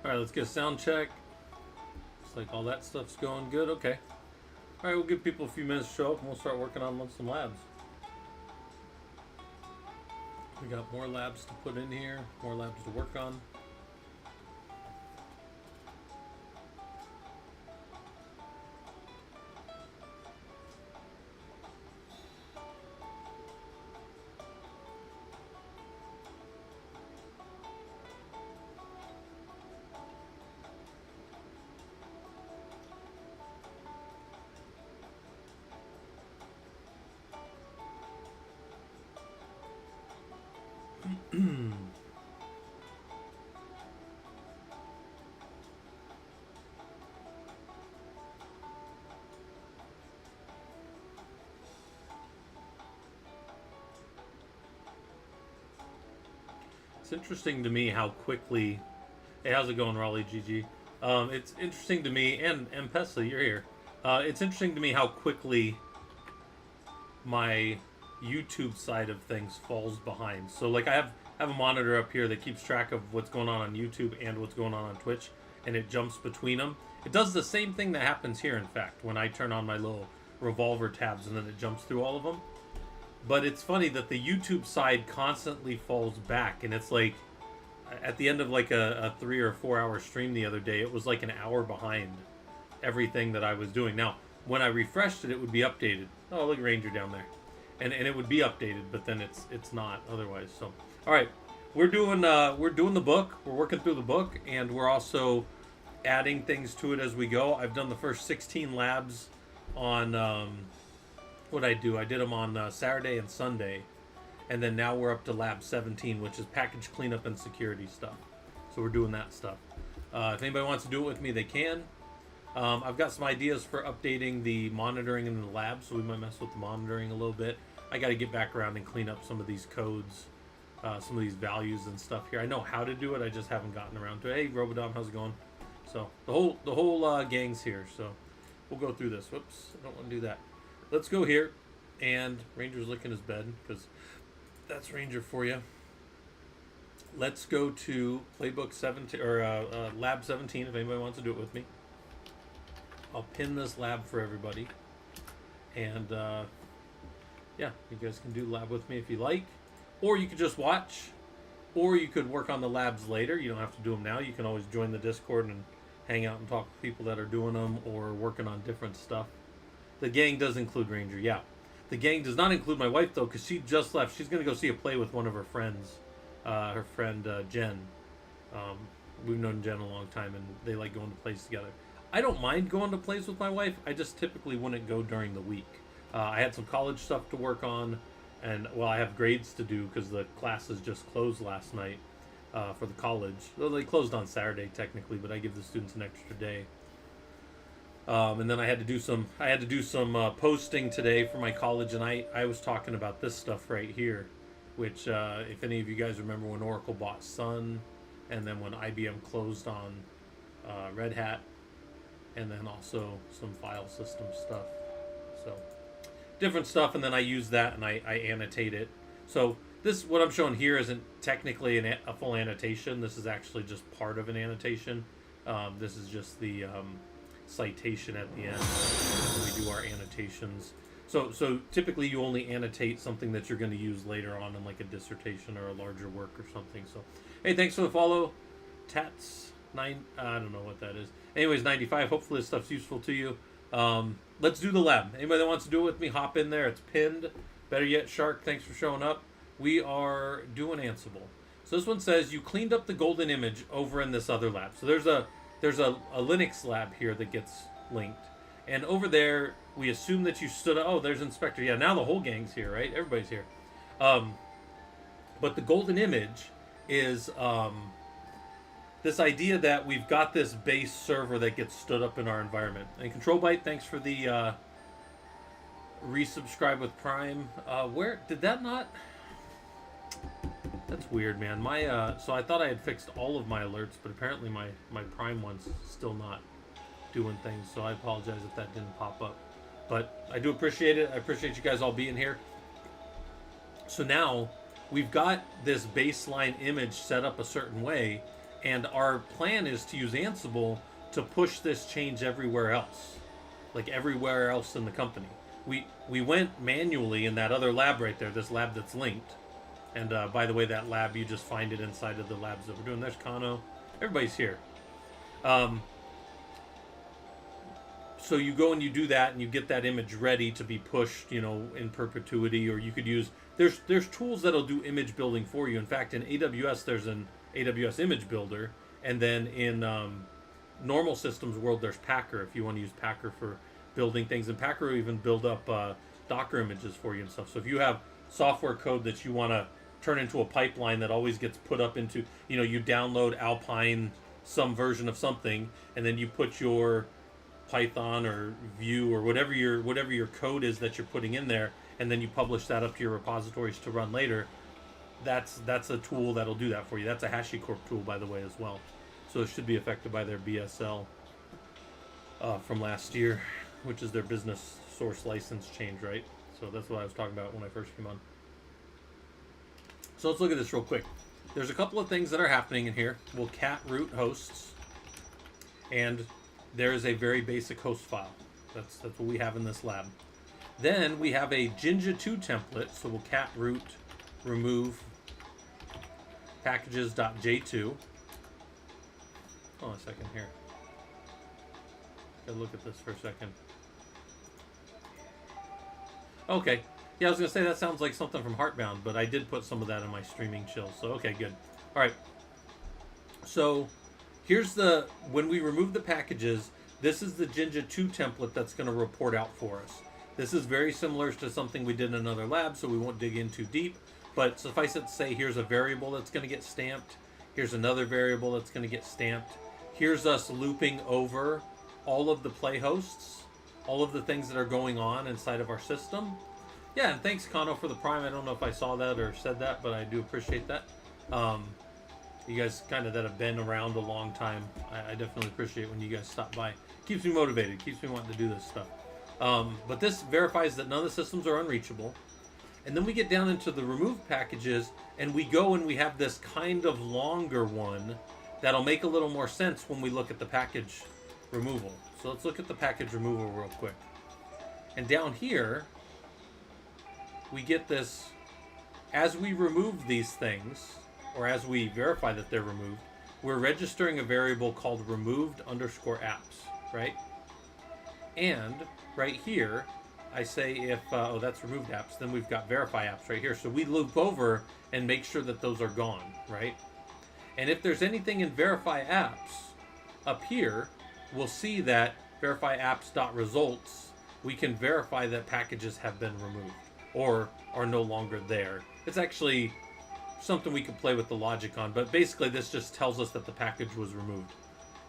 All right, let's get a sound check. Looks like all that stuff's going good. Okay. All right, we'll give people a few minutes to show up, and we'll start working on some labs. We got more labs to put in here, more labs to work on. It's interesting to me how quickly. Hey, how's it going, Raleigh GG? It's interesting to me, and Pesla, you're here. It's interesting to me how quickly my YouTube side of things falls behind. So, like, I have a monitor up here that keeps track of what's going on YouTube and what's going on Twitch, and it jumps between them. It does the same thing that happens here, in fact, when I turn on my little revolver tabs, and then it jumps through all of them. But it's funny that the YouTube side constantly falls back, and it's like at the end of like a 3 or 4 hour stream the other day, it was like an hour behind everything that I was doing. Now, when I refreshed it, it would be updated. Oh, look, Ranger down there, and it would be updated, but then it's not otherwise. So, all right, we're doing the book. We're working through the book, and we're also adding things to it as we go. I've done the first 16 labs on. What I do, I did them on Saturday and Sunday, and then now we're up to lab 17, which is package cleanup and security stuff. So we're doing that stuff. If anybody wants to do it with me, they can. I've got some ideas for updating the monitoring in the lab, so we might mess with the monitoring a little bit. I got to get back around and clean up some of these codes, some of these values and stuff here. I know how to do it, I just haven't gotten around to it. Hey, Robodom, how's it going? So the whole gang's here, so we'll go through this. Whoops, I don't want to do that. Let's go here, and Ranger's licking his bed, because that's Ranger for you. Let's go to Playbook 17, or Lab 17, if anybody wants to do it with me. I'll pin this lab for everybody. And, yeah, you guys can do lab with me if you like. Or you could just watch. Or you could work on the labs later. You don't have to do them now. You can always join the Discord and hang out and talk to people that are doing them or working on different stuff. The gang does include Ranger, yeah. The gang does not include my wife, though, because she just left. She's going to go see a play with one of her friends, her friend Jen. We've known Jen a long time, and they like going to plays together. I don't mind going to plays with my wife. I just typically wouldn't go during the week. I had some college stuff to work on, and, well, I have grades to do because the classes just closed last night for the college. Well, they closed on Saturday, technically, but I give the students an extra day. And then I had to do some posting today for my college, and I was talking about this stuff right here, which if any of you guys remember when Oracle bought Sun, and then when IBM closed on Red Hat, and then also some file system stuff. So different stuff, and then I use that and I annotate it. So this, what I'm showing here, isn't technically a full annotation. This is actually just part of an annotation. This is just the citation at the end when we do our annotations. So typically you only annotate something that you're going to use later on in like a dissertation or a larger work or something. So hey, thanks for the follow, Tats 9. I don't know what that is. Anyways, 95. Hopefully this stuff's useful to you. Let's do the lab. Anybody that wants to do it with me, hop in there. It's pinned. Better yet, Shark, thanks for showing up. We are doing Ansible. So this one says you cleaned up the golden image over in this other lab. So there's a Linux lab here that gets linked. And over there, we assume that you stood... Oh, there's Inspector. Yeah, now the whole gang's here, right? Everybody's here. But the golden image is this idea that we've got this base server that gets stood up in our environment. And Control Byte, thanks for the resubscribe with Prime. Where... Did that not... That's weird, man. So I thought I had fixed all of my alerts, but apparently my Prime one's still not doing things, so I apologize if that didn't pop up. But I do appreciate it. I appreciate you guys all being here. So now we've got this baseline image set up a certain way, And our plan is to use Ansible to push this change everywhere else, like everywhere else in the company. We went manually in that other lab right there, this lab that's linked. And by the way, that lab, you just find it inside of the labs that we're doing. There's Kano. Everybody's here. So you go and you do that, and you get that image ready to be pushed, in perpetuity. Or you could use there's tools that'll do image building for you. In fact, in AWS, there's an AWS image builder, and then in normal systems world, there's Packer. If you want to use Packer for building things, and Packer will even build up Docker images for you and stuff. So if you have software code that you want to turn into a pipeline that always gets put up into, you download Alpine, some version of something, and then you put your Python or Vue or whatever your code is that you're putting in there, and then you publish that up to your repositories to run later. That's a tool that'll do that for you. That's a HashiCorp tool, by the way, as well. So it should be affected by their BSL from last year, which is their business source license change, right? So that's what I was talking about when I first came on. So let's look at this real quick. There's a couple of things that are happening in here. We'll cat root hosts, and there is a very basic host file. That's what we have in this lab. Then we have a Jinja2 template, so we'll cat root remove packages.j2. Hold on a second here. Gotta look at this for a second. Okay. Yeah, I was going to say that sounds like something from Heartbound, but I did put some of that in my streaming chill, so okay, good. All right. So here's when we remove the packages, this is the Jinja2 template that's going to report out for us. This is very similar to something we did in another lab, so we won't dig in too deep, but suffice it to say, here's a variable that's going to get stamped. Here's another variable that's going to get stamped. Here's us looping over all of the play hosts, all of the things that are going on inside of our system. Yeah, and thanks, Kano, for the Prime. I don't know if I saw that or said that, but I do appreciate that. You guys that have been around a long time, I definitely appreciate when you guys stop by. Keeps me motivated, keeps me wanting to do this stuff. But this verifies that none of the systems are unreachable. And then we get down into the remove packages, and we go and we have this kind of longer one that'll make a little more sense when we look at the package removal. So let's look at the package removal real quick. And down here, we get this, as we remove these things, or as we verify that they're removed, we're registering a variable called removed_apps, right? And right here, I say if, that's removed apps, then we've got verify apps right here. So we loop over and make sure that those are gone, right? And if there's anything in verify apps up here, we'll see that verify apps.results, we can verify that packages have been removed or are no longer there. It's actually something we could play with the logic on, but basically this just tells us that the package was removed.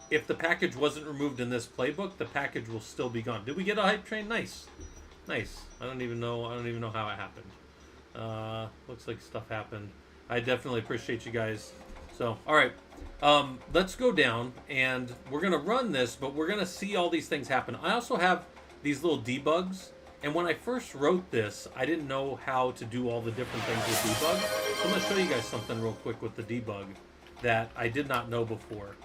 If the package wasn't removed in this playbook, the package will still be gone. Did we get a hype train? Nice. Nice. I don't even know how it happened. Looks like stuff happened. I definitely appreciate you guys. So, all right. Let's go down, and we're going to run this, but we're going to see all these things happen. I also have these little debugs, and when I first wrote this, I didn't know how to do all the different things with debug. So I'm going to show you guys something real quick with the debug that I did not know before.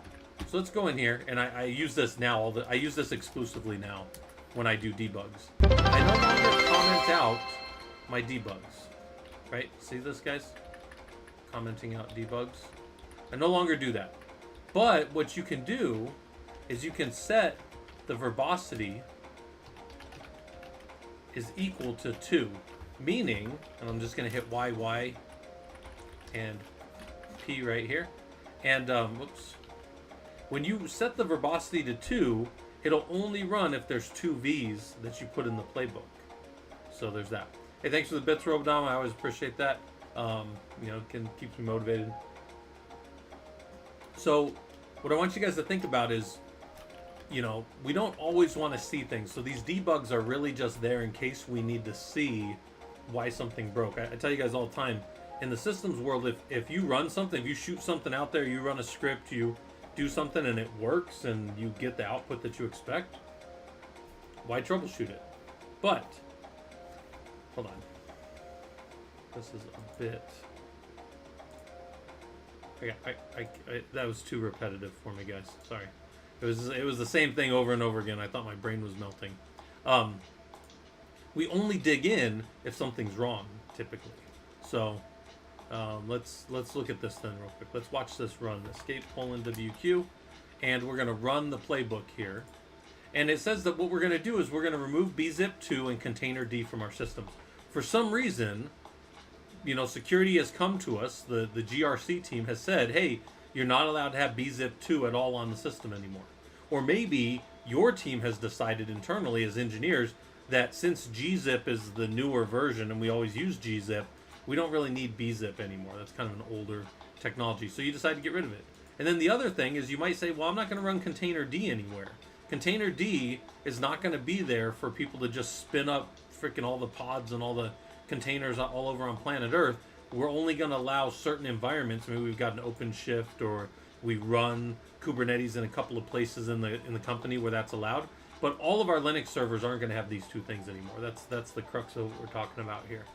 So let's go in here, and I use this now. I use this exclusively now when I do debugs. I no longer comment out my debugs, right? See this, guys? Commenting out debugs. I no longer do that. But what you can do is you can set the verbosity is equal to 2, meaning, and I'm just going to hit Y and P right here, and whoops. When you set the verbosity to 2, it'll only run if there's 2 V's that you put in the playbook. So there's that. Hey, thanks for the bits, Robodom. I always appreciate that. Keeps me motivated. So what I want you guys to think about is, we don't always want to see things. So these debugs are really just there in case we need to see why something broke. I tell you guys all the time, in the systems world, if you run something, if you shoot something out there, you run a script, you do something and it works and you get the output that you expect, why troubleshoot it? But, hold on. This is a bit... That was too repetitive for me, guys. Sorry. It was the same thing over and over again. I thought my brain was melting. Um, we only dig in if something's wrong, typically. So let's look at this then real quick. Let's watch this run. Escape :WQ, and we're going to run the playbook here. And it says that what we're going to do is we're going to remove bzip2 and container D from our systems. For some reason, security has come to us. The GRC team has said, hey, you're not allowed to have bzip2 at all on the system anymore. Or maybe your team has decided internally as engineers that since gzip is the newer version and we always use gzip, we don't really need bzip anymore. That's kind of an older technology. So you decide to get rid of it. And then the other thing is you might say, well, I'm not going to run container D anywhere. Container D is not going to be there for people to just spin up freaking all the pods and all the containers all over on planet Earth. We're only going to allow certain environments. Maybe we've got an OpenShift, or we run Kubernetes in a couple of places in the company where that's allowed. But all of our Linux servers aren't going to have these two things anymore. That's the crux of what we're talking about here.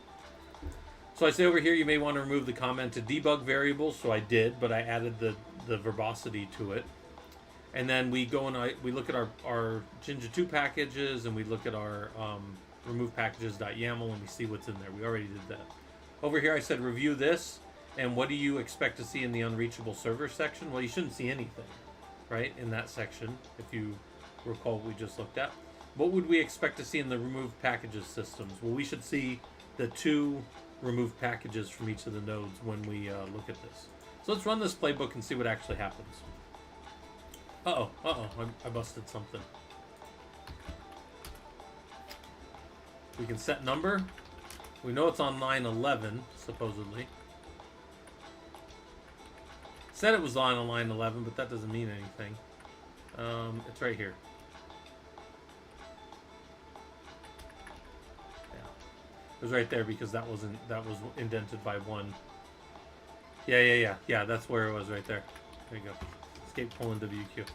So I say over here, you may want to remove the commented debug variable. So I did, but I added the verbosity to it. And then we go and we look at our Jinja 2 packages, and we look at our remove packages.yaml, and we see what's in there. We already did that. Over here I said review this, and what do you expect to see in the unreachable server section? Well, you shouldn't see anything, right, in that section, if you recall what we just looked at. What would we expect to see in the remove packages systems? Well, we should see the 2 remove packages from each of the nodes when we look at this. So let's run this playbook and see what actually happens. I busted something. We can set number. We know it's on line 11, supposedly. Said it was on line 11, but that doesn't mean anything. It's right here. Yeah, it was right there because that was indented by 1. Yeah. That's where it was, right there. There you go. Escape :WQ.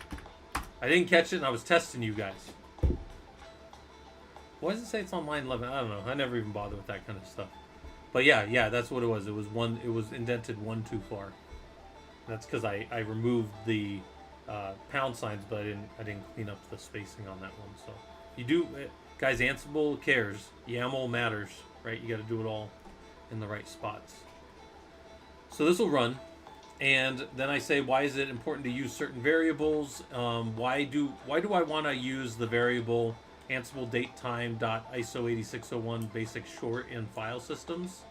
I didn't catch it, and I was testing you guys. Why does it say it's on line 11? I don't know. I never even bothered with that kind of stuff. But yeah, that's what it was. It was indented 1 too far. That's because I removed the pound signs, but I didn't clean up the spacing on that one. So you do, guys. Ansible cares. YAML matters, right? You got to do it all in the right spots. So this will run. And then I say, why is it important to use certain variables? Why do I want to use the variable Ansible datetime.iso8601 basic short in file systems?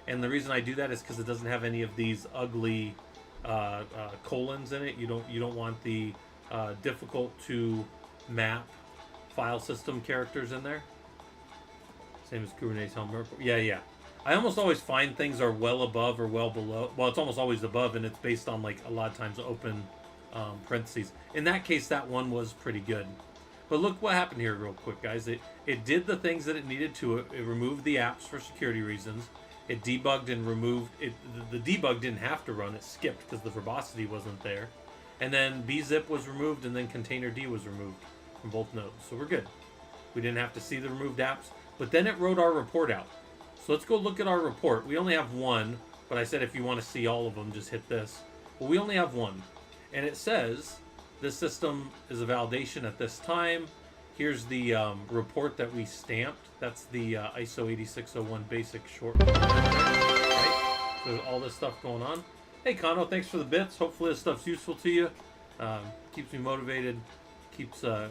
And the reason I do that is because it doesn't have any of these ugly colons in it. You don't want the difficult to map file system characters in there. Same as Kubernetes Helm. Yeah. I almost always find things are well above or well below. Well, it's almost always above, and it's based on, like, a lot of times open parentheses. In that case, that one was pretty good. But look what happened here real quick, guys. It did the things that it needed to. It removed the apps for security reasons. It debugged and removed it. The debug didn't have to run. It skipped because the verbosity wasn't there. And then bzip was removed, and then container D was removed from both nodes. So we're good. We didn't have to see the removed apps. But then it wrote our report out. So let's go look at our report. We only have 1, but I said if you want to see all of them, just hit this. Well, we only have 1. And it says this system is a validation at this time. Here's the report that we stamped. That's the ISO 8601 basic short. Right? So there's all this stuff going on. Hey, Kano, thanks for the bits. Hopefully this stuff's useful to you. Keeps me motivated.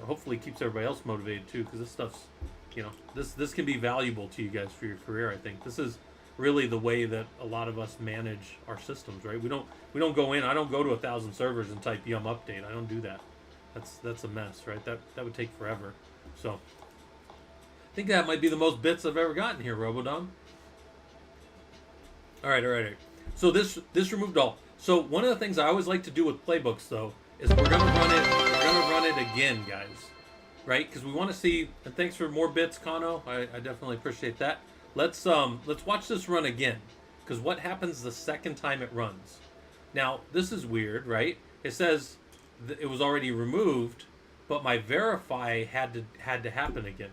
Hopefully keeps everybody else motivated too, because this stuff's, this can be valuable to you guys for your career. I think this is really the way that a lot of us manage our systems, right? We don't go in. I don't go to 1,000 servers and type yum update. I don't do that. That's a mess, right? That would take forever. So I think that might be the most bits I've ever gotten here, Robodom. All right. So this removed all. So one of the things I always like to do with playbooks, though, is we're gonna run it again, guys. Right? Because we want to see. And thanks for more bits, Kano. I definitely appreciate that. Let's watch this run again. Because what happens the second time it runs? Now this is weird, right? It says it was already removed, but my verify had to happen again.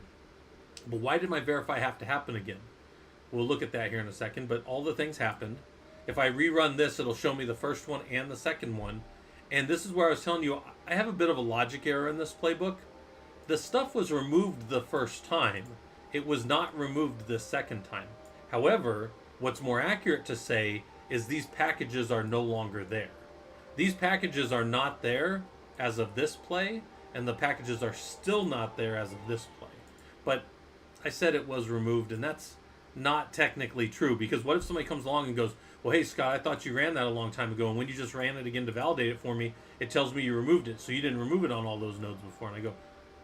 But why did my verify have to happen again? We'll look at that here in a second. But all the things happened, If I rerun this, it'll show me the first one and the second one. And this is where I was telling you, I have a bit of a logic error in this playbook. The stuff was removed the first time. It was not removed the second time. However, what's more accurate to say is these packages are no longer there. These packages are not there as of this play, and the packages are still not there as of this play. But I said it was removed, and that's not technically true, because what if somebody comes along and goes, well, hey, Scott, I thought you ran that a long time ago, and when you just ran it again to validate it for me, it tells me you removed it, so you didn't remove it on all those nodes before. And I go,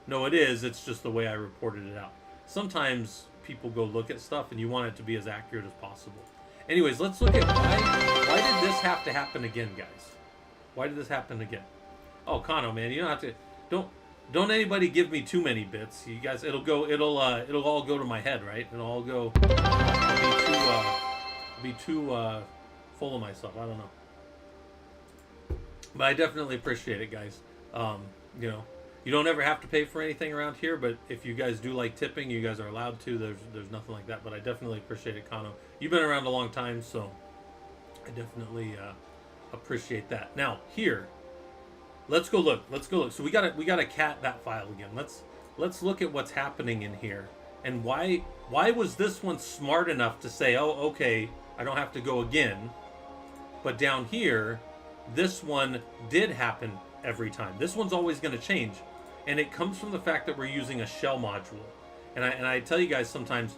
no, it is. It's just the way I reported it out. Sometimes people go look at stuff, and you want it to be as accurate as possible. Anyways, let's look at why did this have to happen again, guys? Why did this happen again? Oh, Kano, man, you don't have to. Don't anybody give me too many bits. You guys, it'll all go to my head, right? It'll all go. I'll be too full of myself. I don't know. But I definitely appreciate it, guys. You know, you don't ever have to pay for anything around here, but if you guys do like tipping, you guys are allowed to. There's nothing like that, but I definitely appreciate it, Kano. You've been around a long time, so I definitely appreciate that. Now here, let's go look. So we gotta cat that file again. Let's look at what's happening in here, and why was this one smart enough to say, oh, okay, I don't have to go again, but down here, this one did happen every time. This one's always going to change, and it comes from the fact that we're using a shell module. And I tell you guys, sometimes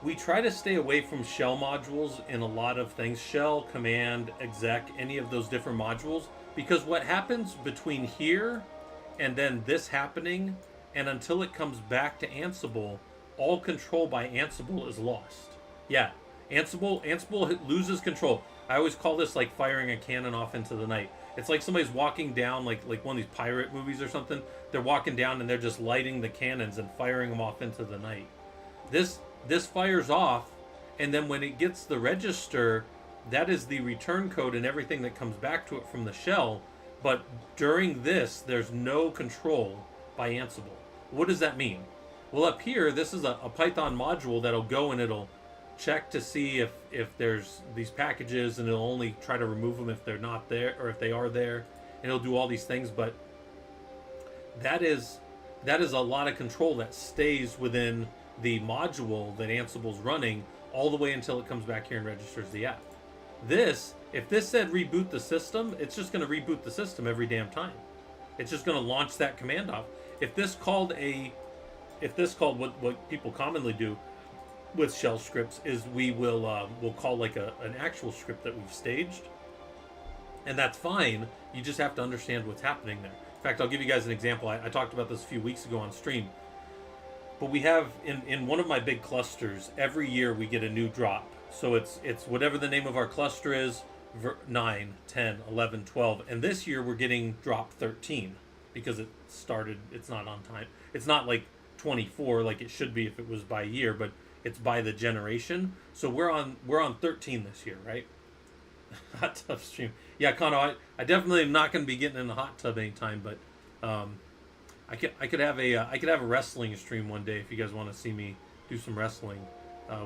we try to stay away from shell modules in a lot of things. Shell, command, exec, any of those different modules, because what happens between here and then this happening and until it comes back to Ansible, all control by Ansible is lost. Yeah, Ansible loses control. I always call this like firing a cannon off into the night. It's like somebody's walking down like one of these pirate movies or something. They're walking down and they're just lighting the cannons and firing them off into the night. This fires off, and then when it gets the register, that is the return code and everything that comes back to it from the shell. But during this, there's no control by Ansible. What does that mean? Well, up here, this is a Python module that'll go and it'll check to see if there's these packages, and it'll only try to remove them if they're not there, or if they are there, and it'll do all these things. But that is a lot of control that stays within the module that Ansible's running all the way until it comes back here and registers the app. If this said reboot the system, it's just going to reboot the system every damn time. It's just going to launch that command off. If this called what people commonly do with shell scripts is we'll call like an actual script that we've staged, and that's fine. You just have to understand what's happening there. In fact, I'll give you guys an example. I talked about this a few weeks ago on stream, but we have in one of my big clusters, every year we get a new drop. So it's whatever the name of our cluster is, 9, 10, 11, 12, and this year we're getting drop 13 because it's not on time. It's not like 24 like it should be if it was by year, but it's by the generation. So we're on 13 this year, right? Hot tub stream. Yeah, Kano, I definitely am not going to be getting in the hot tub anytime, but I could have a wrestling stream one day if you guys want to see me do some wrestling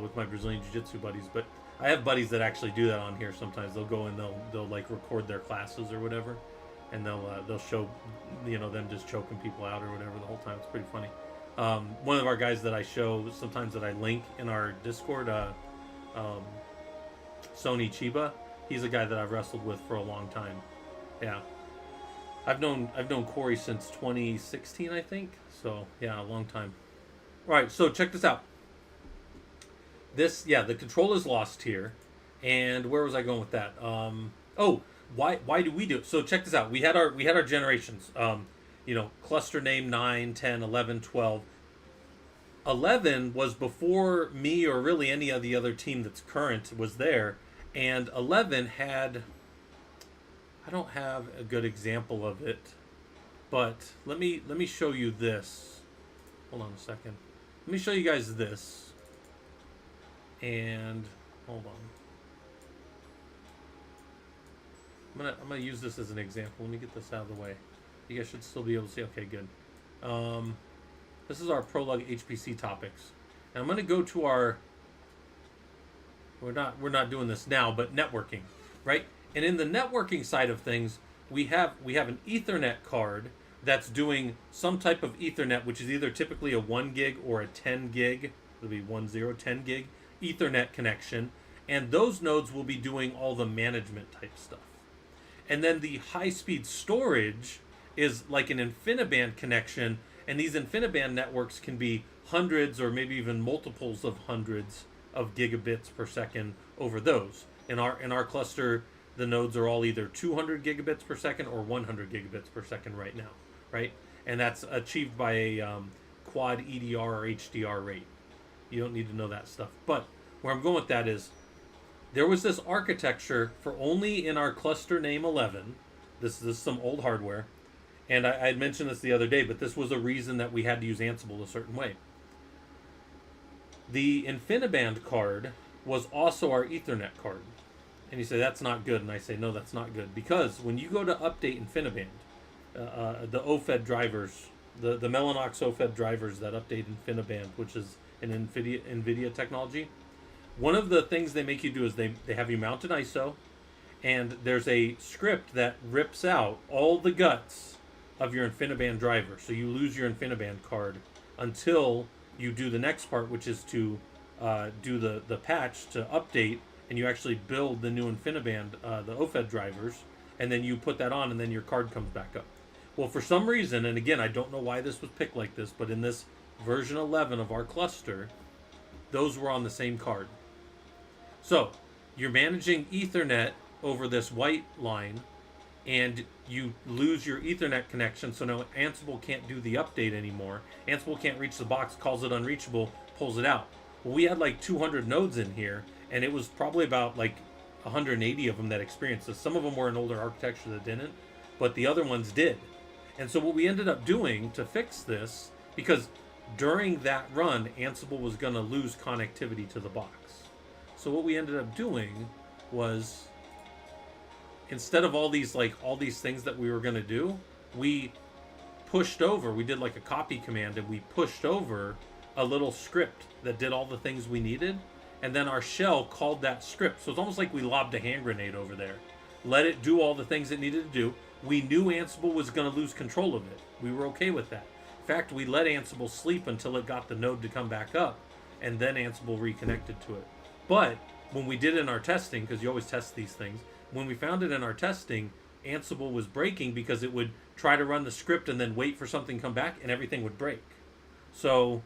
with my Brazilian Jiu-Jitsu buddies. But I have buddies that actually do that on here sometimes. They'll go and they'll like record their classes or whatever, and they'll show them just choking people out or whatever the whole time. It's pretty funny. One of our guys that I show sometimes that I link in our Discord, Sony Chiba, he's a guy that I've wrestled with for a long time. Yeah, I've known Corey since 2016, I think. So yeah, a long time. All right, so check this out. The control is lost here, and where was I going with that? Why do we do it? So check this out. We had our generations. Cluster name 9, 10, 11, 12. 11 was before me or really any of the other team that's current was there, and 11 had, I don't have a good example of it, but let me show you this. Hold on a second. Let me show you guys this. And hold on. I'm gonna use this as an example. Let me get this out of the way. You guys should still be able to see. Okay, good. This is our Prolog HPC topics. And I'm gonna go to our we're not doing this now, but networking, right? And in the networking side of things, we have an Ethernet card that's doing some type of Ethernet, which is either typically a 1 gig or a 10 gig. It'll be 10 gig Ethernet connection, and those nodes will be doing all the management type stuff. And then the high-speed storage is like an InfiniBand connection, and these InfiniBand networks can be hundreds or maybe even multiples of hundreds of gigabits per second over those. In our cluster, the nodes are all either 200 gigabits per second or 100 gigabits per second right now, right? And that's achieved by a quad EDR or HDR rate. You don't need to know that stuff. But where I'm going with that is, there was this architecture for only in our cluster name 11. This is some old hardware. And I had mentioned this the other day, but this was a reason that we had to use Ansible a certain way. The InfiniBand card was also our Ethernet card. And you say, that's not good. And I say, no, that's not good. Because when you go to update InfiniBand, the OFED drivers, the Mellanox OFED drivers that update InfiniBand, which is an NVIDIA technology, one of the things they make you do is they have you mount an ISO, and there's a script that rips out all the guts of your InfiniBand driver. So you lose your InfiniBand card until you do the next part, which is to do the patch to update, and you actually build the new InfiniBand, the OFED drivers, and then you put that on, and then your card comes back up. Well, for some reason, and again, I don't know why this was picked like this, but in this version 11 of our cluster, those were on the same card. So you're managing Ethernet over this white line, and you lose your Ethernet connection, so now Ansible can't do the update anymore. Ansible can't reach the box, calls it unreachable, pulls it out. Well, we had like 200 nodes in here, and it was probably about like 180 of them that experienced this. Some of them were an older architecture that didn't, but the other ones did. And so what we ended up doing to fix this, because during that run, Ansible was going to lose connectivity to the box. So what we ended up doing was, instead of all these things that we were going to do, we did like a copy command, and we pushed over a little script that did all the things we needed, and then our shell called that script. So it's almost like we lobbed a hand grenade over there, let it do all the things it needed to do. We knew Ansible was going to lose control of it. We were okay with that. In fact, we let Ansible sleep until it got the node to come back up, and then Ansible reconnected to it. But when we did in our testing, because you always test these things, when we found it in our testing, Ansible was breaking because it would try to run the script and then wait for something to come back, and everything would break. So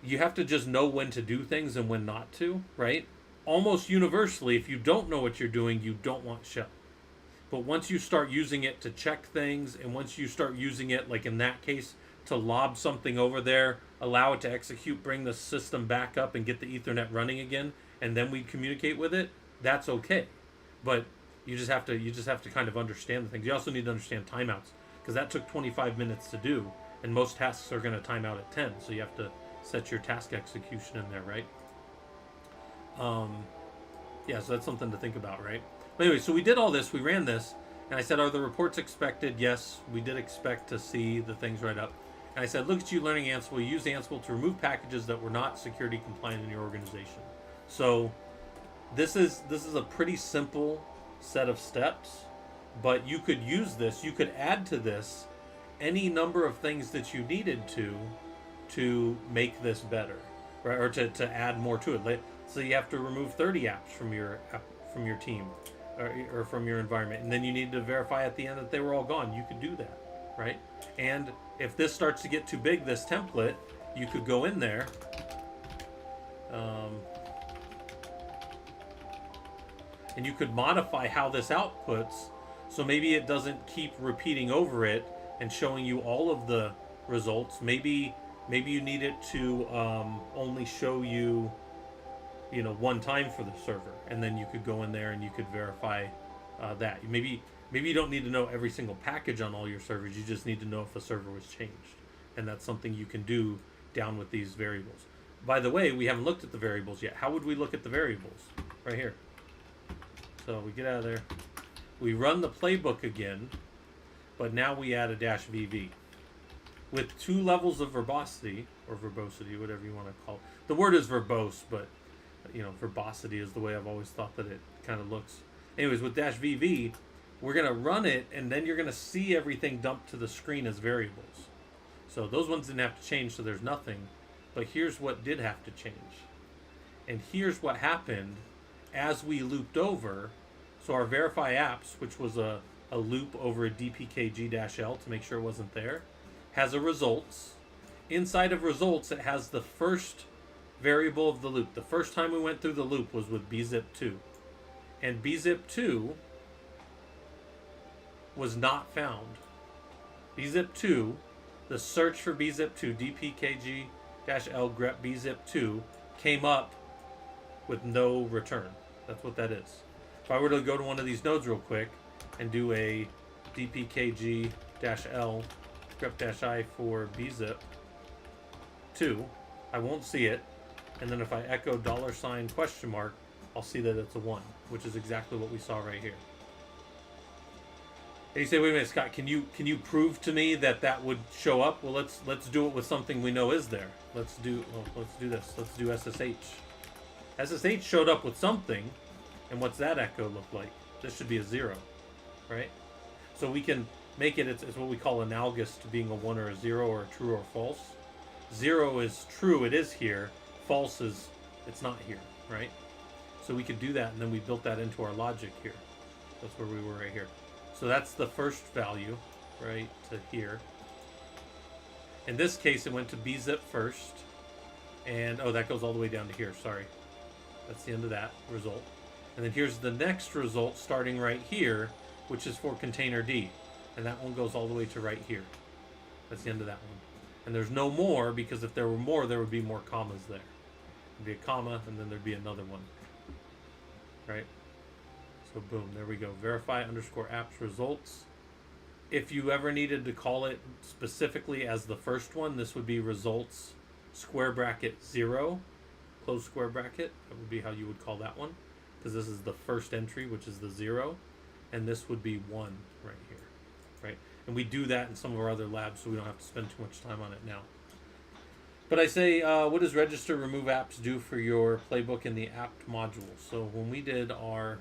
you have to just know when to do things and when not to, right? Almost universally, if you don't know what you're doing, you don't want shell. But once you start using it to check things, and once you start using it, like in that case, to lob something over there, allow it to execute, bring the system back up and get the Ethernet running again, and then we communicate with it, that's okay. But you just have to kind of understand the things. You also need to understand timeouts, because that took 25 minutes to do, and most tasks are going to time out at 10, so you have to set your task execution in there, right? Yeah, so that's something to think about, right? But anyway, so we did all this, we ran this, and I said, are the reports expected? Yes, we did expect to see the things right up. And I said, look at you learning Ansible. You use Ansible to remove packages that were not security compliant in your organization. So this is a pretty simple set of steps, but you could use this, you could add to this any number of things that you needed to make this better, right? Or to add more to it. So you have to remove 30 apps from your team or from your environment, and then you need to verify at the end that they were all gone. You could do that, right? And if this starts to get too big, this template, you could go in there and you could modify how this outputs, so maybe it doesn't keep repeating over it and showing you all of the results. Maybe you need it to only show you one time for the server, and then you could go in there and you could verify that. Maybe you don't need to know every single package on all your servers. You just need to know if a server was changed, and that's something you can do down with these variables. By the way, we haven't looked at the variables yet. How would we look at the variables? Right here. So we get out of there. We run the playbook again, but now we add a -VV with 2 levels of verbosity, or verbosity, whatever you want to call it. The word is verbose, but you know, verbosity is the way I've always thought that it kind of looks. Anyways, with dash VV, we're going to run it, and then you're going to see everything dumped to the screen as variables. So those ones didn't have to change, so there's nothing. But here's what did have to change. And here's what happened as we looped over. So our verify apps, which was a loop over a dpkg-l to make sure it wasn't there, has a results. Inside of results, it has the first variable of the loop. The first time we went through the loop was with bzip2. And bzip2 was not found. bzip2, the search for bzip2, dpkg-l grep bzip2, came up with no return. That's what that is. If I were to go to one of these nodes real quick and do a dpkg-l grep-i for bzip2, I won't see it. And then if I echo $? I'll see that it's a 1, which is exactly what we saw right here. And you say, wait a minute, Scott, can you prove to me that that would show up? Well, let's do it with something we know is there. Let's do this. Let's do SSH. SSH showed up with something, and what's that echo look like? This should be a 0, right? So we can make it, it's what we call analogous to being a 1 or a 0 or a true or false. 0 is true, it is here. False is, it's not here, right? So we could do that, and then we built that into our logic here. That's where we were right here. So that's the first value, right, to here. In this case, it went to bzip first. And, oh, that goes all the way down to here, sorry. That's the end of that result. And then here's the next result starting right here, which is for container D. And that one goes all the way to right here. That's the end of that one. And there's no more, because if there were more, there would be more commas there. There'd be a comma, and then there'd be another one. Right? So boom, there we go. Verify underscore apps results. If you ever needed to call it specifically as the first one, this would be results square bracket 0, close square bracket. That would be how you would call that one, because this is the first entry, which is the 0, and this would be 1 right here, right? And we do that in some of our other labs, so we don't have to spend too much time on it now. But I say, what does register remove apps do for your playbook in the apt module? So when we did our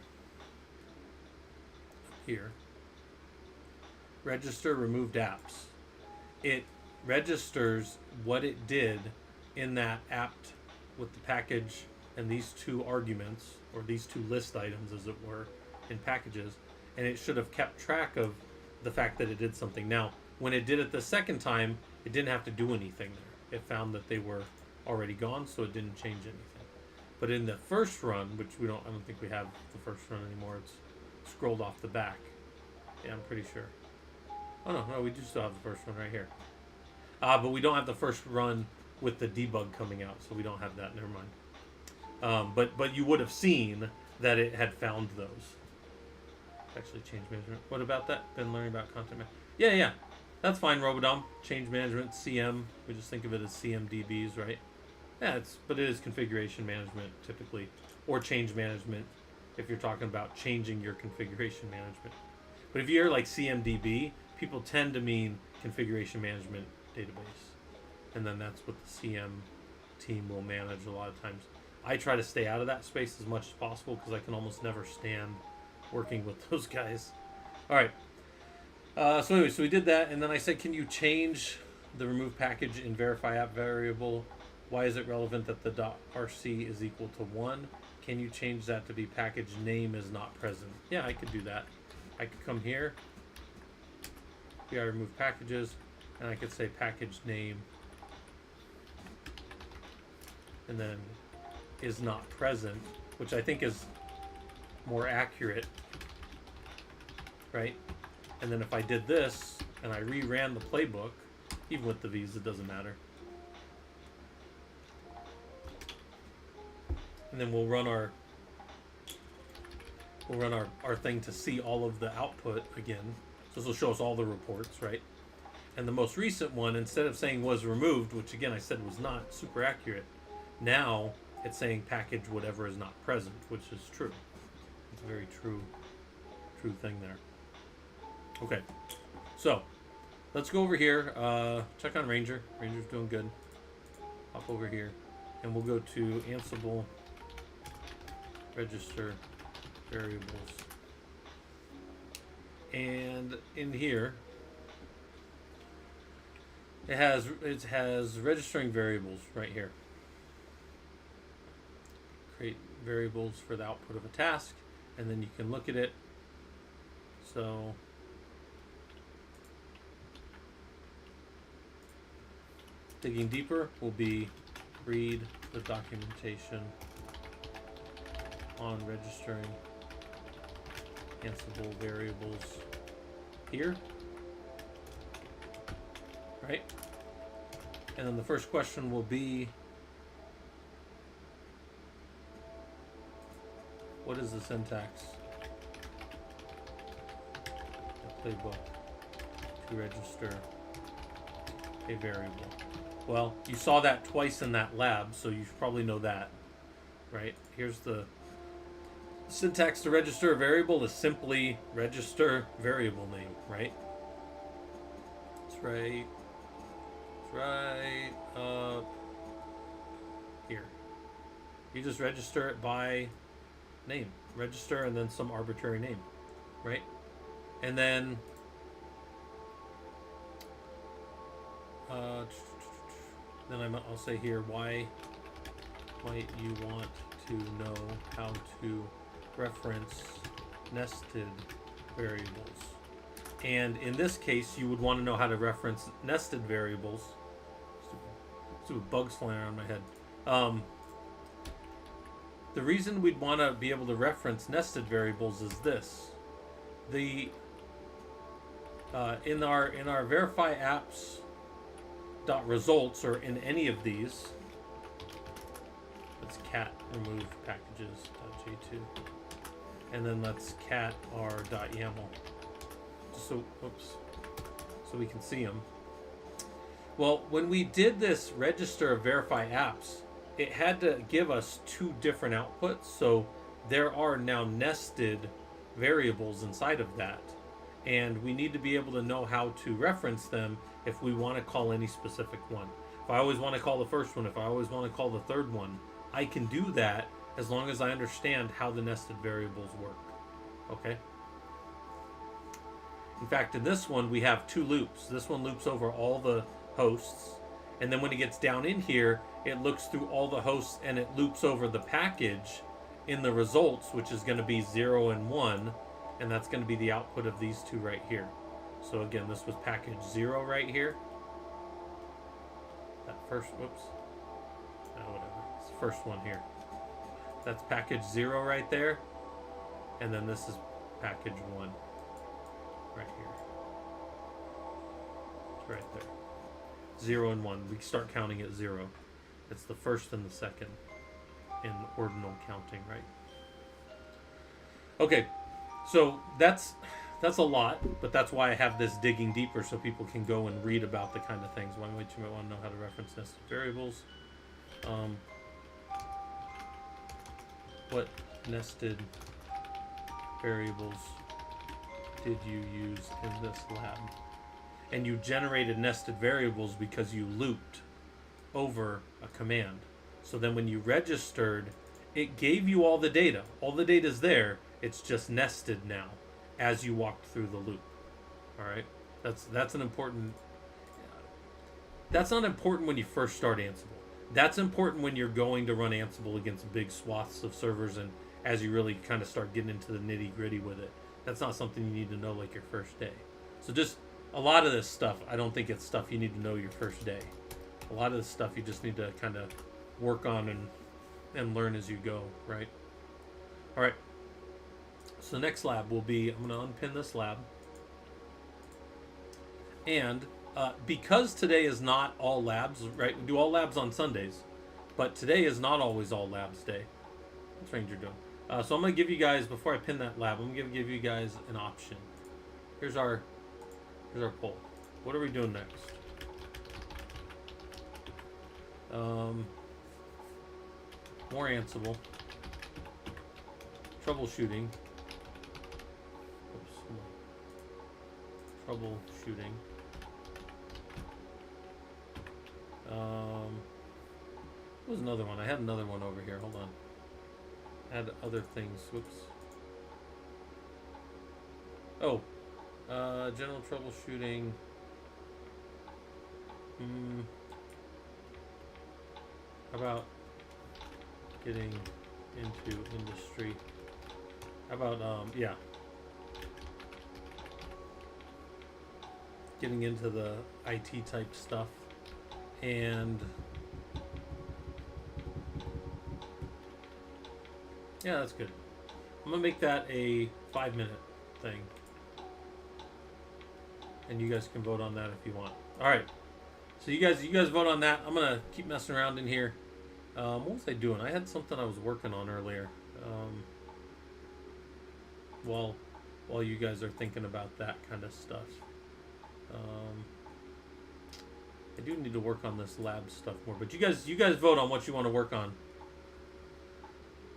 here, register removed apps, it registers what it did in that apt with the package and these two arguments, or these two list items as it were, in packages, and it should have kept track of the fact that it did something. Now, when it did it the second time, it didn't have to do anything there. It found that they were already gone, so it didn't change anything. But in the first run, which I don't think we have the first run anymore, it's scrolled off the back. Yeah, I'm pretty sure. Oh no, we do still have the first one right here. But we don't have the first run with the debug coming out, so we don't have that, never mind. But you would have seen that it had found those. Actually, change management. What about that? Been learning about content management. Yeah. That's fine, Robodom. Change management, CM. We just think of it as CMDBs, right? Yeah, but it is configuration management typically, or change management if you're talking about changing your configuration management. But if you hear like CMDB, people tend to mean configuration management database, and then that's what the CM team will manage a lot of times. I try to stay out of that space as much as possible because I can almost never stand working with those guys. All right. So anyway, so we did that, and then I said, can you change the remove package in verify app variable? Why is it relevant that the .rc is equal to 1? Can you change that to be package name is not present? Yeah, I could do that. I could come here. Here I remove packages, and I could say package name, and then is not present, which I think is more accurate, right? And then if I did this and I reran the playbook, even with the V's, it doesn't matter. And then we'll run our thing to see all of the output again. So this will show us all the reports, right? And the most recent one, instead of saying was removed, which again I said was not super accurate, now it's saying package whatever is not present, which is true. It's a very true thing there. Okay, so let's go over here, check on Ranger. Ranger's doing good. Hop over here, and we'll go to Ansible register variables. And in here, it has registering variables right here. Create variables for the output of a task, and then you can look at it. So digging deeper will be read the documentation on registering Ansible variables here, right? And then the first question will be, what is the syntax? The playbook to register a variable. Well, you saw that twice in that lab, so you probably know that, right? Here's the syntax to register a variable is simply register variable name, right? It's right up here. You just register it by name. Register and then some arbitrary name, right? And then I'll say here, why might you want to know how to reference nested variables? And in this case, you would want to know how to reference nested variables. Stupid bugs flying around my head. The reason we'd want to be able to reference nested variables is this: the in our verify apps dot results, or in any of these, let's cat remove packages .j2, and then let's cat our .yaml, just so we can see them. Well, when we did this register of verify apps, it had to give us two different outputs, so there are now nested variables inside of that, and we need to be able to know how to reference them if we want to call any specific one. If I always want to call the first one, if I always want to call the third one, I can do that as long as I understand how the nested variables work. Okay? In fact, in this one, we have two loops. This one loops over all the hosts, and then when it gets down in here, it looks through all the hosts and it loops over the package in the results, which is going to be 0 and 1, and that's going to be the output of these two right here. So again, this was package 0 right here. That first, whatever. It's the first one here. That's package 0 right there. And then this is package 1 right here. It's right there. 0 and 1. We start counting at 0. It's the first and the second in ordinal counting, right? Okay, so that's a lot, but that's why I have this digging deeper, so people can go and read about the kind of things. Why might you want to know how to reference nested variables? What nested variables did you use in this lab? And you generated nested variables because you looped over a command. So then when you registered, it gave you all the data. All the data is there. It's just nested now as you walked through the loop. All right, that's an important. That's not important when you first start Ansible. That's important when you're going to run Ansible against big swaths of servers, and as you really kind of start getting into the nitty gritty with it. That's not something you need to know like your first day. So just a lot of this stuff, I don't think it's stuff you need to know your first day. A lot of this stuff you just need to kind of work on and learn as you go, right? All right. So the next lab will be, I'm going to unpin this lab. And because today is not all labs, right? We do all labs on Sundays, but today is not always all labs day. What's Ranger doing? So I'm going to give you guys, before I pin that lab, I'm going to give you guys an option. Here's our poll. What are we doing next? More Ansible. Troubleshooting. Troubleshooting. What was another one? I had another one over here. Hold on. Add other things. Whoops. Oh, general troubleshooting. How about getting into industry? How about yeah, getting into the IT type stuff, and yeah, that's good. I'm gonna make that a 5-minute thing, and you guys can vote on that if you want. All right. So you guys vote on that. I'm gonna keep messing around in here. What was I doing? I had something I was working on earlier. While you guys are thinking about that kind of stuff. I do need to work on this lab stuff more. But you guys vote on what you want to work on,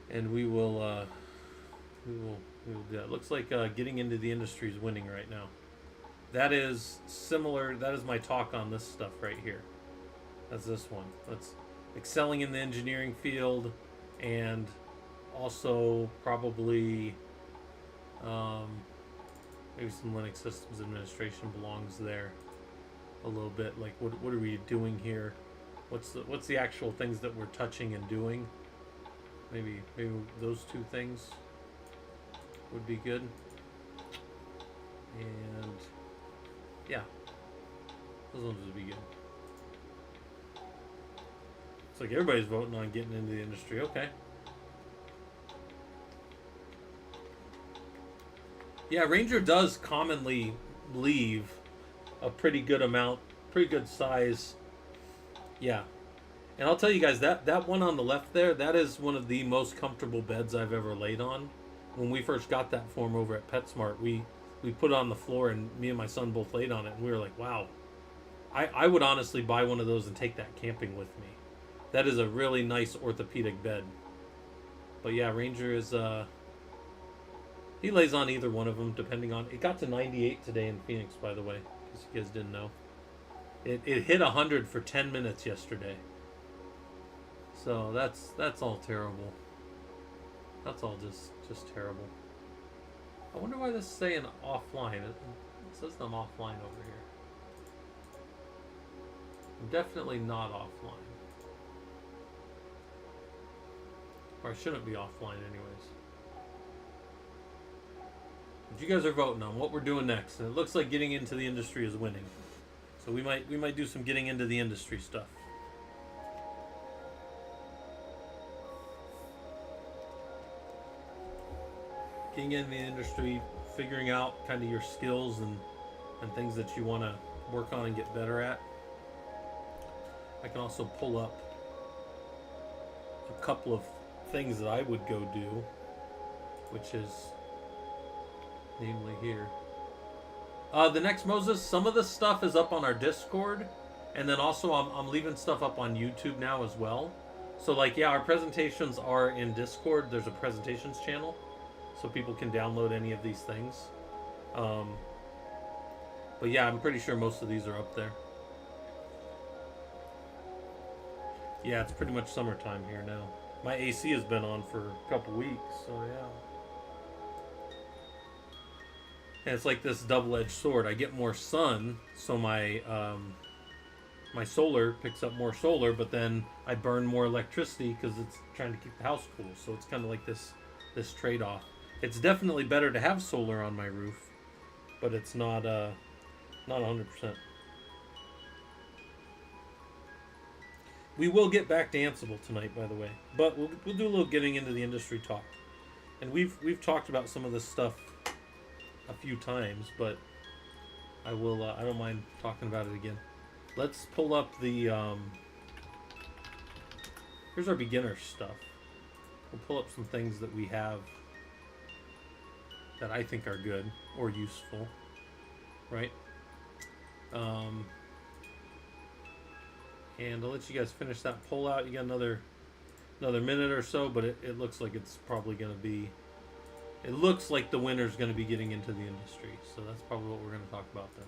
and we will do that. Looks like getting into the industry is winning right now. That is similar. That is my talk on this stuff right here. That's this one. That's excelling in the engineering field, and also probably maybe some Linux systems administration belongs there a little bit. Like what are we doing here? What's the actual things that we're touching and doing? Maybe those two things would be good. And yeah, those ones would be good. It's like everybody's voting on getting into the industry. Okay. Yeah, Ranger does commonly leave a pretty good amount, pretty good size. Yeah. And I'll tell you guys, that one on the left there, that is one of the most comfortable beds I've ever laid on. When we first got that form over at PetSmart, we put it on the floor, and me and my son both laid on it, and we were like, wow. I would honestly buy one of those and take that camping with me. That is a really nice orthopedic bed. But yeah, Ranger is, he lays on either one of them, depending on... It got to 98 today in Phoenix, by the way, because you guys didn't know. It hit 100 for 10 minutes yesterday. So that's all terrible. That's all just terrible. I wonder why this is saying offline. It says I'm offline over here. I'm definitely not offline. Or I shouldn't be offline anyways. But you guys are voting on what we're doing next, and it looks like getting into the industry is winning. So we might do some getting into the industry stuff. Getting into the industry, figuring out kind of your skills and things that you want to work on and get better at. I can also pull up a couple of things that I would go do, which is namely here. The next Moses, some of the stuff is up on our Discord, and then also I'm leaving stuff up on YouTube now as well. So like, yeah, our presentations are in Discord. There's a presentations channel, so people can download any of these things. But yeah, I'm pretty sure most of these are up there. Yeah, it's pretty much summertime here now. My AC has been on for a couple weeks, so yeah. And it's like this double-edged sword. I get more sun, so my my solar picks up more solar, but then I burn more electricity because it's trying to keep the house cool. So it's kind of like this trade-off. It's definitely better to have solar on my roof, but it's not 100%. We will get back to Ansible tonight, by the way, but we'll do a little getting into the industry talk, and we've talked about some of this stuff a few times, but I will I don't mind talking about it again. Let's pull up the here's our beginner stuff. We'll pull up some things that we have that I think are good or useful, right? And I'll let you guys finish that poll out. You got another minute or so, but it looks like it's probably going to be... It looks like the winner's going to be getting into the industry. So that's probably what we're going to talk about then.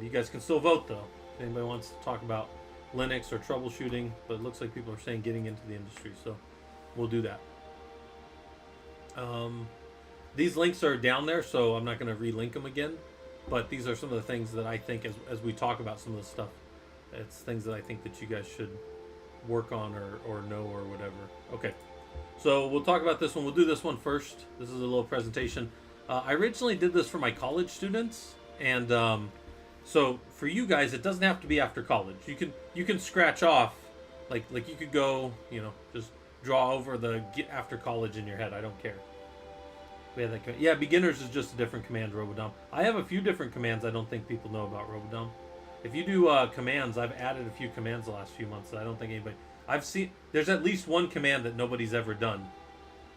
You guys can still vote, though, if anybody wants to talk about Linux or troubleshooting. But it looks like people are saying getting into the industry, so we'll do that. Um, these links are down there, so I'm not going to relink them again. But these are some of the things that I think, as we talk about some of this stuff, it's things that I think that you guys should work on or know or whatever. Okay, so we'll talk about this one. We'll do this one first. This is a little presentation. I originally did this for my college students, and so for you guys, it doesn't have to be after college. You can scratch off, like you could go, just draw over the get after college in your head. I don't care. We have that. Yeah, beginners is just a different command, Robodom. I have a few different commands I don't think people know about Robodom. If you do commands, I've added a few commands the last few months that I don't think anybody... I've seen... There's at least one command that nobody's ever done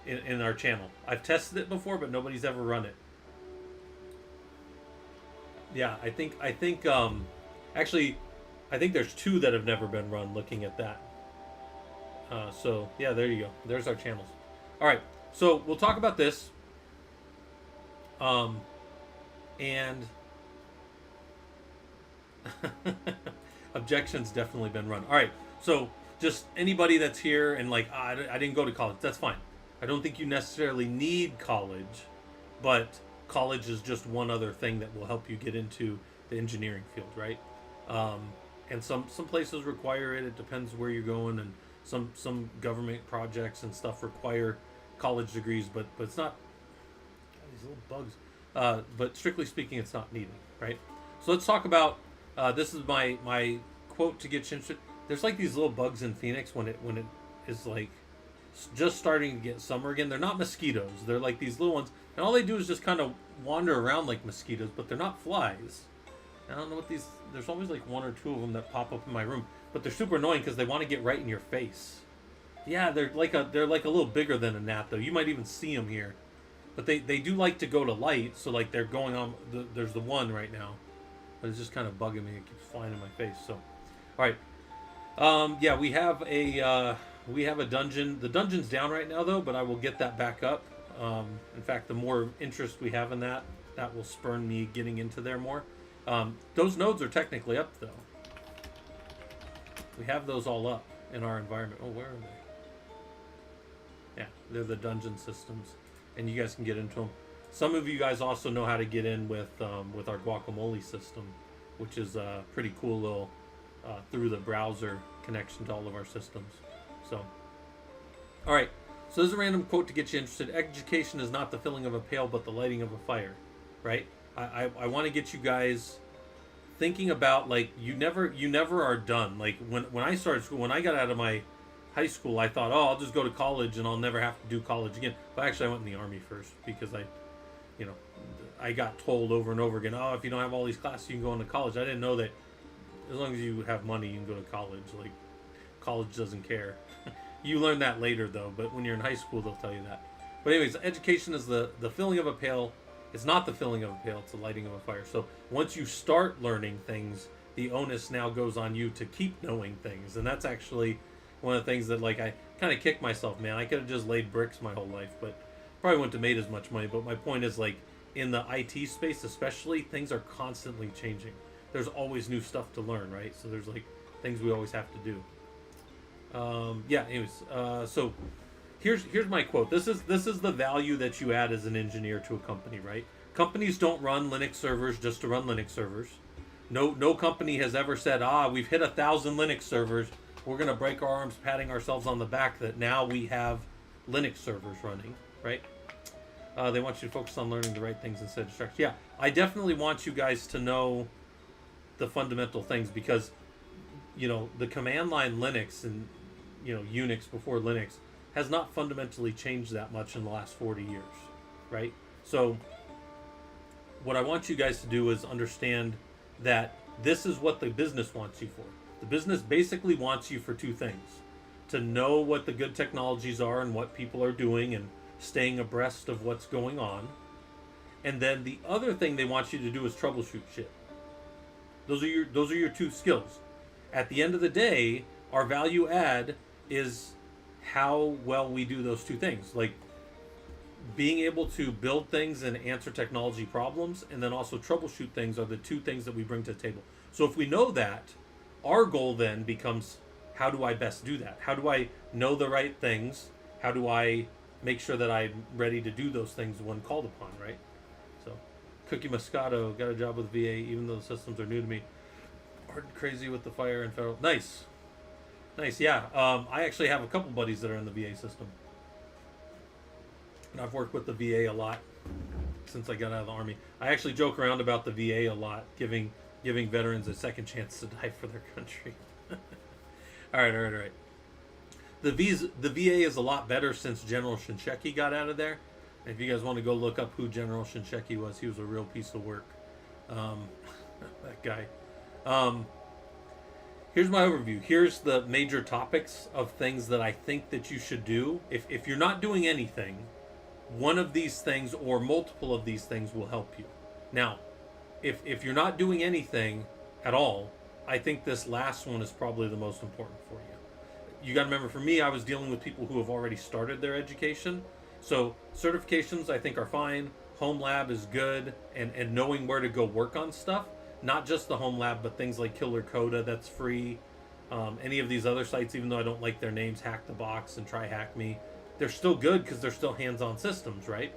in our channel. I've tested it before, but nobody's ever run it. Yeah, I think actually, I think there's two that have never been run looking at that. So, yeah, there you go. There's our channels. All right, so we'll talk about this. And... objections definitely been run. All right, so just anybody that's here and like, I didn't go to college, that's fine. I don't think you necessarily need college, but college is just one other thing that will help you get into the engineering field, right? And some places require it. It depends where you're going, and some government projects and stuff require college degrees, but it's not. God, these little bugs. But strictly speaking, it's not needed, right? So let's talk about. This is my quote to get you interested. There's like these little bugs in Phoenix when it is like just starting to get summer again. They're not mosquitoes. They're like these little ones, and all they do is just kind of wander around like mosquitoes, but they're not flies. I don't know what these. There's always like one or two of them that pop up in my room, but they're super annoying because they want to get right in your face. Yeah, they're like a little bigger than a gnat though. You might even see them here, but they do like to go to light. So like they're going on. There's the one right now. But it's just kind of bugging me. It keeps flying in my face. So, all right. Yeah, we have a dungeon. The dungeon's down right now, though, but I will get that back up. In fact, the more interest we have in that will spurn me getting into there more. Those nodes are technically up, though. We have those all up in our environment. Oh, where are they? Yeah, they're the dungeon systems, and you guys can get into them. Some of you guys also know how to get in with our guacamole system, which is a pretty cool little through the browser connection to all of our systems. So, all right. So this is a random quote to get you interested. Education is not the filling of a pail, but the lighting of a fire, right? I want to get you guys thinking about like you never are done. Like when I started school, when I got out of my high school, I thought, oh, I'll just go to college and I'll never have to do college again. But actually, I went in the Army first because I got told over and over again, oh, if you don't have all these classes, you can go into college. I didn't know that as long as you have money, you can go to college. Like, college doesn't care. You learn that later, though, but when you're in high school, they'll tell you that. But anyways, education is the filling of a pail. It's not the filling of a pail, it's the lighting of a fire. So once you start learning things, the onus now goes on you to keep knowing things. And that's actually one of the things that, like, I kind of kick myself, man. I could have just laid bricks my whole life, but probably wouldn't have made as much money. But my point is, like, in the IT space especially, things are constantly changing. There's always new stuff to learn, right? So there's like things we always have to do. Yeah, anyways, so here's my quote. This is the value that you add as an engineer to a company, right? Companies don't run Linux servers just to run Linux servers. No company has ever said, we've hit 1,000 Linux servers, we're gonna break our arms patting ourselves on the back that now we have Linux servers running, right? They want you to focus on learning the right things instead of distractions. Yeah, I definitely want you guys to know the fundamental things because, the command line Linux and, Unix before Linux has not fundamentally changed that much in the last 40 years, right? So what I want you guys to do is understand that this is what the business wants you for. The business basically wants you for two things: to know what the good technologies are and what people are doing and staying abreast of what's going on. And then the other thing they want you to do is troubleshoot shit. Those are your two skills. At the end of the day, our value add is how well we do those two things. Like being able to build things and answer technology problems, and then also troubleshoot things are the two things that we bring to the table. So if we know that, our goal then becomes, how do I best do that? How do I know the right things? How do I make sure that I'm ready to do those things when called upon, right? So, Cookie Moscato got a job with VA, even though the systems are new to me. Hard crazy with the fire and federal. Nice, nice. Yeah, I actually have a couple buddies that are in the VA system, and I've worked with the VA a lot since I got out of the Army. I actually joke around about the VA a lot, giving veterans a second chance to die for their country. All right. The VA is a lot better since General Shinseki got out of there. And if you guys want to go look up who General Shinseki was, he was a real piece of work. That guy. Here's my overview. Here's the major topics of things that I think that you should do. If you're not doing anything, one of these things or multiple of these things will help you. Now, if you're not doing anything at all, I think this last one is probably the most important for you. You got to remember, for me, I was dealing with people who have already started their education. So certifications, I think, are fine. Home lab is good, and knowing where to go work on stuff. Not just the home lab, but things like Killer Coda, that's free. Any of these other sites, even though I don't like their names, Hack the Box and Try Hack Me, they're still good because they're still hands-on systems, right?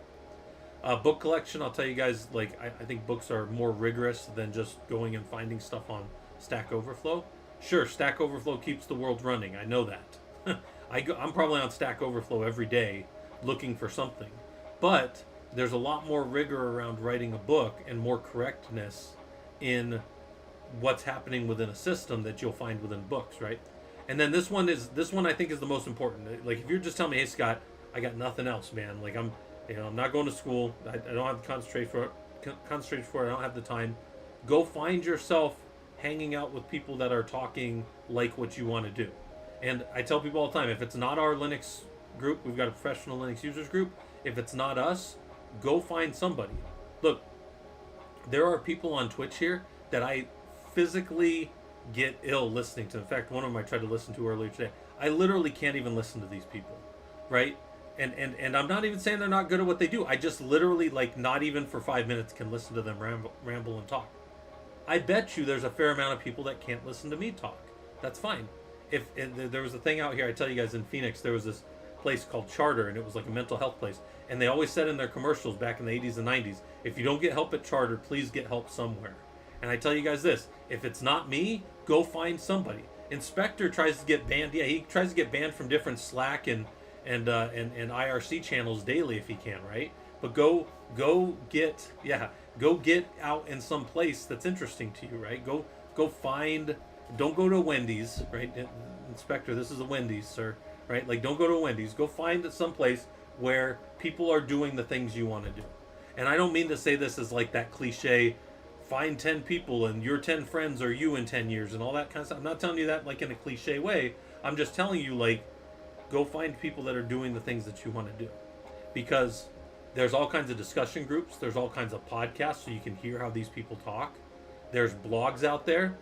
Book collection, I'll tell you guys, like, I think books are more rigorous than just going and finding stuff on Stack Overflow. Sure, Stack Overflow keeps the world running. I know that. I'm probably on Stack Overflow every day looking for something. But there's a lot more rigor around writing a book and more correctness in what's happening within a system that you'll find within books, right? And then this one I think is the most important. Like, if you're just telling me, hey Scott, I got nothing else, man. Like, I'm not going to school. I don't have to concentrate for it. I don't have the time. Go find yourself hanging out with people that are talking like what you want to do. And I tell people all the time, if it's not our Linux group, we've got a professional Linux users group. If it's not us, go find somebody. Look, there are people on Twitch here that I physically get ill listening to. In fact, one of them I tried to listen to earlier today. I literally can't even listen to these people, right? And I'm not even saying they're not good at what they do. I just literally, like, not even for 5 minutes can listen to them ramble and talk. I bet you there's a fair amount of people that can't listen to me talk. That's fine. If there was a thing out here, I tell you guys, in Phoenix, there was this place called Charter, and it was like a mental health place. And they always said in their commercials back in the 80s and 90s, if you don't get help at Charter, please get help somewhere. And I tell you guys this, if it's not me, go find somebody. Inspector tries to get banned. Yeah, he tries to get banned from different Slack and IRC channels daily if he can, right? But go get out in some place that's interesting to you, right? Go find. Don't go to Wendy's, right? Inspector, this is a Wendy's, sir, right? Like, don't go to Wendy's. Go find some place where people are doing the things you want to do. And I don't mean to say this as like that cliche, find 10 people and your 10 friends are you in 10 years and all that kind of stuff. I'm not telling you that like in a cliche way. I'm just telling you, like, go find people that are doing the things that you want to do. Because there's all kinds of discussion groups. There's all kinds of podcasts so you can hear how these people talk. There's blogs out there.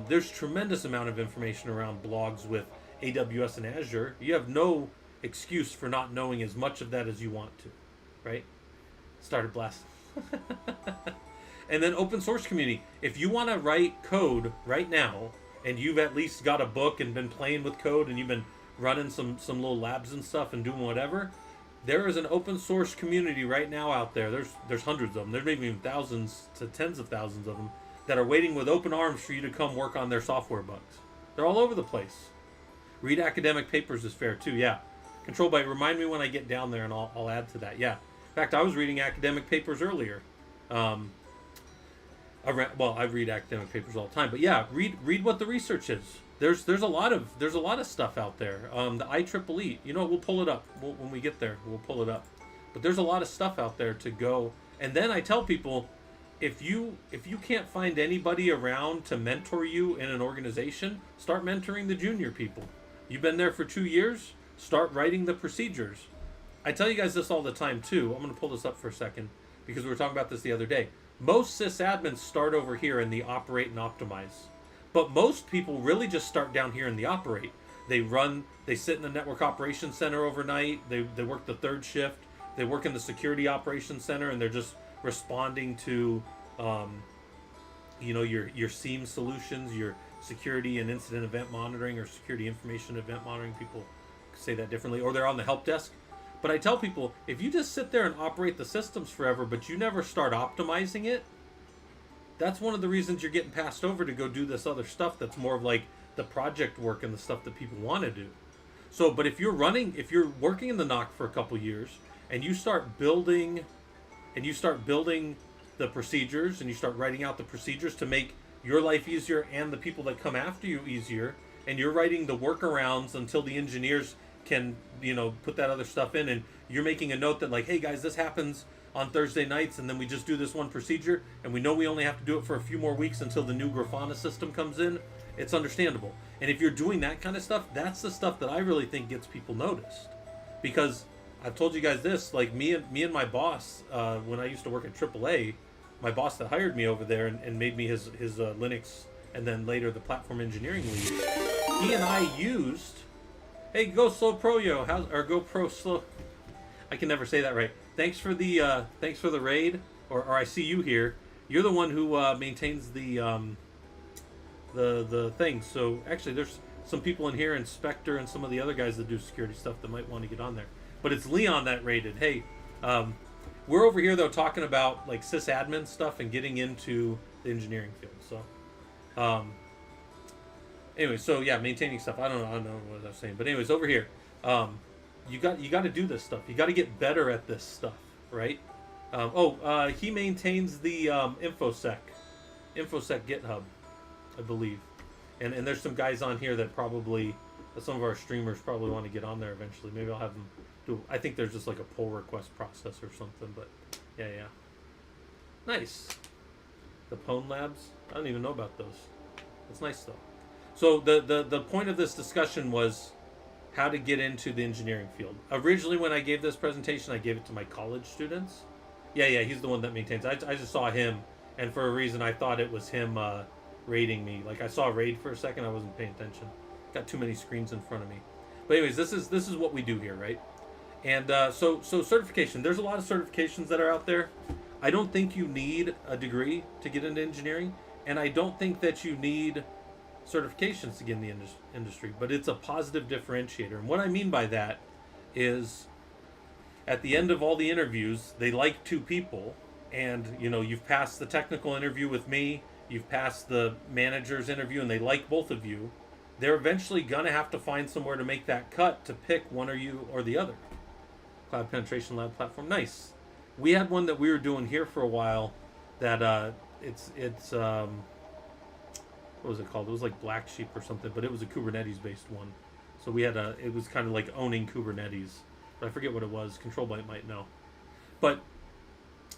There's tremendous amount of information around blogs with AWS and Azure. You have no excuse for not knowing as much of that as you want to, right? Started blasting. And then open source community. If you want to write code right now, and you've at least got a book and been playing with code, and you've been running some little labs and stuff and doing whatever, there is an open source community right now out there. There's hundreds of them. There's maybe even thousands to tens of thousands of them that are waiting with open arms for you to come work on their software bugs. They're all over the place. Read academic papers is fair too. Yeah. Control Byte, remind me when I get down there and I'll add to that. Yeah. In fact, I was reading academic papers earlier. I read academic papers all the time, but yeah, read what the research is. There's a lot of stuff out there. The IEEE, we'll pull it up when we get there. We'll pull it up. But there's a lot of stuff out there to go. And then I tell people, if you can't find anybody around to mentor you in an organization, start mentoring the junior people. You've been there for 2 years, start writing the procedures. I tell you guys this all the time too. I'm going to pull this up for a second because we were talking about this the other day. Most sysadmins start over here in the operate and optimize. But most people really just start down here in the operate. They sit in the network operations center overnight. They work the third shift. They work in the security operations center, and they're just responding to, your SIEM solutions, your security and incident event monitoring, or security information event monitoring. People say that differently. Or they're on the help desk. But I tell people, if you just sit there and operate the systems forever, but you never start optimizing it, that's one of the reasons you're getting passed over to go do this other stuff that's more of like the project work and the stuff that people want to do. So, but if you're working in the NOC for a couple years and you start building the procedures and you start writing out the procedures to make your life easier and the people that come after you easier, and you're writing the workarounds until the engineers can, put that other stuff in, and you're making a note that like, hey guys, this happens on Thursday nights, and then we just do this one procedure, and we know we only have to do it for a few more weeks until the new Grafana system comes in, it's understandable. And if you're doing that kind of stuff, that's the stuff that I really think gets people noticed. Because I've told you guys this, like me and my boss, when I used to work at AAA, my boss that hired me over there and made me his Linux and then later the platform engineering lead, he and I used, hey, Go Slow Pro Yo, or Go Pro Slow, I can never say that right. Thanks for the raid, or I see you here. You're the one who maintains the things. So actually, there's some people in here, Inspector, and some of the other guys that do security stuff that might want to get on there. But it's Leon that raided. Hey, we're over here though talking about like sysadmin stuff and getting into the engineering field. So, anyway, so yeah, maintaining stuff. I don't know what I was saying, but anyways, over here. You got to do this stuff. You got to get better at this stuff, right? He maintains the InfoSec GitHub, I believe, and there's some guys on here that probably some of our streamers probably want to get on there eventually. Maybe I'll have them do. I think there's just like a pull request process or something, but yeah, nice. The Pwn Labs. I don't even know about those. That's nice though. So the point of this discussion was how to get into the engineering field. Originally, when I gave this presentation, I gave it to my college students. Yeah, he's the one that maintains. I just saw him, and for a reason, I thought it was him raiding me. Like I saw a raid for a second, I wasn't paying attention. Got too many screens in front of me. But anyways, this is what we do here, right? And so certification. There's a lot of certifications that are out there. I don't think you need a degree to get into engineering, and I don't think that you need certifications to get in the industry, but it's a positive differentiator. And what I mean by that is at the end of all the interviews, they like two people, and you've passed the technical interview with me, you've passed the manager's interview, and they like both of you. They're eventually gonna have to find somewhere to make that cut to pick one or you or the other. Cloud Penetration Lab platform, nice. We had one that we were doing here for a while that it's what was it called? It was like Black Sheep or something, but it was a Kubernetes based one. So we had it was kind of like owning Kubernetes, but I forget what it was. Control Byte might know. But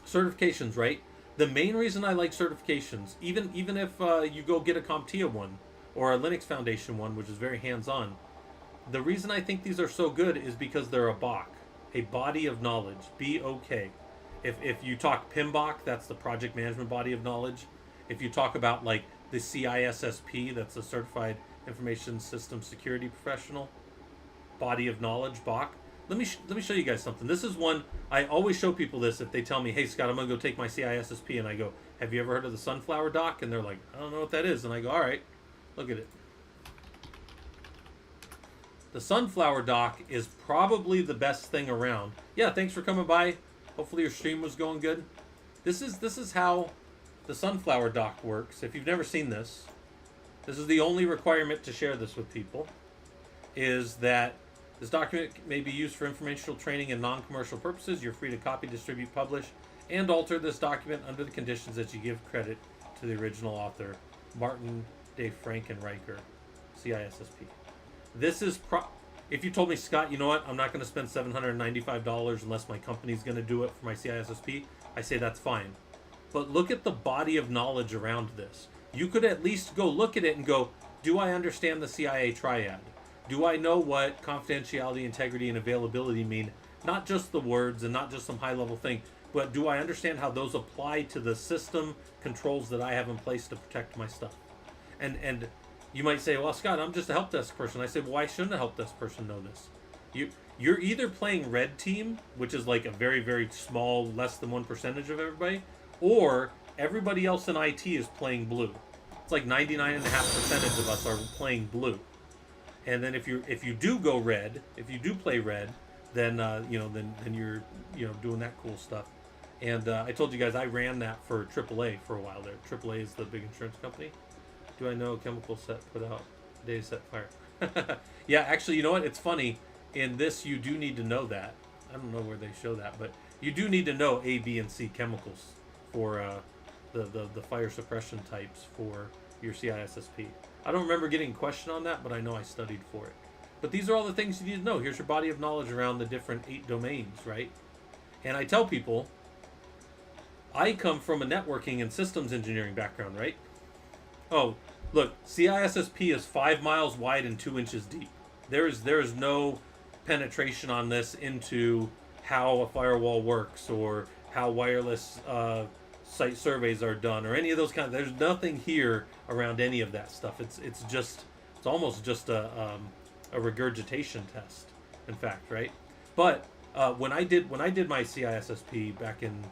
certifications, right? The main reason I like certifications, even if you go get a CompTIA one or a Linux Foundation one, which is very hands-on, the reason I think these are so good is because they're a BOK, a body of knowledge, BOK. If you talk PMBOK, that's the project management body of knowledge. If you talk about like the CISSP, that's a Certified Information System Security Professional body of knowledge, BOK. Let me show you guys something. This is one I always show people this if they tell me, hey Scott, I'm gonna go take my CISSP, and I go, have you ever heard of the Sunflower Doc? And they're like, I don't know what that is. And I go, all right, look at it. The Sunflower Doc is probably the best thing around. Yeah, thanks for coming by. Hopefully your stream was going good. This is how the Sunflower Doc works. If you've never seen this, this is the only requirement to share this with people, is that this document may be used for informational training and non-commercial purposes. You're free to copy, distribute, publish, and alter this document under the conditions that you give credit to the original author, Martin de Frankenreicher, CISSP. This is if you told me, Scott, you know what, I'm not going to spend $795 unless my company's going to do it for my CISSP, I say that's fine. But look at the body of knowledge around this. You could at least go look at it and go, do I understand the CIA triad? Do I know what confidentiality, integrity, and availability mean? Not just the words and not just some high-level thing, but do I understand how those apply to the system controls that I have in place to protect my stuff? And you might say, well, Scott, I'm just a help desk person. I say, well, why shouldn't a help desk person know this? You're either playing red team, which is like a very, very small, less than 1% of everybody, or everybody else in IT is playing blue. It's like 99.5% of us are playing blue. And then if you do go red, if you do play red, then then you're doing that cool stuff. And I told you guys I ran that for AAA for a while there. AAA is the big insurance company. Do I know chemical set put out data set fire? Yeah, actually, you know what? It's funny. In this, you do need to know that. I don't know where they show that, but you do need to know A, B, and C chemicals for the fire suppression types for your CISSP. I don't remember getting a question on that, but I know I studied for it. But these are all the things you need to know. Here's your body of knowledge around the different 8 domains, right? And I tell people, I come from a networking and systems engineering background, right? Oh, look, CISSP is 5 miles wide and 2 inches deep. There is no penetration on this into how a firewall works or how wireless site surveys are done or any of those kinds. There's nothing here around any of that stuff. It's almost just a regurgitation test, in fact, right? But when I did my CISSP back in,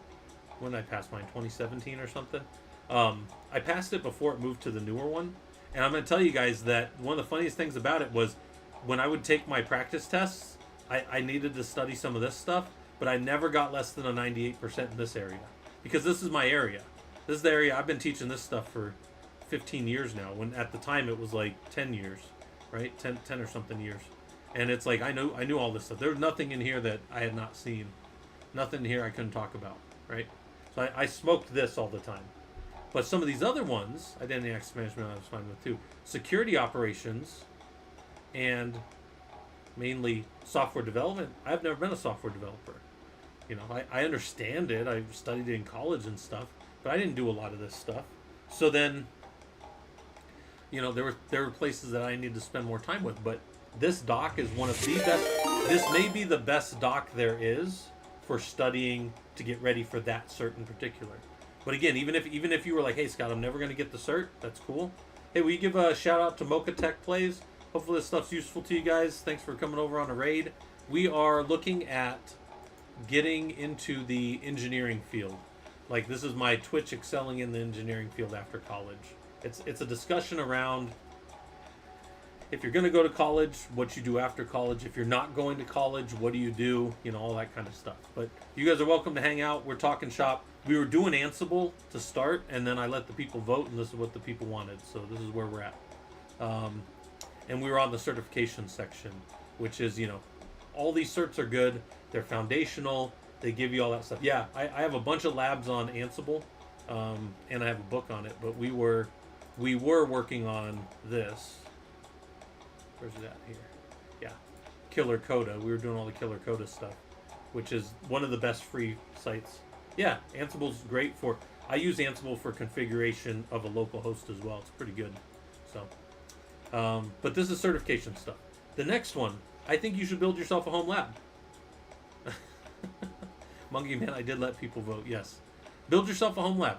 when did I pass mine, 2017 or something. I passed it before it moved to the newer one, and I'm going to tell you guys that one of the funniest things about it was when I would take my practice tests, I needed to study some of this stuff, but I never got less than a 98% in this area because this is my area. This is the area I've been teaching this stuff for 15 years now. When at the time it was like 10 years, right? 10 or something years, and it's like I knew all this stuff. There was nothing in here that I had not seen, nothing here I couldn't talk about, right? So I smoked this all the time. But some of these other ones, identity access management, I was fine with too. Security operations, and mainly software development. I've never been a software developer. I understand it. I studied it in college and stuff, but I didn't do a lot of this stuff. So then, there were places that I needed to spend more time with. But this doc is one of the best. This may be the best doc there is for studying to get ready for that cert in particular. But again, even if you were like, hey Scott, I'm never going to get the cert, that's cool. Hey, will you give a shout out to Mocha Tech Plays? Hopefully this stuff's useful to you guys. Thanks for coming over on a raid. We are looking at getting into the engineering field. Like, this is my Twitch excelling in the engineering field after college. It's a discussion around if you're going to go to college, what you do after college. If you're not going to college, what do you do? All that kind of stuff. But you guys are welcome to hang out. We're talking shop. We were doing Ansible to start, and then I let the people vote, and this is what the people wanted. So this is where we're at. And we were on the certification section, which is, all these certs are good. They're foundational. They give you all that stuff. Yeah, I have a bunch of labs on Ansible, and I have a book on it. But we were working on this. Where's it at here? Yeah, Killer Coda. We were doing all the Killer Coda stuff, which is one of the best free sites. Yeah, Ansible's great for. I use Ansible for configuration of a local host as well. It's pretty good. So, but this is certification stuff. The next one, I think you should build yourself a home lab. Monkey Man, I did let people vote. Yes, build yourself a home lab.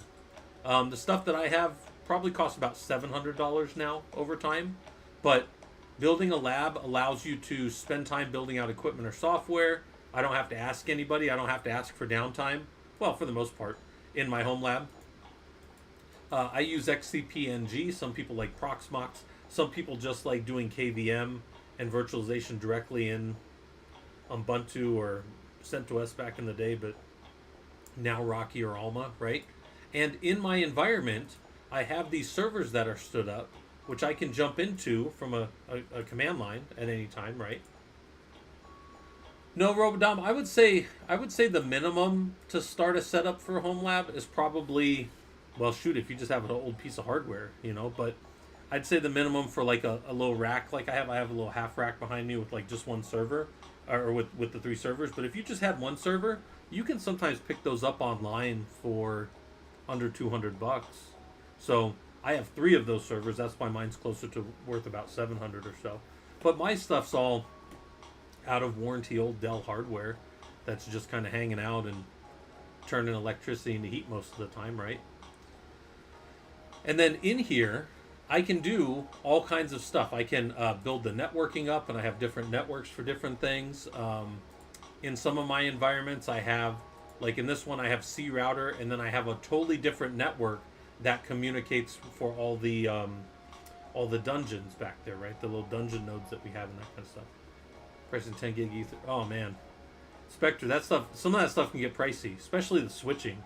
The stuff that I have probably costs about $700 now over time, but building a lab allows you to spend time building out equipment or software. I don't have to ask anybody. I don't have to ask for downtime. Well, for the most part, in my home lab. I use XCP-NG. Some people like Proxmox. Some people just like doing KVM and virtualization directly in Ubuntu or CentOS back in the day, but now Rocky or Alma, right? And in my environment, I have these servers that are stood up, which I can jump into from a command line at any time, right? No, Robodom, I would say the minimum to start a setup for a home lab is probably, well, shoot, if you just have an old piece of hardware, but I'd say the minimum for like a little rack like I have a little half rack behind me with like just one server, or with the 3 servers. But if you just had one server, you can sometimes pick those up online for under $200. So I have 3 of those servers. That's why mine's closer to worth about $700 or so. But my stuff's all out of warranty old Dell hardware that's just kind of hanging out and turning electricity into heat most of the time, right? And then in here, I can do all kinds of stuff. I can build the networking up, and I have different networks for different things. In some of my environments, I have, like in this one, I have C router, and then I have a totally different network that communicates for all the dungeons back there, right? The little dungeon nodes that we have and that kind of stuff. Pricing 10 gig ether. Oh man, Spectre, that stuff, some of that stuff can get pricey, especially the switching.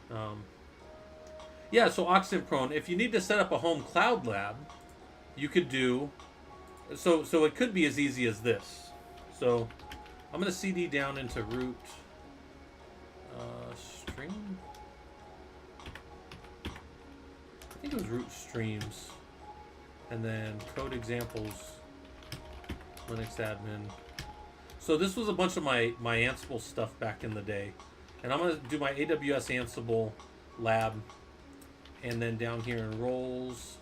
Um, yeah, so Occident Prone, if you need to set up a home cloud lab, you could do, so it could be as easy as this. So I'm going to CD down into root stream. I think it was root streams. And then code examples, Linux admin. So this was a bunch of my Ansible stuff back in the day. And I'm going to do my AWS Ansible lab. And then down here in roles,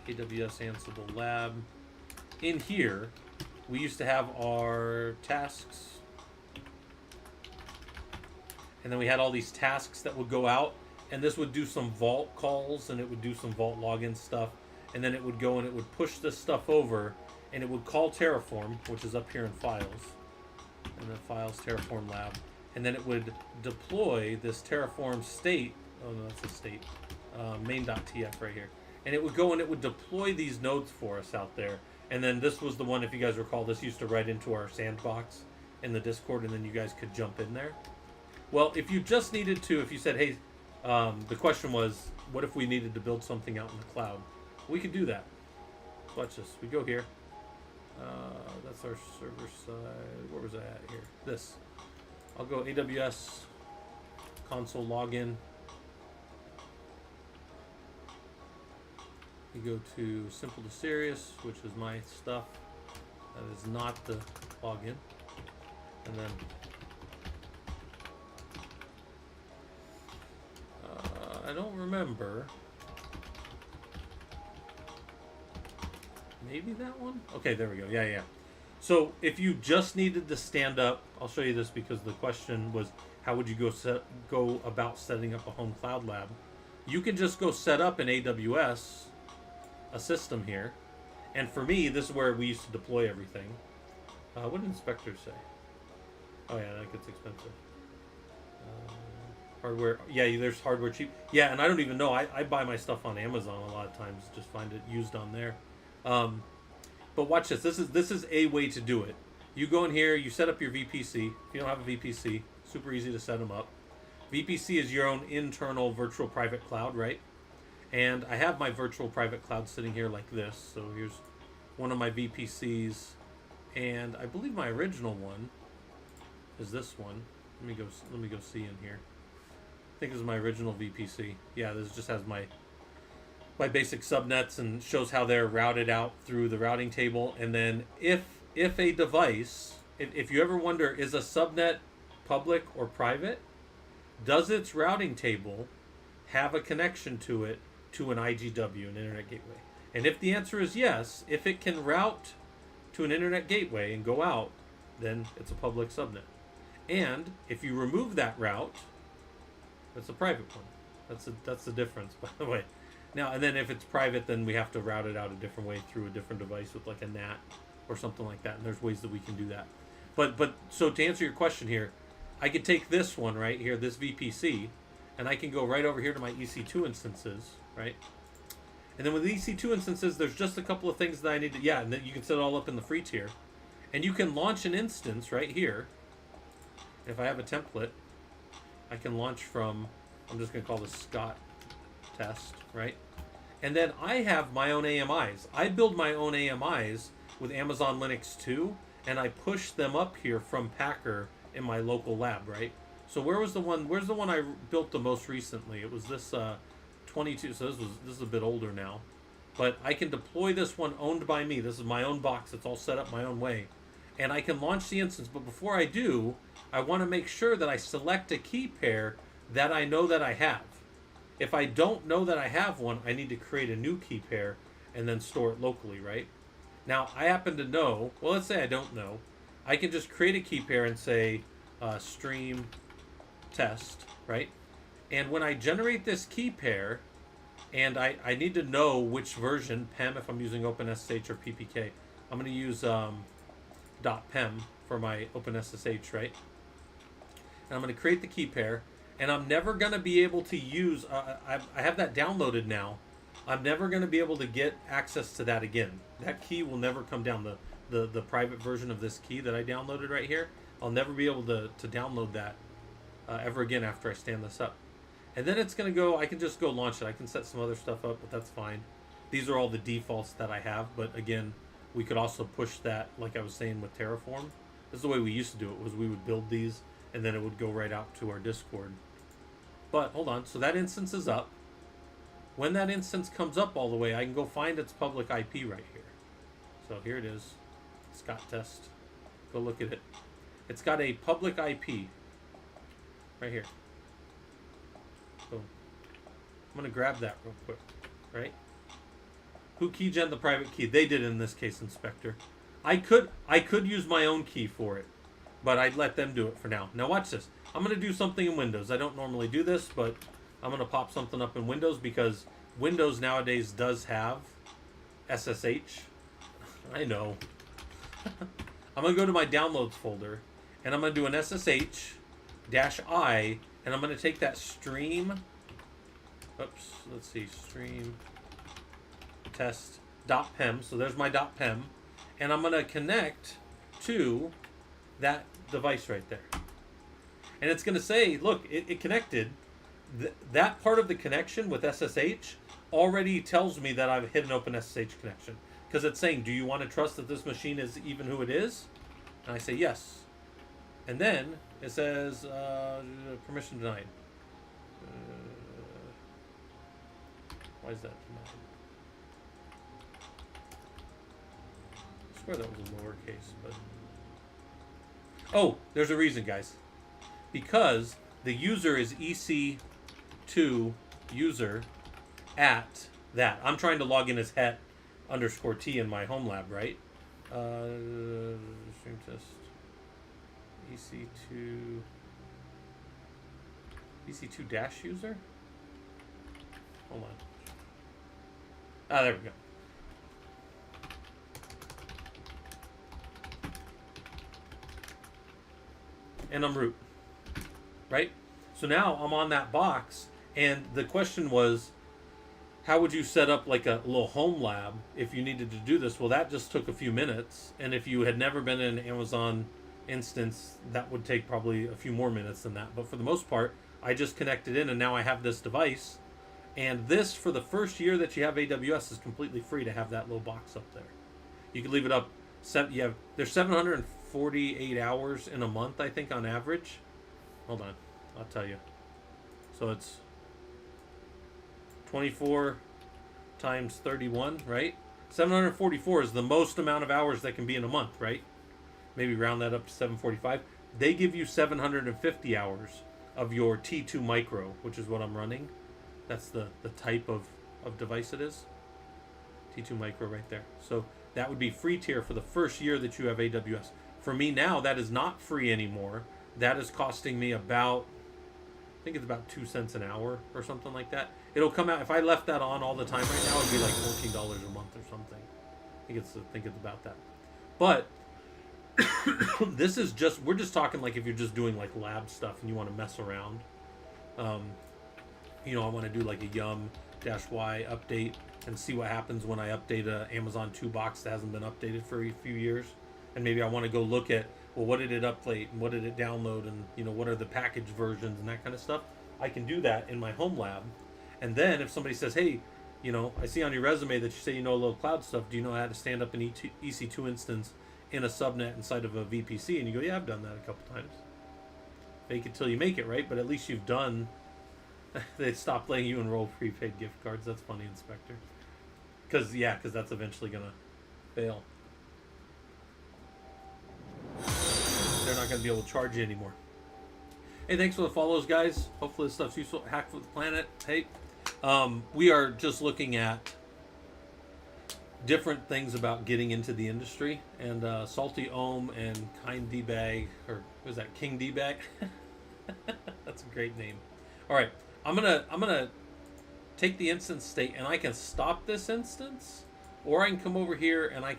AWS Ansible lab. In here, we used to have our tasks. And then we had all these tasks that would go out. And this would do some Vault calls, and it would do some Vault login stuff. And then it would go and it would push this stuff over, and it would call Terraform, which is up here in Files. And then Files, Terraform Lab. And then it would deploy this Terraform state. Oh, no, that's a state. Main.tf right here. And it would go and it would deploy these nodes for us out there. And then this was the one, if you guys recall, this used to write into our sandbox in the Discord, and then you guys could jump in there. Well, if you just needed to, if you said, hey, the question was, what if we needed to build something out in the cloud? We could do that. Watch this. We go here. That's our server side. Where was I at here? This. I'll go AWS console login. We go to simple to serious, which is my stuff. That is not the login. And then I don't remember. Maybe that one? Okay, there we go. Yeah. So if you just needed to stand up, I'll show you this because the question was, how would you go about setting up a home cloud lab? You can just go set up in AWS a system here. And for me, this is where we used to deploy everything. What did inspectors say? Oh yeah, that gets expensive. Hardware, yeah, there's hardware cheap. Yeah, and I don't even know. I buy my stuff on Amazon a lot of times, just find it used on there. But watch this. This is a way to do it. You go in here, you set up your VPC. If you don't have a VPC, super easy to set them up. VPC is your own internal virtual private cloud, right? And I have my virtual private cloud sitting here like this. So here's one of my VPCs, and I believe my original one is this one. Let me go see in here. I think this is my original VPC. Yeah, this just has my basic subnets and shows how they're routed out through the routing table. And then if a device, if you ever wonder, is a subnet public or private, does its routing table have a connection to it to an IGW, an internet gateway? And if the answer is yes, if it can route to an internet gateway and go out, then it's a public subnet. And if you remove that route, it's a private one. That's the difference, by the way. Now, and then if it's private, then we have to route it out a different way through a different device with like a NAT or something like that. And there's ways that we can do that. But so to answer your question here, I could take this one right here, this VPC, and I can go right over here to my EC2 instances, right? And then with the EC2 instances, there's just a couple of things that I need to, yeah, and then you can set it all up in the free tier. And you can launch an instance right here. If I have a template, I can launch from, I'm just going to call this Scott test, right? And then I have my own AMIs. I build my own AMIs with Amazon Linux 2, and I push them up here from Packer in my local lab, right? So where's the one I built the most recently? It was this 22, so this is a bit older now. But I can deploy this one owned by me. This is my own box. It's all set up my own way. And I can launch the instance, but before I do, I want to make sure that I select a key pair that I know that I have. If I don't know that I have one, I need to create a new key pair and then store it locally, right? Now, I happen to know, well, let's say I don't know. I can just create a key pair and say stream test, right? And when I generate this key pair, and I need to know which version, PEM if I'm using OpenSSH or PPK. I'm going to use .pem for my OpenSSH, right? And I'm going to create the key pair. And I'm never going to be able to use, I have that downloaded now. I'm never going to be able to get access to that again. That key will never come down. The private version of this key that I downloaded right here, I'll never be able to download that ever again after I stand this up. And then it's going to go, I can just go launch it. I can set some other stuff up, but that's fine. These are all the defaults that I have, but again, we could also push that, like I was saying with Terraform. This is the way we used to do it, was we would build these, and then it would go right out to our Discord. But, hold on, so that instance is up. When that instance comes up all the way, I can go find its public IP right here. So here it is, Scott Test. Go look at it. It's got a public IP right here. Boom. I'm going to grab that real quick, right? Who keygen the private key? They did in this case, Inspector. I could use my own key for it, but I'd let them do it for now. Now watch this. I'm going to do something in Windows. I don't normally do this, but I'm going to pop something up in Windows because Windows nowadays does have SSH. I know. I'm going to go to my downloads folder, and I'm going to do an SSH-I, and I'm going to take that stream. Oops, let's see, stream test.pem. So there's my .pem, and I'm going to connect to that device right there. And it's going to say, look, it connected. That part of the connection with SSH already tells me that I've hit an open SSH connection. Because it's saying, do you want to trust that this machine is even who it is? And I say yes. And then it says, permission denied. Why is that denied? I swear that was a lowercase, but... Oh, there's a reason, guys. Because the user is EC2 user at that. I'm trying to log in as het_t in my home lab, right? Stream test. EC2 dash user? Hold on. Ah, there we go. And I'm root. Right? So now I'm on that box, and the question was, how would you set up like a little home lab if you needed to do this? Well, that just took a few minutes, and if you had never been in an Amazon instance, that would take probably a few more minutes than that. But for the most part, I just connected in, and now I have this device. And this, for the first year that you have AWS, is completely free to have that little box up there. You can leave it up. There's 748 hours in a month, I think, on average. Hold on, I'll tell you. So it's 24 times 31, right? 744 is the most amount of hours that can be in a month, right? Maybe round that up to 745. They give you 750 hours of your T2 micro, which is what I'm running. That's the type of device it is. T2 micro right there. So that would be free tier for the first year that you have AWS. For me now, that is not free anymore. That is costing me about, I think it's about 2 cents an hour or something like that. It'll come out, if I left that on all the time right now, it'd be like $14 a month or something. I think it's about that. But this is just, we're just talking like if you're just doing like lab stuff and you want to mess around. I want to do like a yum-y update and see what happens when I update a Amazon 2 box that hasn't been updated for a few years. And maybe I want to go look at, well, what did it update and what did it download and, what are the package versions and that kind of stuff. I can do that in my home lab. And then if somebody says, hey, I see on your resume that you say you know a little cloud stuff. Do you know how to stand up an EC2 instance in a subnet inside of a VPC? And you go, yeah, I've done that a couple times. Fake it till you make it, right? But at least you've done. They stopped letting you enroll prepaid gift cards. That's funny, Inspector. Because that's eventually going to fail. They're not going to be able to charge you anymore. Hey, thanks for the follows, guys. Hopefully this stuff's useful. Hack for the Planet. Hey, we are just looking at different things about getting into the industry. And Salty Ohm and Kind D-Bag, or was that King D-Bag? That's a great name. All right, I'm gonna take the instance state, and I can stop this instance, or I can come over here and I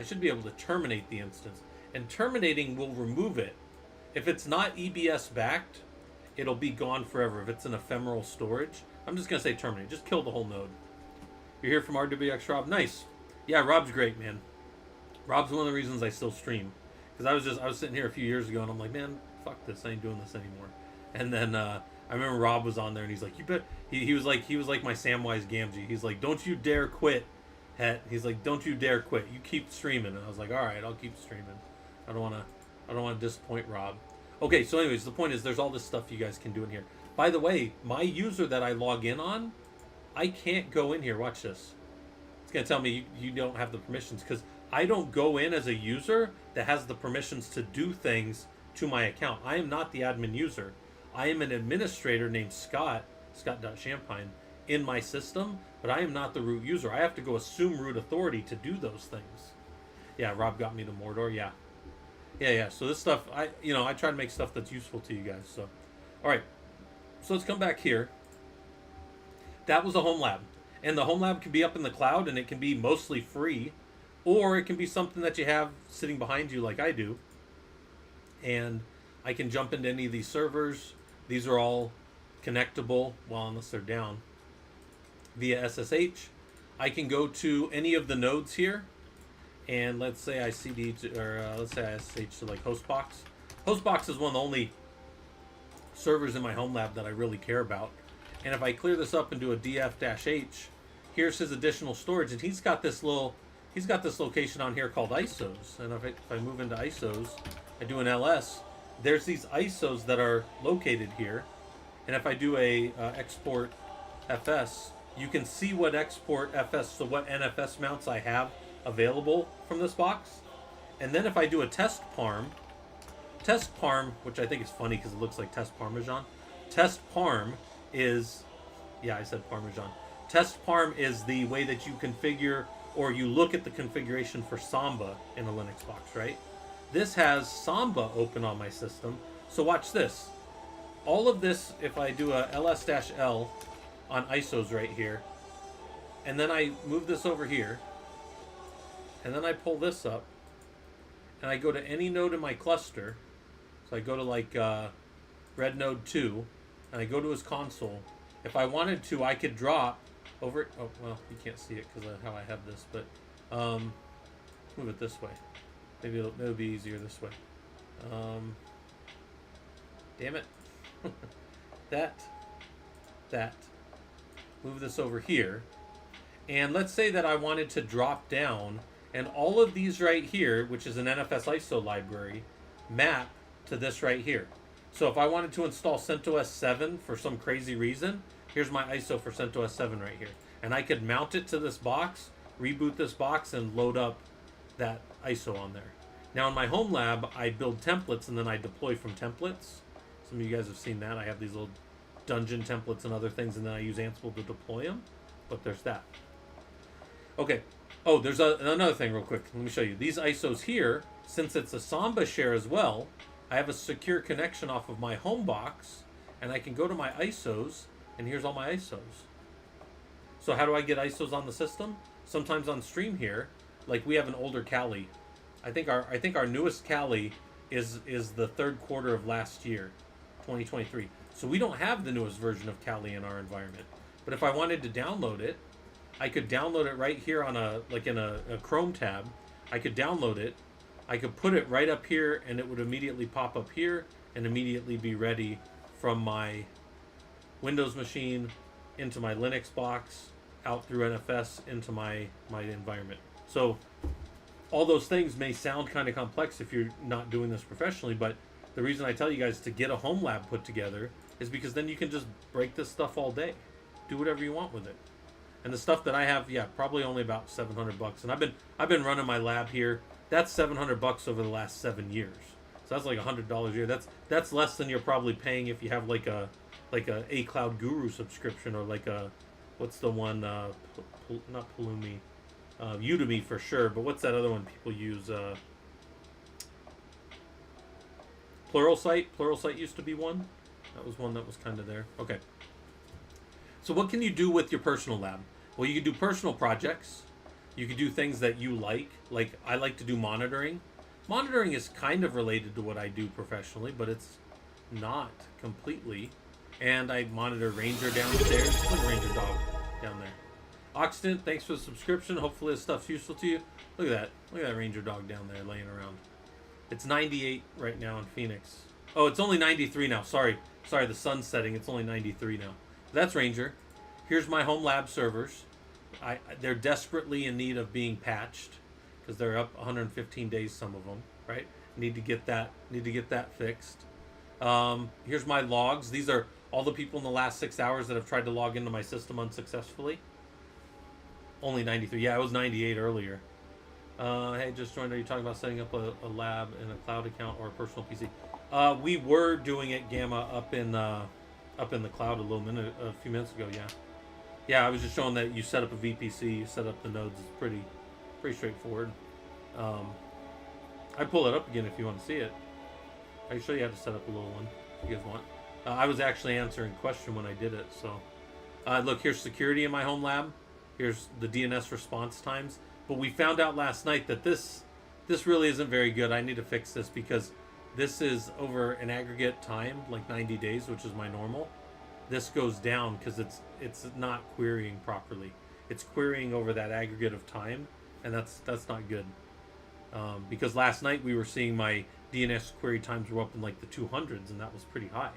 should be able to terminate the instance. And terminating will remove it. If it's not EBS backed, it'll be gone forever. If it's an ephemeral storage, I'm just going to say terminate. Just kill the whole node. You're here from RWX Rob. Nice. Yeah, Rob's great, man. Rob's one of the reasons I still stream. Because because I was sitting here a few years ago and I'm like, man, fuck this, I ain't doing this anymore. And then I remember Rob was on there and he's like, you bet. He was like my Samwise Gamgee. He's like, don't you dare quit, Het. He's like, don't you dare quit. You keep streaming. And I was like, all right, I'll keep streaming. I don't want to disappoint Rob. Okay, so anyways, the point is there's all this stuff you guys can do in here. By the way, my user that I log in on, I can't go in here. Watch this. It's going to tell me you don't have the permissions because I don't go in as a user that has the permissions to do things to my account. I am not the admin user. I am an administrator named Scott.Champagne, in my system, but I am not the root user. I have to go assume root authority to do those things. Yeah, Rob got me the Mordor. Yeah. So this stuff, I try to make stuff that's useful to you guys. So, all right. So let's come back here. That was a home lab. And the home lab can be up in the cloud and it can be mostly free, or it can be something that you have sitting behind you like I do. And I can jump into any of these servers. These are all connectable, well, unless they're down, via SSH. I can go to any of the nodes here, and let's say I CD to, or let's say I SSH to like Hostbox. Hostbox is one of the only servers in my home lab that I really care about. And if I clear this up and do a df-h, here's his additional storage, and he's got this location on here called ISOs. And if I move into ISOs, I do an ls. There's these ISOs that are located here, and if I do a export FS, you can see what export FS, so what NFS mounts I have available from this box. And then if I do a test parm, which I think is funny because it looks like test parmesan. Test parm is, yeah, I said parmesan. Test parm is the way that you configure, or you look at the configuration for Samba in a Linux box, right? This has Samba open on my system. So watch this. All of this, if I do a ls-l on ISOs right here, and then I move this over here, and then I pull this up, and I go to any node in my cluster. So I go to like red node 2, and I go to his console. If I wanted to, I could drop over, oh, well, you can't see it because of how I have this, but move it this way. Maybe it'll be easier this way. Damn it. that. Move this over here. And let's say that I wanted to drop down, and all of these right here, which is an NFS ISO library, map to this right here. So if I wanted to install CentOS 7 for some crazy reason, here's my ISO for CentOS 7 right here. And I could mount it to this box, reboot this box, and load up that ISO on there. Now in my home lab, I build templates and then I deploy from templates. Some of you guys have seen that. I have these little dungeon templates and other things, and then I use Ansible to deploy them. But there's that. Okay. Oh, there's another thing real quick. Let me show you. These ISOs here, since it's a Samba share as well, I have a secure connection off of my home box, and I can go to my ISOs, and here's all my ISOs. So how do I get ISOs on the system? Sometimes on stream here, like we have an older Kali. I think our newest Kali is the third quarter of last year, 2023. So we don't have the newest version of Kali in our environment. But if I wanted to download it, I could download it right here on in a Chrome tab. I could download it. I could put it right up here, and it would immediately pop up here and immediately be ready from my Windows machine into my Linux box, out through NFS into my environment. So all those things may sound kind of complex if you're not doing this professionally, but the reason I tell you guys to get a home lab put together is because then you can just break this stuff all day. Do whatever you want with it. And the stuff that I have, yeah, probably only about $700. And I've been running my lab here. That's $700 over the last 7 years. So that's like $100 a year. That's less than you're probably paying if you have like a Cloud Guru subscription, or like a, what's the one, not Pulumi, Udemy for sure, but what's that other one people use? Pluralsight. Pluralsight used to be one. That was one that was kind of there. Okay. So what can you do with your personal lab? Well, you can do personal projects. You can do things that you like. Like I like to do monitoring. Monitoring is kind of related to what I do professionally, but it's not completely. And I monitor Ranger downstairs. Look at Ranger dog down there. Oxton, thanks for the subscription. Hopefully this stuff's useful to you. Look at that. Look at that Ranger dog down there laying around. It's 98 right now in Phoenix. Oh, it's only 93 now. Sorry, the sun's setting. It's only 93 now. That's Ranger. Here's my home lab servers. They're desperately in need of being patched because they're up 115 days. Some of them, right? Need to get that fixed. Here's my logs. These are all the people in the last 6 hours that have tried to log into my system unsuccessfully. Only 93. Yeah, it was 98 earlier. Hey, just joined. Are you talking about setting up a lab in a cloud account or a personal PC? We were doing it, Gamma, up in the cloud a few minutes ago. Yeah. I was just showing that you set up a VPC, you set up the nodes. It's pretty straightforward. I pull it up again if you want to see it. I can show you how to set up a little one if you guys want. I was actually answering a question when I did it. So, look, here's security in my home lab. Here's the DNS response times. But we found out last night that this really isn't very good. I need to fix this because this is over an aggregate time, like 90 days, which is my normal. This goes down because it's not querying properly. It's querying over that aggregate of time, and that's not good. Because last night we were seeing my DNS query times were up in like the 200s, and that was pretty high.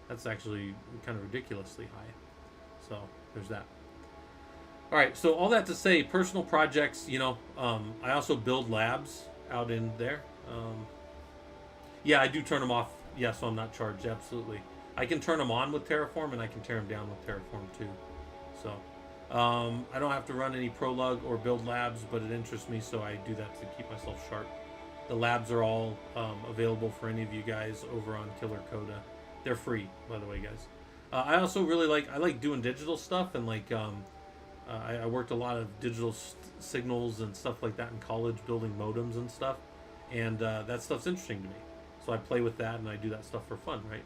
That's actually kind of ridiculously high. So there's that. All right, so all that to say, personal projects, I also build labs out in there. Yeah, I do turn them off. Yeah, so I'm not charged, absolutely. I can turn them on with Terraform, and I can tear them down with Terraform too. So I don't have to run any Prolog or build labs, but it interests me, so I do that to keep myself sharp. The labs are all available for any of you guys over on Killer Coda. They're free, by the way, guys. I also really like doing digital stuff, and I worked a lot of digital signals and stuff like that in college, building modems and stuff, and that stuff's interesting to me. So I play with that, and I do that stuff for fun, right?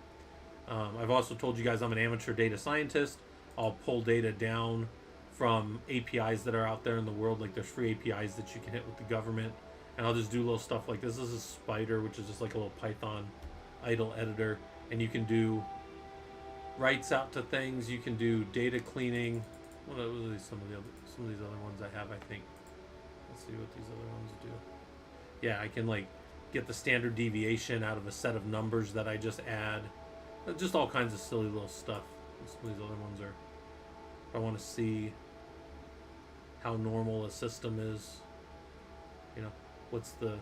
I've also told you guys I'm an amateur data scientist. I'll pull data down from APIs that are out there in the world. Like, there's free APIs that you can hit with the government, and I'll just do little stuff like this. This is Spider, which is just like a little Python idle editor, and you can do writes out to things. You can do data cleaning. What are some of these other ones I have? I think. Let's see what these other ones do. Yeah, I can get the standard deviation out of a set of numbers that I just add. Just all kinds of silly little stuff. Some of these other ones are. If I want to see how normal a system is, what's that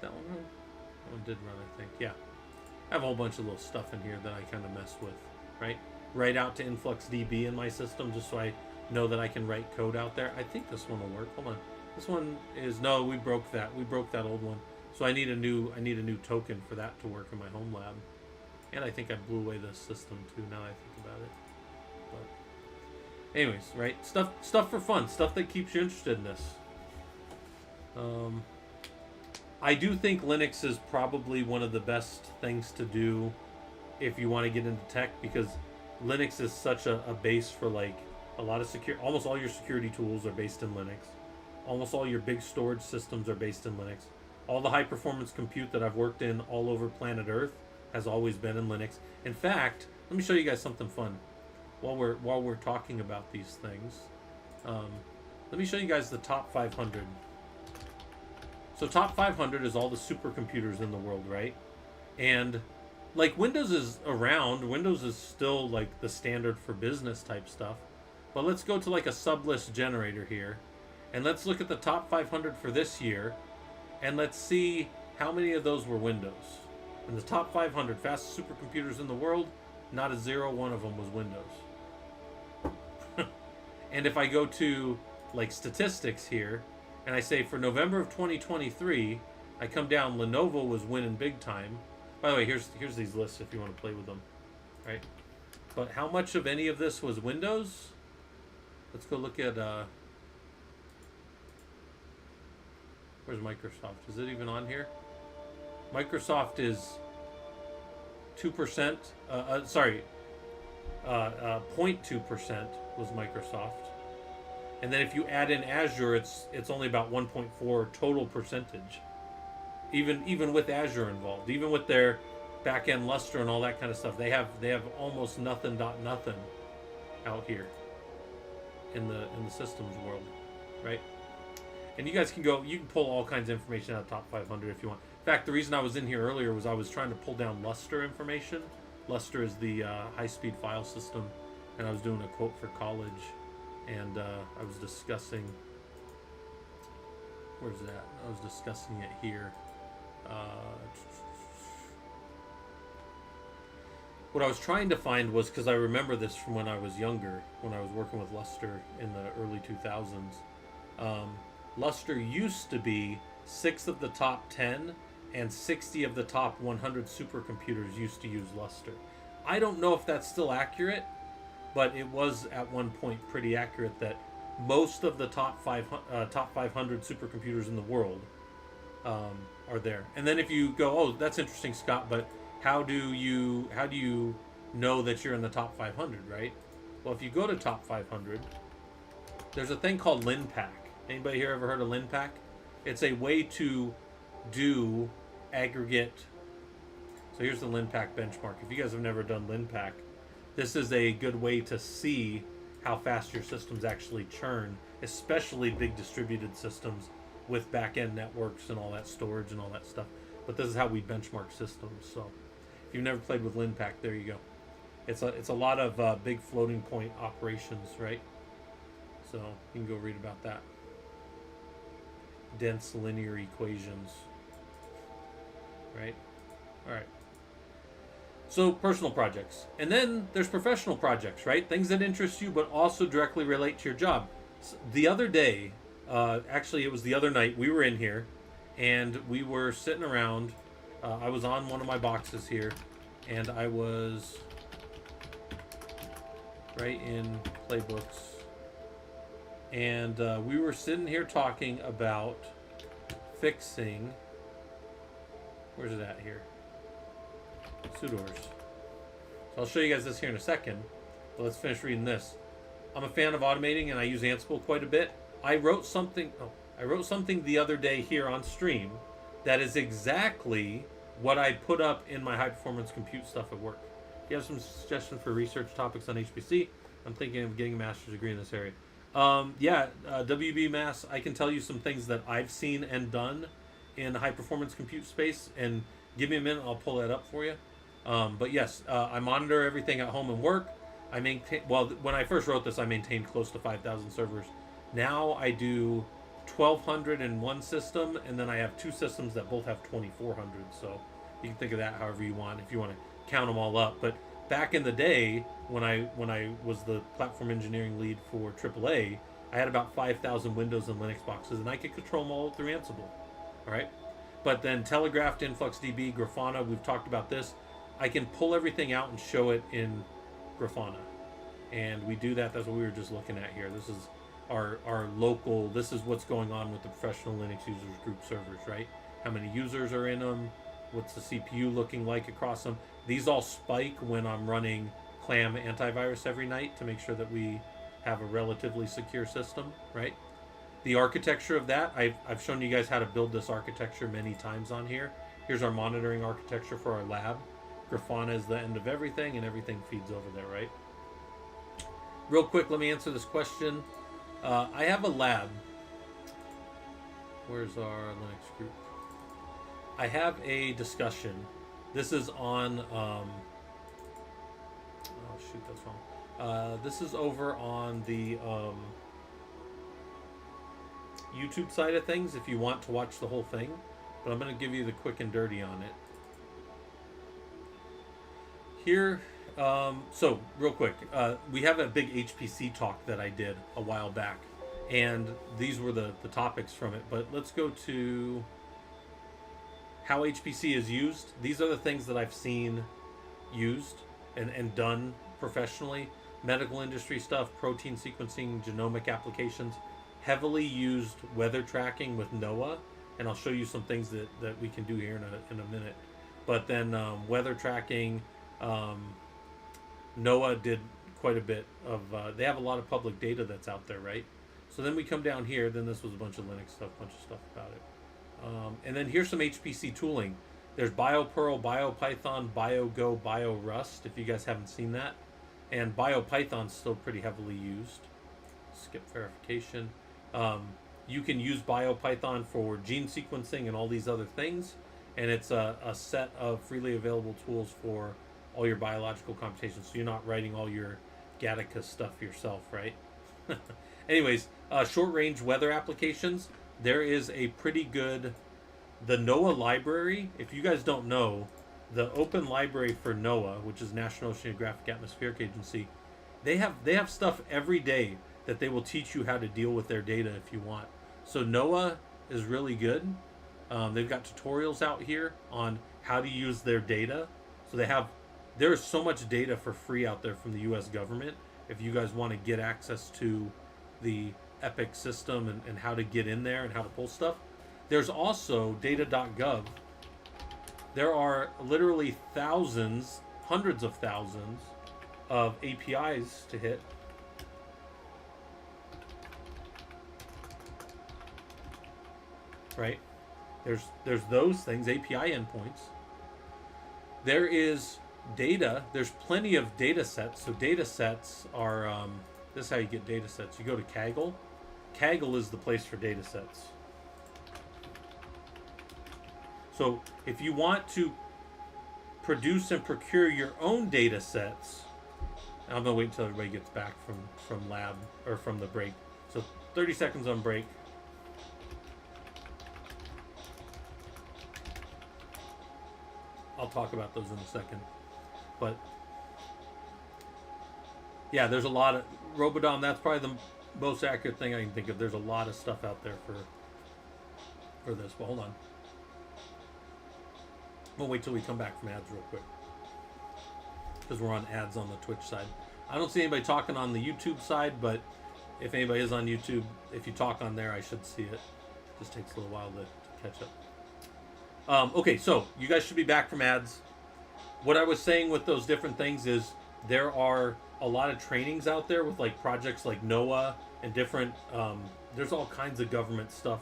one run? That one did run, I think. Yeah, I have a whole bunch of little stuff in here that I kind of mess with, right? Write out to InfluxDB in my system just so I know that I can write code out there. I think this one will work. Hold on. This one is no. We broke that. We broke that old one. So I need a new token for that to work in my home lab. And I think I blew away the system too. Now that I think about it. But anyways, right? Stuff for fun. Stuff that keeps you interested in this. I do think Linux is probably one of the best things to do if you want to get into tech, because Linux is such a base for a lot of almost all your security tools are based in Linux. Almost all your big storage systems are based in Linux. All the high performance compute that I've worked in all over planet Earth has always been in Linux. In fact, let me show you guys something fun while we're talking about these things. Let me show you guys the top 500. So top 500 is all the supercomputers in the world, right? And Windows is around. Windows is still the standard for business type stuff. But let's go to a sublist generator here, and let's look at the top 500 for this year, and let's see how many of those were Windows. In the top 500 fastest supercomputers in the world, not a zero one of them was Windows. And if I go to statistics here, and I say for November of 2023, I come down, Lenovo was winning big time. By the way, here's these lists if you want to play with them, right? But how much of any of this was Windows? Let's go look at where's Microsoft? Is it even on here? Microsoft is 2%. 0.2% was Microsoft. And then if you add in Azure, it's only about 1.4 total percentage. Even with Azure involved, even with their back-end luster and all that kind of stuff, they have almost nothing out here in the systems world, right? And you guys can pull all kinds of information out of top 500 if you want. fact, the reason I was in here earlier was I was trying to pull down Lustre information. Lustre is the high-speed file system, and I was doing a quote for college, and I was discussing. Where's that? I was discussing it here. What I was trying to find was, because I remember this from when I was younger, when I was working with Lustre in the early 2000s. Lustre used to be 6 of the top 10 and 60 of the top 100 supercomputers used to use Lustre. I don't know if that's still accurate, but it was at one point pretty accurate that most of the top 500 supercomputers in the world are there. And then if you go, oh, that's interesting, Scott, but how do you know that you're in the top 500, right? Well, if you go to top 500, there's a thing called LinPack. Anybody here ever heard of LinPack? It's a way to do aggregate. So here's the LinPack benchmark. If you guys have never done LinPack, this is a good way to see how fast your systems actually churn, especially big distributed systems with back-end networks and all that storage and all that stuff. But this is how we benchmark systems. So if you've never played with LinPack, there you go. It's a lot of big floating point operations, right? So you can go read about that. Dense linear equations, right? All right. So personal projects. And then there's professional projects, right? Things that interest you but also directly relate to your job. So the other day, actually it was the other night, we were in here and we were sitting around. I was on one of my boxes here and I was right in playbooks. And we were sitting here talking about fixing, where's it at here? Sudoers. So I'll show you guys this here in a second, but let's finish reading this. I'm a fan of automating and I use Ansible quite a bit. I wrote something the other day here on stream that is exactly what I put up in my high performance compute stuff at work. If you have some suggestions for research topics on HPC, I'm thinking of getting a master's degree in this area. WB Mass, I can tell you some things that I've seen and done in the high performance compute space, and give me a minute, I'll pull that up for you. But yes, I monitor everything at home and work. I maintain, well, when I first wrote this, I maintained close to 5,000 servers. Now I do 1,200 in one system, and then I have 2 systems that both have 2,400. So you can think of that however you want, if you want to count them all up. But back in the day, when I was the platform engineering lead for AAA, I had about 5,000 Windows and Linux boxes, and I could control them all through Ansible. All right, but then Telegraphed, InfluxDB, Grafana, we've talked about this. I can pull everything out and show it in Grafana, and we do that. That's what we were just looking at here. This is our local. This is what's going on with the professional Linux users group servers, right? How many users are in them? What's the CPU looking like across them? These all spike when I'm running Clam antivirus every night to make sure that we have a relatively secure system, right? The architecture of that, I've shown you guys how to build this architecture many times on here. Here's our monitoring architecture for our lab. Grafana is the end of everything, and everything feeds over there, right? Real quick, let me answer this question. I have a lab. Where's our Linux group? I have a discussion. This is on, oh shoot, that's wrong. This is over on the YouTube side of things if you want to watch the whole thing, but I'm going to give you the quick and dirty on it. Here, so real quick, we have a big HPC talk that I did a while back, and these were the topics from it, but let's go to how HPC is used. These are the things that I've seen used and done professionally. Medical industry stuff, protein sequencing, genomic applications, heavily used weather tracking with NOAA, and I'll show you some things that we can do here in a minute. But then weather tracking, NOAA did quite a bit of, they have a lot of public data that's out there, right? So then we come down here, then this was a bunch of Linux stuff, bunch of stuff about it. And then here's some HPC tooling. There's BioPerl, BioPython, BioGo, BioRust, if you guys haven't seen that. And BioPython's still pretty heavily used. Skip verification. You can use BioPython for gene sequencing and all these other things. and it's a set of freely available tools for all your biological computations. So you're not writing all your Gattaca stuff yourself, right? Anyways, short range weather applications. There is a pretty good the NOAA library. If you guys don't know, the open library for NOAA, which is National Oceanographic Atmospheric Agency, they have stuff every day that they will teach you how to deal with their data if you want. So NOAA is really good. They've got tutorials out here on how to use their data. So there is so much data for free out there from the U.S. government. If you guys want to get access to the EPIC system and how to get in there and how to pull stuff, there's also data.gov. There are literally thousands, hundreds of thousands of APIs to hit. Right? There's those things, API endpoints. There is data. There's plenty of data sets. So data sets are, this is how you get data sets. You go to Kaggle. Kaggle is the place for data sets. So if you want to produce and procure your own data sets, I'm gonna wait until everybody gets back from lab or from the break. So 30 seconds on break. I'll talk about those in a second. But yeah, there's a lot of Robodom. That's probably the most accurate thing I can think of. There's a lot of stuff out there for this. But hold on. We'll wait till we come back from ads real quick, because we're on ads on the Twitch side. I don't see anybody talking on the YouTube side, but if anybody is on YouTube, if you talk on there, I should see it. Just takes a little while to catch up. Okay, so you guys should be back from ads. What I was saying with those different things is there are a lot of trainings out there with like projects like NOAA and different, there's all kinds of government stuff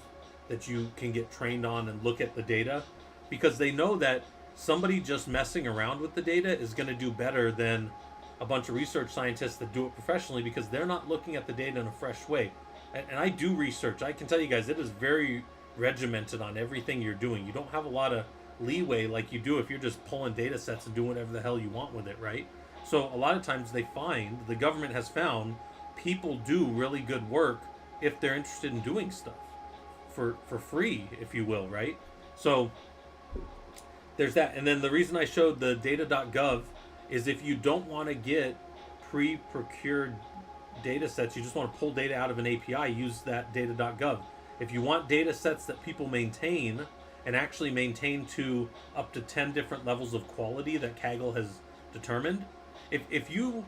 that you can get trained on and look at the data, because they know that somebody just messing around with the data is going to do better than a bunch of research scientists that do it professionally, because they're not looking at the data in a fresh way. And I do research. I can tell you guys, it is very regimented on everything you're doing. You don't have a lot of leeway like you do if you're just pulling data sets and doing whatever the hell you want with it, right? So a lot of times the government has found people do really good work if they're interested in doing stuff for free, if you will, right? So there's that. And then the reason I showed the data.gov is if you don't want to get pre-procured data sets, you just want to pull data out of an API, use that data.gov. If you want data sets that people maintain and actually maintain to up to 10 different levels of quality that Kaggle has determined, if you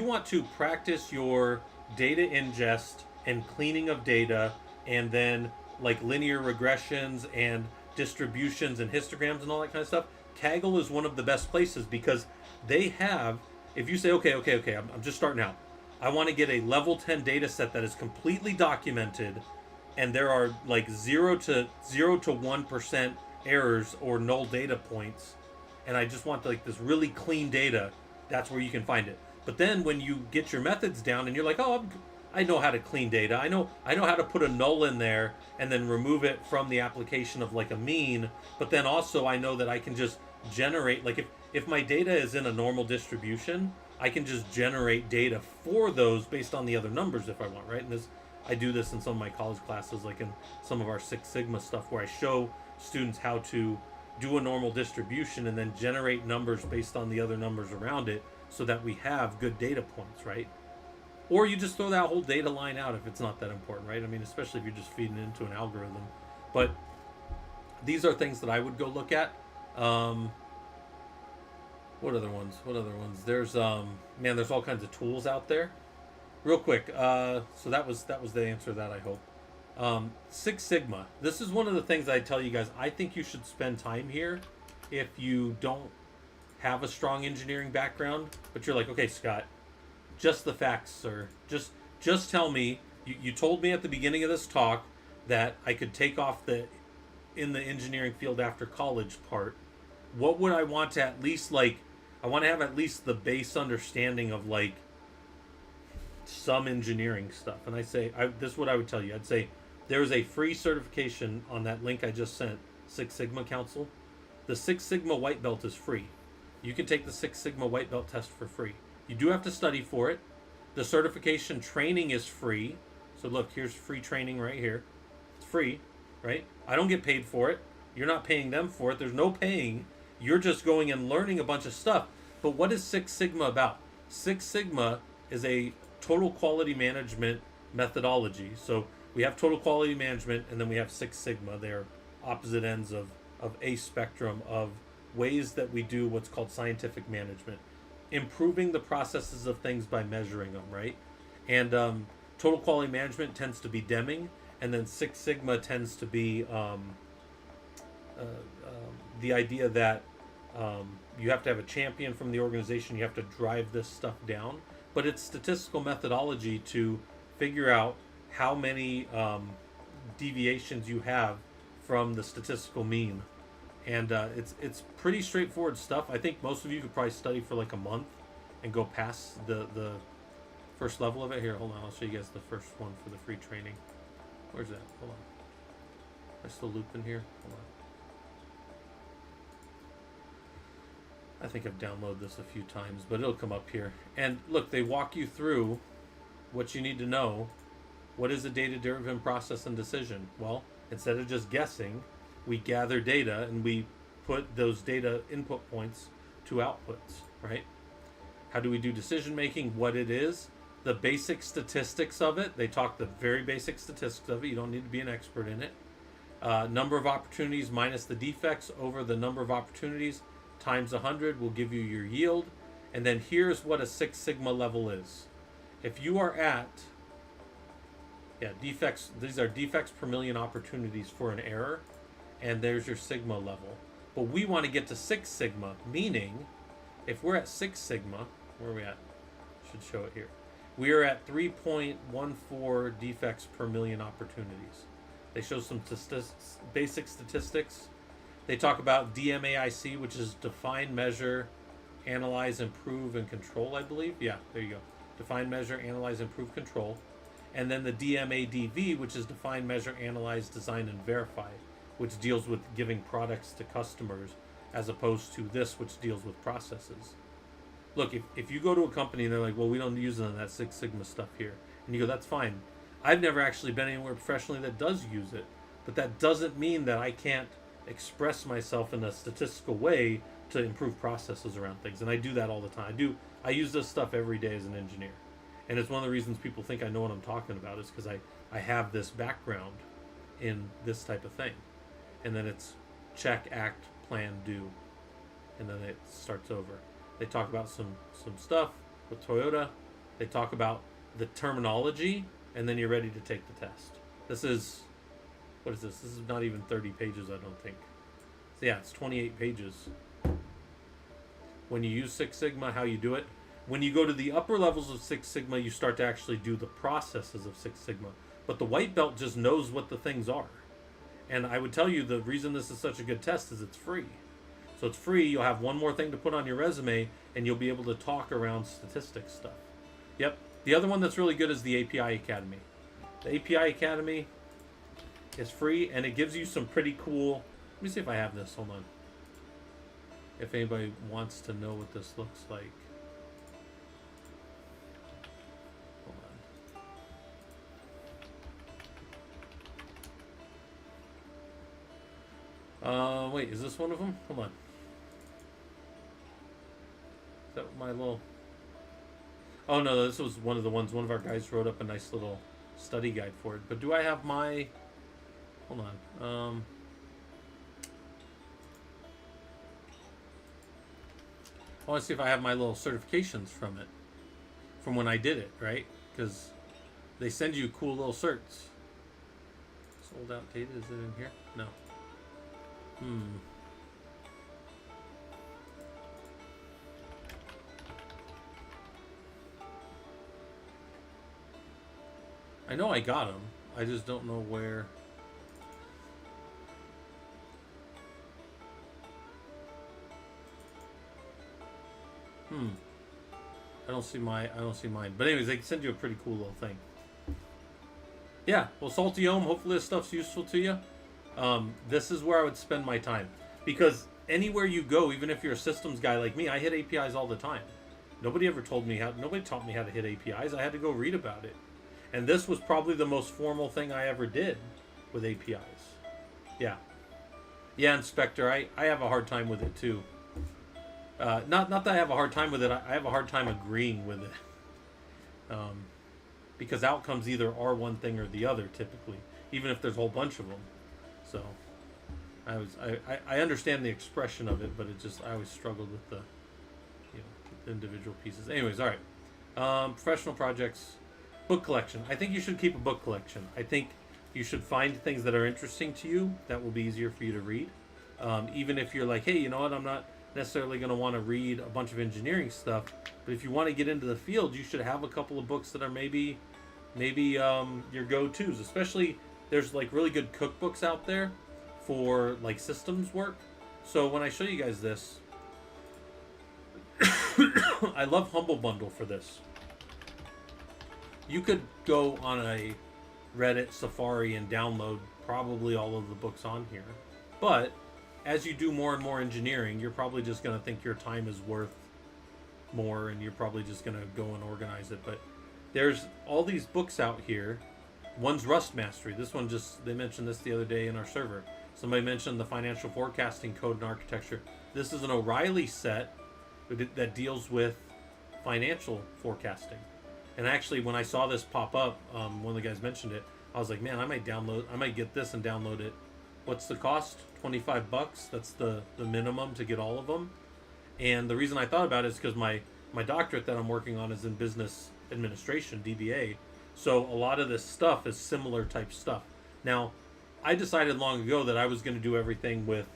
want to practice your data ingest and cleaning of data, and then like linear regressions and distributions and histograms and all that kind of stuff, Kaggle is one of the best places, because they have, if you say, okay, I'm just starting out, I want to get a level 10 data set that is completely documented, and there are like 0 to 1% errors or null data points, and I just want like this really clean data, that's where you can find it. But then when you get your methods down and you're like, oh, I know how to clean data, I know how to put a null in there and then remove it from the application of like a mean, but then also I know that I can just generate, like if my data is in a normal distribution, I can just generate data for those based on the other numbers if I want, right? And I do this in some of my college classes, like in some of our Six Sigma stuff, where I show students how to do a normal distribution and then generate numbers based on the other numbers around it, so that we have good data points, right? Or you just throw that whole data line out if it's not that important, right? I mean, especially if you're just feeding it into an algorithm. But these are things that I would go look at. What other ones? There's there's all kinds of tools out there. Real quick, so that was the answer to that, I hope. Six Sigma. This is one of the things I tell you guys. I think you should spend time here if you don't have a strong engineering background, but you're like, okay, Scott, just the facts, sir. Just tell me. You told me at the beginning of this talk that I could take off the in the engineering field after college part. What would I want to at least like? I want to have at least the base understanding of like some engineering stuff. And I say, this is what I would tell you. I'd say there's a free certification on that link I just sent, Six Sigma Council. The Six Sigma white belt is free. You can take the Six Sigma white belt test for free. You do have to study for it. The certification training is free. So look, here's free training right here. It's free, right? I don't get paid for it. You're not paying them for it. There's no paying. You're just going and learning a bunch of stuff. But what is Six Sigma about? Six Sigma is a total quality management methodology. So we have total quality management, and then we have Six Sigma. They're opposite ends of a spectrum of ways that we do what's called scientific management. Improving the processes of things by measuring them, right? And total quality management tends to be Deming, and then Six Sigma tends to be the idea that you have to have a champion from the organization. You have to drive this stuff down. But it's statistical methodology to figure out how many deviations you have from the statistical mean. And it's pretty straightforward stuff. I think most of you could probably study for like a month and go past the first level of it. Here, hold on. I'll show you guys the first one for the free training. Where's that? Hold on. Am I still looping here? Hold on. I think I've downloaded this a few times, but it'll come up here. And look, they walk you through what you need to know. What is a data-driven process and decision? Well, instead of just guessing, we gather data and we put those data input points to outputs, right? How do we do decision making? What it is, the basic statistics of it. They talk the very basic statistics of it. You don't need to be an expert in it. Number of opportunities minus the defects over the number of opportunities times 100 will give you your yield. And then here's what a Six Sigma level is. If you are at, defects, these are defects per million opportunities for an error, and there's your Sigma level. But we want to get to Six Sigma, meaning if we're at Six Sigma, where are we at? Should show it here. We are at 3.14 defects per million opportunities. They show some basic statistics. They talk about DMAIC, which is define, measure, analyze, improve, and control, I believe. Yeah, there you go. Define, measure, analyze, improve, control. And then the DMADV, which is define, measure, analyze, design, and verify, which deals with giving products to customers, as opposed to this, which deals with processes. Look, if you go to a company and they're like, well, we don't use none of that Six Sigma stuff here, and you go, that's fine. I've never actually been anywhere professionally that does use it, but that doesn't mean that I can't express myself in a statistical way to improve processes around things. And I do that all the time. I use this stuff every day as an engineer. And it's one of the reasons people think I know what I'm talking about, is because I have this background in this type of thing. And then it's check, act, plan, do. And then it starts over. They talk about some stuff with Toyota. They talk about the terminology, and then you're ready to take the test. This is, what is this? This is not even 30 pages, I don't think. So yeah, it's 28 pages. When you use Six Sigma, how you do it. When you go to the upper levels of Six Sigma, you start to actually do the processes of Six Sigma. But the white belt just knows what the things are. And I would tell you the reason this is such a good test is it's free. So it's free, you'll have one more thing to put on your resume, and you'll be able to talk around statistics stuff. Yep. The other one that's really good is the API Academy. The API Academy is free, and it gives you some pretty cool... Let me see if I have this. Hold on. If anybody wants to know what this looks like. Hold on. Wait, is this one of them? Hold on. Is that my little... Oh no, this was one of the ones. One of our guys wrote up a nice little study guide for it. But do I have my... Hold on. I want to see if I have my little certifications from it. From when I did it, right? Because they send you cool little certs. Sold out data, is it in here? No. I know I got them. I just don't know where. I don't see mine. But anyways, they can send you a pretty cool little thing. Yeah, well, Salty Ohm, hopefully this stuff's useful to you. This is where I would spend my time. Because anywhere you go, even if you're a systems guy like me, I hit APIs all the time. Nobody taught me how to hit APIs. I had to go read about it. And this was probably the most formal thing I ever did with APIs. Yeah. Yeah, Inspector, I have a hard time with it too. Not that I have a hard time with it, I have a hard time agreeing with it. Because outcomes either are one thing or the other typically, even if there's a whole bunch of them. So I understand the expression of it, but I always struggled with the individual pieces. Anyways, all right. Professional projects, book collection. I think you should keep a book collection. I think you should find things that are interesting to you that will be easier for you to read. Even if you're like, hey, you know what, I'm not necessarily going to want to read a bunch of engineering stuff, but if you want to get into the field, you should have a couple of books that are maybe your go-tos. Especially there's like really good cookbooks out there for like systems work. So when I show you guys this, I love Humble Bundle for this. You could go on a Reddit Safari and download probably all of the books on here, but as you do more and more engineering, you're probably just going to think your time is worth more, and you're probably just going to go and organize it. But there's all these books out here. One's Rust Mastery. This one they mentioned this the other day in our server. Somebody mentioned the Financial Forecasting Code and Architecture. This is an O'Reilly set that deals with financial forecasting. And actually, when I saw this pop up, one of the guys mentioned it. I was like, man, I might get this and download it. What's the cost? $25. That's the minimum to get all of them. And the reason I thought about it is because my doctorate that I'm working on is in business administration, DBA. So a lot of this stuff is similar type stuff. Now, I decided long ago that I was going to do everything with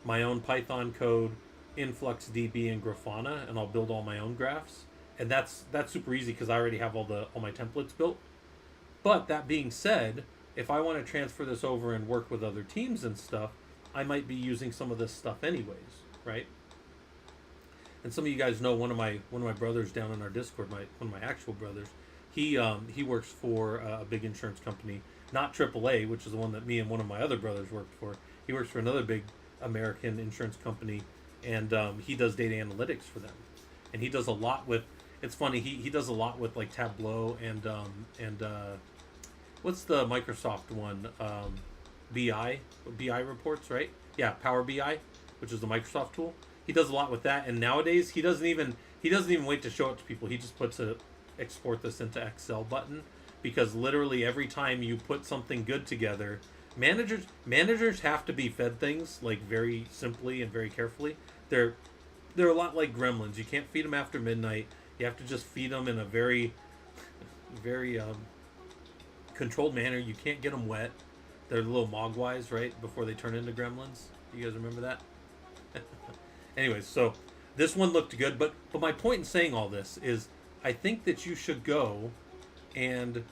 my own Python code, InfluxDB, and Grafana, and I'll build all my own graphs. And that's super easy because I already have all my templates built. But that being said, if I want to transfer this over and work with other teams and stuff, I might be using some of this stuff anyways, right? And some of you guys know one of my brothers down in our Discord, one of my actual brothers, he works for a big insurance company, not AAA, which is the one that me and one of my other brothers worked for. He works for another big American insurance company, and he does data analytics for them. And he does a lot with, it's funny, he does a lot with like Tableau and what's the Microsoft one? BI reports, right? Yeah, Power BI, which is the Microsoft tool. He does a lot with that, and nowadays he doesn't even wait to show it to people. He just puts a export this into Excel button, because literally every time you put something good together, managers have to be fed things like very simply and very carefully. They're a lot like gremlins. You can't feed them after midnight. You have to just feed them in a very controlled manner. You can't get them wet. They're little mogwais, right, before they turn into gremlins. You guys remember that? Anyways, so this one looked good, but my point in saying all this is I think that you should go and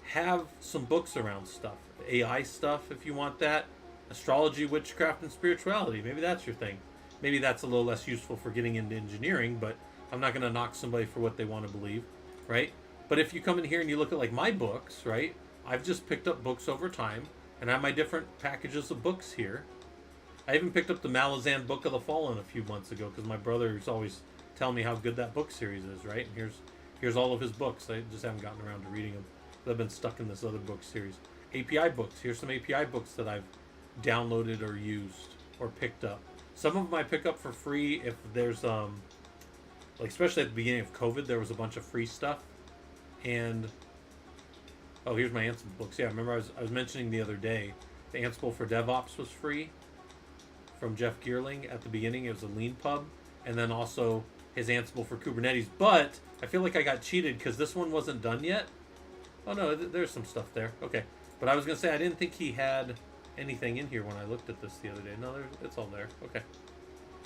have some books around stuff. AI stuff, if you want that. Astrology, witchcraft, and spirituality. Maybe that's your thing. Maybe that's a little less useful for getting into engineering, but I'm not going to knock somebody for what they want to believe, right? But if you come in here and you look at like my books, right? I've just picked up books over time, and I have my different packages of books here. I even picked up the Malazan Book of the Fallen a few months ago because my brother's always telling me how good that book series is, right? And here's all of his books. I just haven't gotten around to reading them. I've been stuck in this other book series. API books. Here's some API books that I've downloaded or used or picked up. Some of them I pick up for free if there's like especially at the beginning of COVID, there was a bunch of free stuff. And oh, here's my Ansible books. Yeah, remember I was mentioning the other day, the Ansible for DevOps was free from Jeff Geerling at the beginning. It was a lean pub, and then also his Ansible for Kubernetes. But I feel like I got cheated because this one wasn't done yet. Oh no, there's some stuff there. Okay, but I was gonna say I didn't think he had anything in here when I looked at this the other day. No, it's all there. Okay,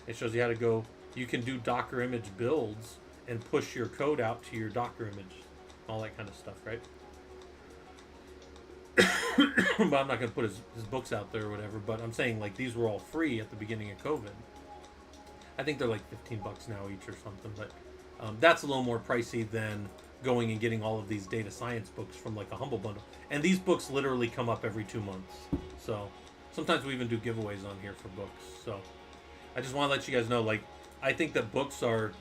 it shows you how to go. You can do Docker image builds and push your code out to your Docker image, all that kind of stuff, right? But I'm not going to put his books out there or whatever, but I'm saying like these were all free at the beginning of COVID. I think they're like $15 now each or something, but that's a little more pricey than going and getting all of these data science books from like a Humble Bundle. And these books literally come up every 2 months. So sometimes we even do giveaways on here for books. So I just want to let you guys know, like, I think that books are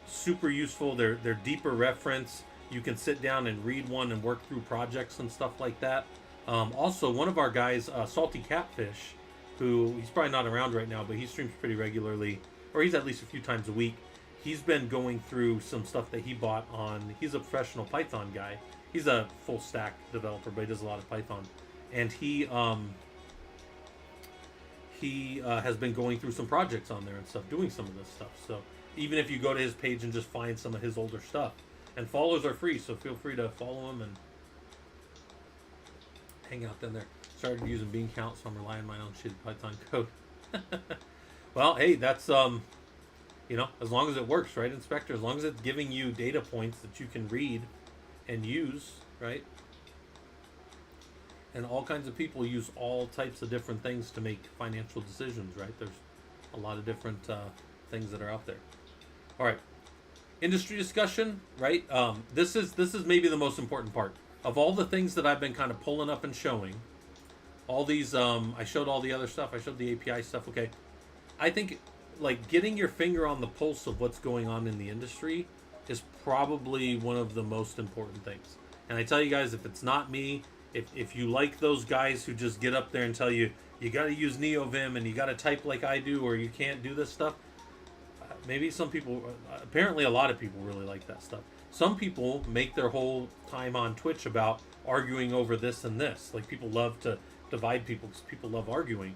super useful. They're deeper reference. You can sit down and read one and work through projects and stuff like that. Also, one of our guys, Salty Catfish, who he's probably not around right now, but he streams pretty regularly, or he's at least a few times a week. He's been going through some stuff that he bought on. He's a professional Python guy. He's a full stack developer, but he does a lot of Python, and he has been going through some projects on there and stuff, doing some of this stuff. So even if you go to his page and just find some of his older stuff, and follows are free, so feel free to follow him and hang out down there. Started using bean count, so I'm relying on my own shitty Python code. Well, hey, that's you know, as long as it works, right, Inspector? As long as it's giving you data points that you can read and use, right? And all kinds of people use all types of different things to make financial decisions, right? There's a lot of different things that are out there. All right, industry discussion, right? This is maybe the most important part of all the things that I've been kind of pulling up and showing. All these, I showed all the other stuff. I showed the API stuff. Okay, I think like getting your finger on the pulse of what's going on in the industry is probably one of the most important things. And I tell you guys, if it's not me, if you like those guys who just get up there and tell you you got to use NeoVim and you got to type like I do or you can't do this stuff, maybe some people, apparently a lot of people really like that stuff. Some people make their whole time on Twitch about arguing over this and this. Like people love to divide people because people love arguing.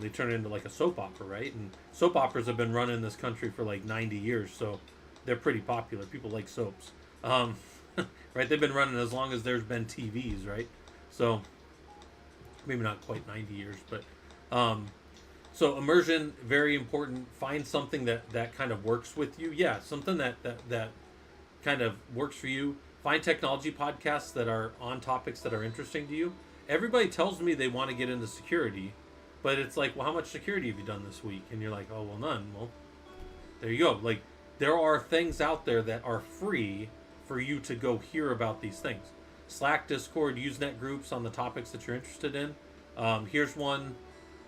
They turn it into like a soap opera, right? And soap operas have been running in this country for like 90 years, so they're pretty popular. People like soaps. Right? They've been running as long as there's been TVs, right? So maybe not quite 90 years, but so immersion, very important. Find something that kind of works with you. Yeah, something that kind of works for you. Find technology podcasts that are on topics that are interesting to you. Everybody tells me they want to get into security, but it's like, well, how much security have you done this week? And you're like, oh, well, none. Well, there you go. Like, there are things out there that are free for you to go hear about these things. Slack, Discord, Usenet groups on the topics that you're interested in. Here's one.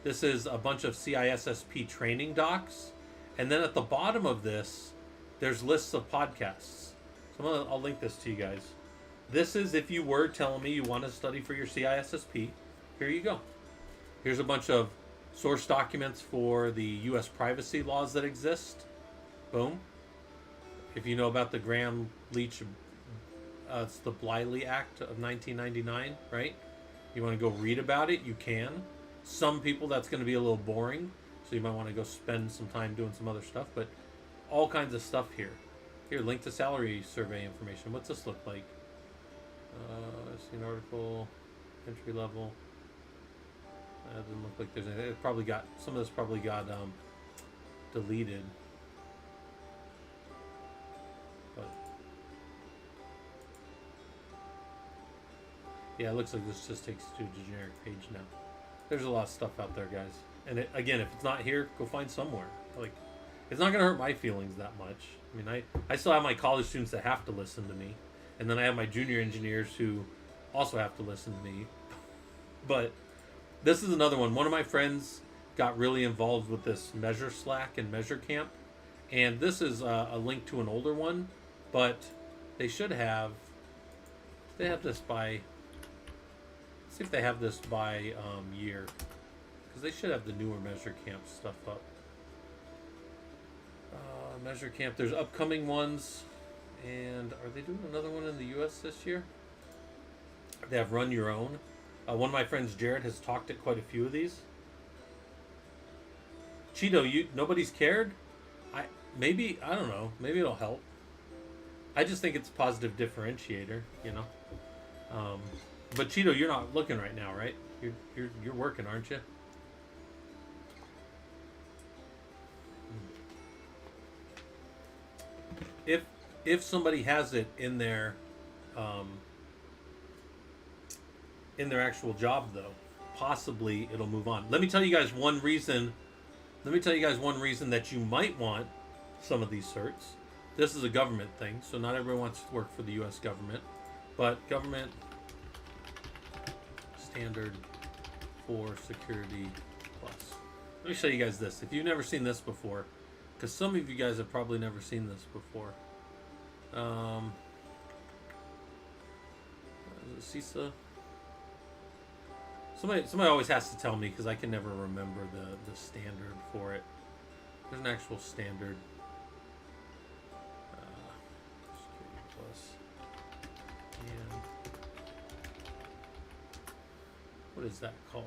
This is a bunch of CISSP training docs. And then at the bottom of this, there's lists of podcasts. So I'll link this to you guys. This is if you were telling me you want to study for your CISSP. Here you go. Here's a bunch of source documents for the U.S. privacy laws that exist. Boom. If you know about the Graham-Leach, it's the Bliley Act of 1999, right? You want to go read about it, you can. Some people that's going to be a little boring, so you might want to go spend some time doing some other stuff, but all kinds of stuff here. Here, link to salary survey information. What's this look like? See an article, entry level. That doesn't look like there's anything. It probably got, some of this probably got deleted. But yeah, it looks like this just takes you to a generic page now. There's a lot of stuff out there, guys. And again, if it's not here, go find somewhere. Like, it's not going to hurt my feelings that much. I mean, I still have my college students that have to listen to me. And then I have my junior engineers who also have to listen to me. But this is another one. One of my friends got really involved with this Measure Slack and Measure Camp. And this is a link to an older one. But they should have... They have this by... Let's see if they have this by year. Because they should have the newer Measure Camp stuff up. Measure Camp. There's upcoming ones. And are they doing another one in the U.S. this year? They have Run Your Own. One of my friends, Jared, has talked at quite a few of these. Cheeto, nobody's cared? I don't know. Maybe it'll help. I just think it's a positive differentiator, you know. But Cheeto, you're not looking right now, right? You're working, aren't you? If somebody has it in their actual job, though, possibly it'll move on. Let me tell you guys one reason. That you might want some of these certs. This is a government thing, so not everyone wants to work for the U.S. government, but government standard for security plus. Let me show you guys this. If you've never seen this before, because some of you guys have probably never seen this before. CISA. Somebody always has to tell me because I can never remember the standard for it. There's an actual standard. Security Plus. And what is that called?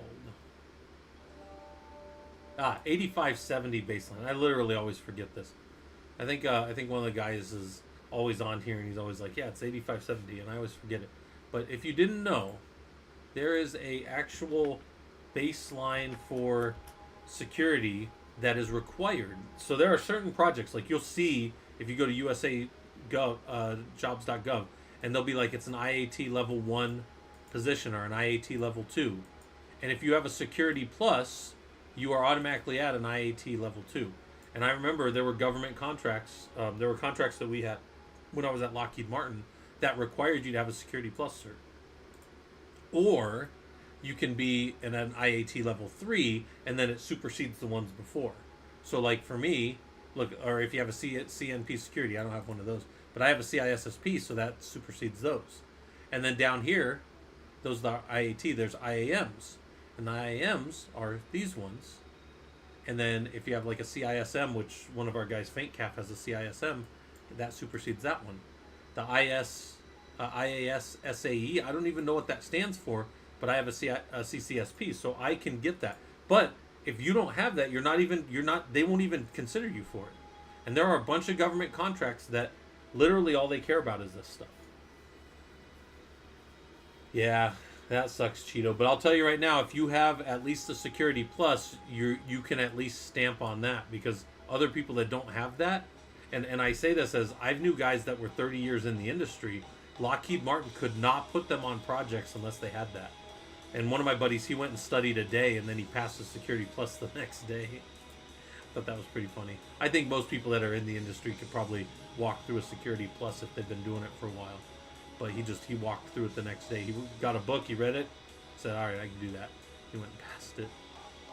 8570 baseline. I literally always forget this. I think one of the guys is always on here and he's always like, yeah, it's 8570, and I always forget it. But if you didn't know, there is a actual baseline for security that is required. So there are certain projects, like you'll see if you go to USA jobs.gov, and they'll be like it's an IAT level 1 position or an IAT level 2. And if you have a security plus, you are automatically at an IAT level 2. And I remember there were government contracts, there were contracts that we had when I was at Lockheed Martin that required you to have a security plus cert. Or you can be in an IAT level 3 and then it supersedes the ones before. So like for me, look, or if you have a CNP security, I don't have one of those, but I have a CISSP, so that supersedes those. And then down here, those are IAT, there's IAMs. And the IAMs are these ones. And then if you have like a CISM, which one of our guys, FaintCaf, has a CISM, that supersedes that one. The IAS SAE, I don't even know what that stands for, but I have a CCSP, so I can get that. But if you don't have that, they won't even consider you for it. And there are a bunch of government contracts that literally all they care about is this stuff. Yeah, that sucks, Cheeto. But I'll tell you right now, if you have at least a security plus, you can at least stamp on that, because other people that don't have that, and I say this as I've knew guys that were 30 years in the industry, Lockheed Martin could not put them on projects unless they had that. And one of my buddies, he went and studied a day, and then he passed the security plus the next day. Thought that was pretty funny. I think most people that are in the industry could probably walk through a security plus if they've been doing it for a while. But he walked through it the next day. He got a book, he read it, said, all right, I can do that. He went and passed it.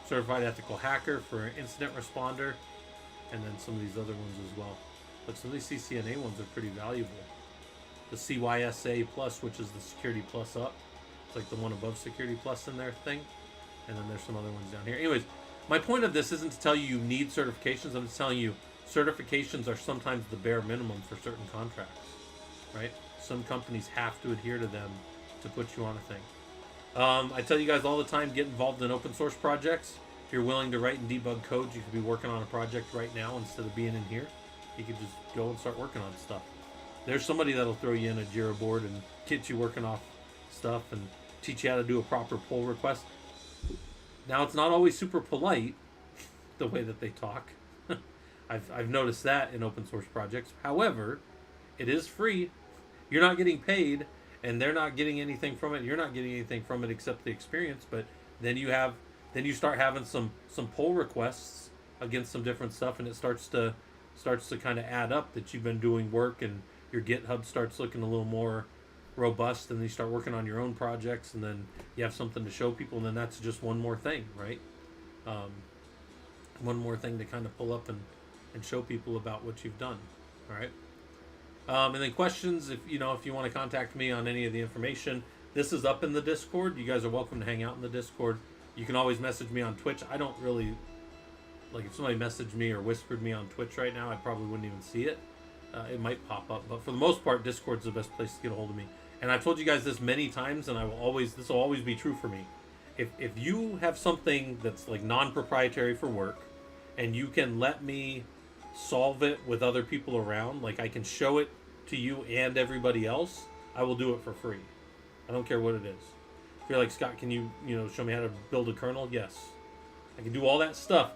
Certified ethical hacker for incident responder, and then some of these other ones as well. But some of these CCNA ones are pretty valuable. The CYSA plus, which is the security plus up. It's like the one above security plus in their thing. And then there's some other ones down here. Anyways, my point of this isn't to tell you need certifications. I'm just telling you certifications are sometimes the bare minimum for certain contracts, right? Some companies have to adhere to them to put you on a thing. I tell you guys all the time, get involved in open source projects. If you're willing to write and debug code, you could be working on a project right now instead of being in here. You could just go and start working on stuff. There's somebody that'll throw you in a Jira board and get you working off stuff and teach you how to do a proper pull request. Now, it's not always super polite, the way that they talk. I've noticed that in open source projects. However, it is free. You're not getting paid, and they're not getting anything from it. You're not getting anything from it except the experience. But then you start having some pull requests against some different stuff, and it starts to kind of add up that you've been doing work, and your GitHub starts looking a little more robust, and then you start working on your own projects, and then you have something to show people, and then that's just one more thing, right? One more thing to kind of pull up and show people about what you've done. All right. And then questions, if you want to contact me on any of the information, this is up in the Discord. You guys are welcome to hang out in the Discord. You can always message me on Twitch. I don't really, like, if somebody messaged me or whispered me on Twitch right now, I probably wouldn't even see it. It might pop up, but for the most part, Discord's the best place to get a hold of me. And I've told you guys this many times, and this will always be true for me. If you have something that's like non-proprietary for work, and you can let me solve it with other people around, like I can show it to you and everybody else, I will do it for free. I don't care what it is. If you're like, Scott, can you show me how to build a kernel? Yes. I can do all that stuff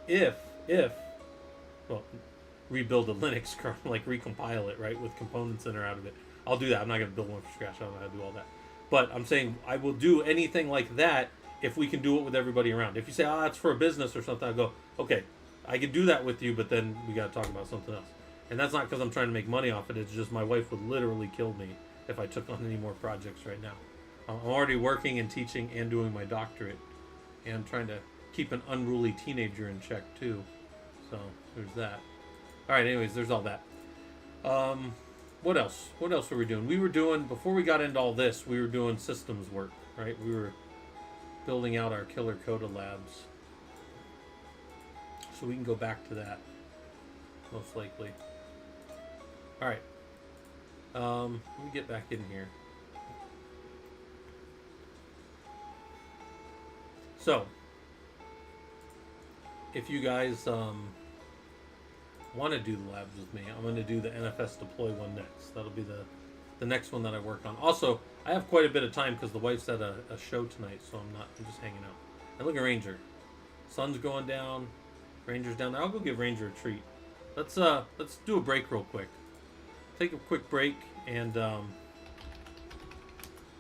rebuild a Linux kernel, like recompile it, right, with components in or out of it. I'll do that. I'm not going to build one from scratch. I don't know how to do all that. But I'm saying I will do anything like that if we can do it with everybody around. If you say, that's for a business or something, I'll go, okay, I can do that with you, but then we got to talk about something else. And that's not because I'm trying to make money off it. It's just my wife would literally kill me if I took on any more projects right now. I'm already working and teaching and doing my doctorate and trying to keep an unruly teenager in check too. So there's that. All right. Anyways, there's all that. What else? What else were we doing? We were doing, before we got into all this, we were doing systems work, right? We were building out our Killer Coda Labs. So we can go back to that, most likely. All right. Let me get back in here. So, if you guys want to do the labs with me, I'm going to do the NFS deploy one next. That'll be the next one that I work on. Also, I have quite a bit of time because the wife's at a show tonight, so I'm just hanging out. And look at Ranger. Sun's going down. Ranger's down there. I'll go give Ranger a treat. Let's do a break real quick. Take a quick break and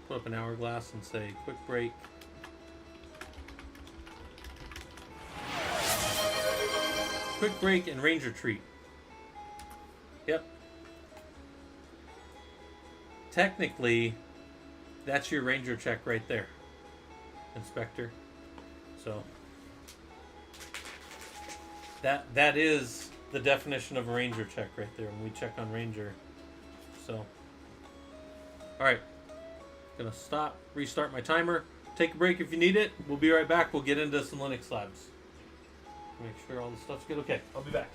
put up an hourglass and say quick break. Quick break and Ranger treat. Yep. Technically, that's your Ranger check right there, Inspector. So that is the definition of a Ranger check right there when we check on Ranger. So, all right, gonna stop, restart my timer. Take a break if you need it. We'll be right back. We'll get into some Linux labs. Make sure all the stuff's good. Okay, I'll be back.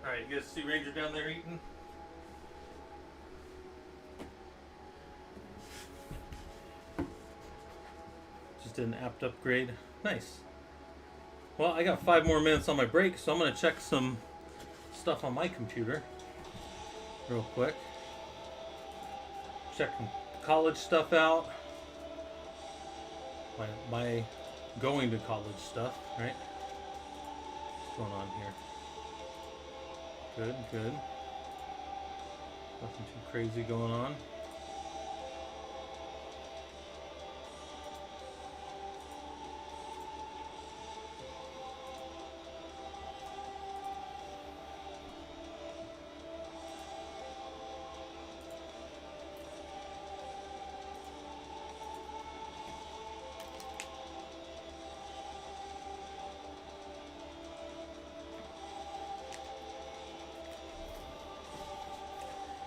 All right, you guys see Ranger down there eating? Just did an apt upgrade. Nice. Well, I got 5 more minutes on my break, so I'm going to check some stuff on my computer real quick. Check some college stuff out. My going to college stuff, right? What's going on here? Good, good. Nothing too crazy going on.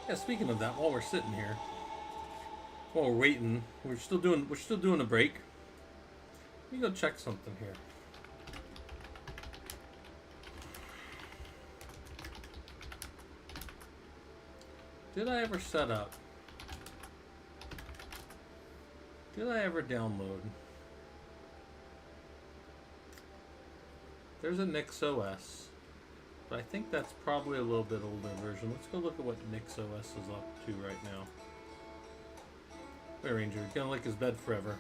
Yeah, speaking of that, while we're sitting here, while we're waiting, we're still doing a break. Let me go check something here. Did I ever set up? Did I ever download? There's a NixOS, but I think that's probably a little bit older version. Let's go look at what NixOS is up to right now. Hey Ranger, gonna lick his bed forever.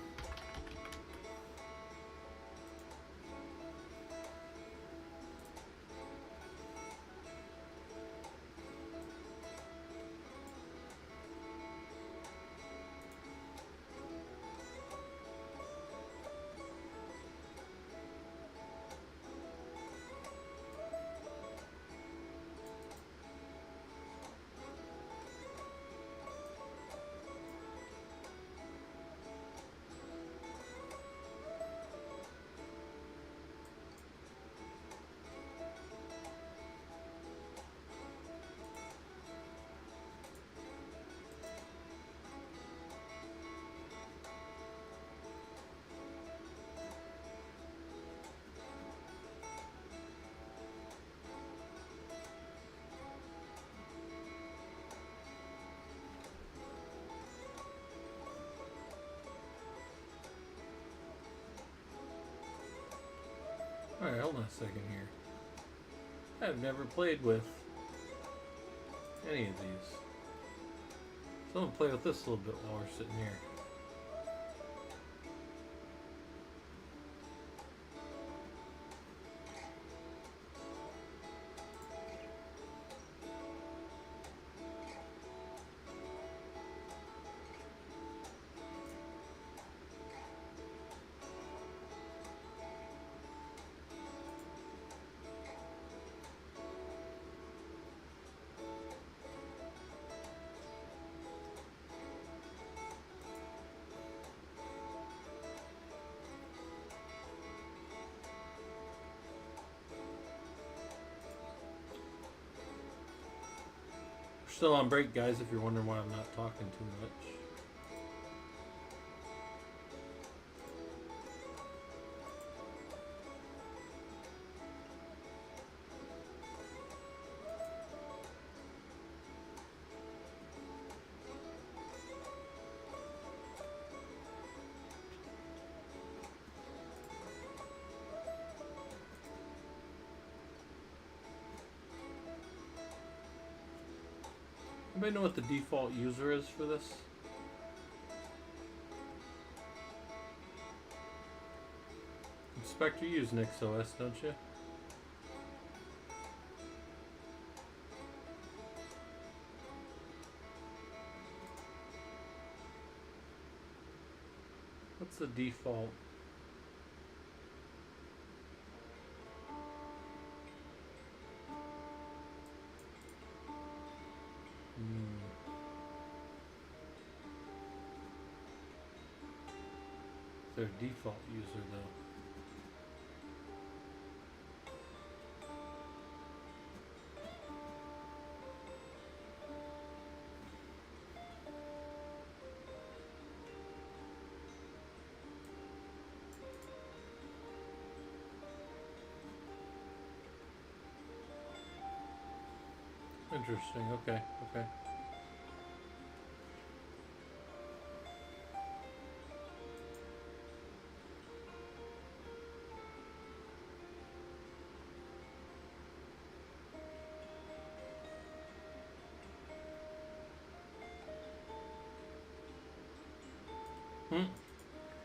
Alright, hold on a second here. I've never played with any of these. So I'm gonna play with this a little bit while we're sitting here. Still on break, guys, if you're wondering why I'm not talking too much. Anybody know what the default user is for this? Inspector, you use NixOS, don't you? What's the default? Their default user though. Interesting. Okay. Okay.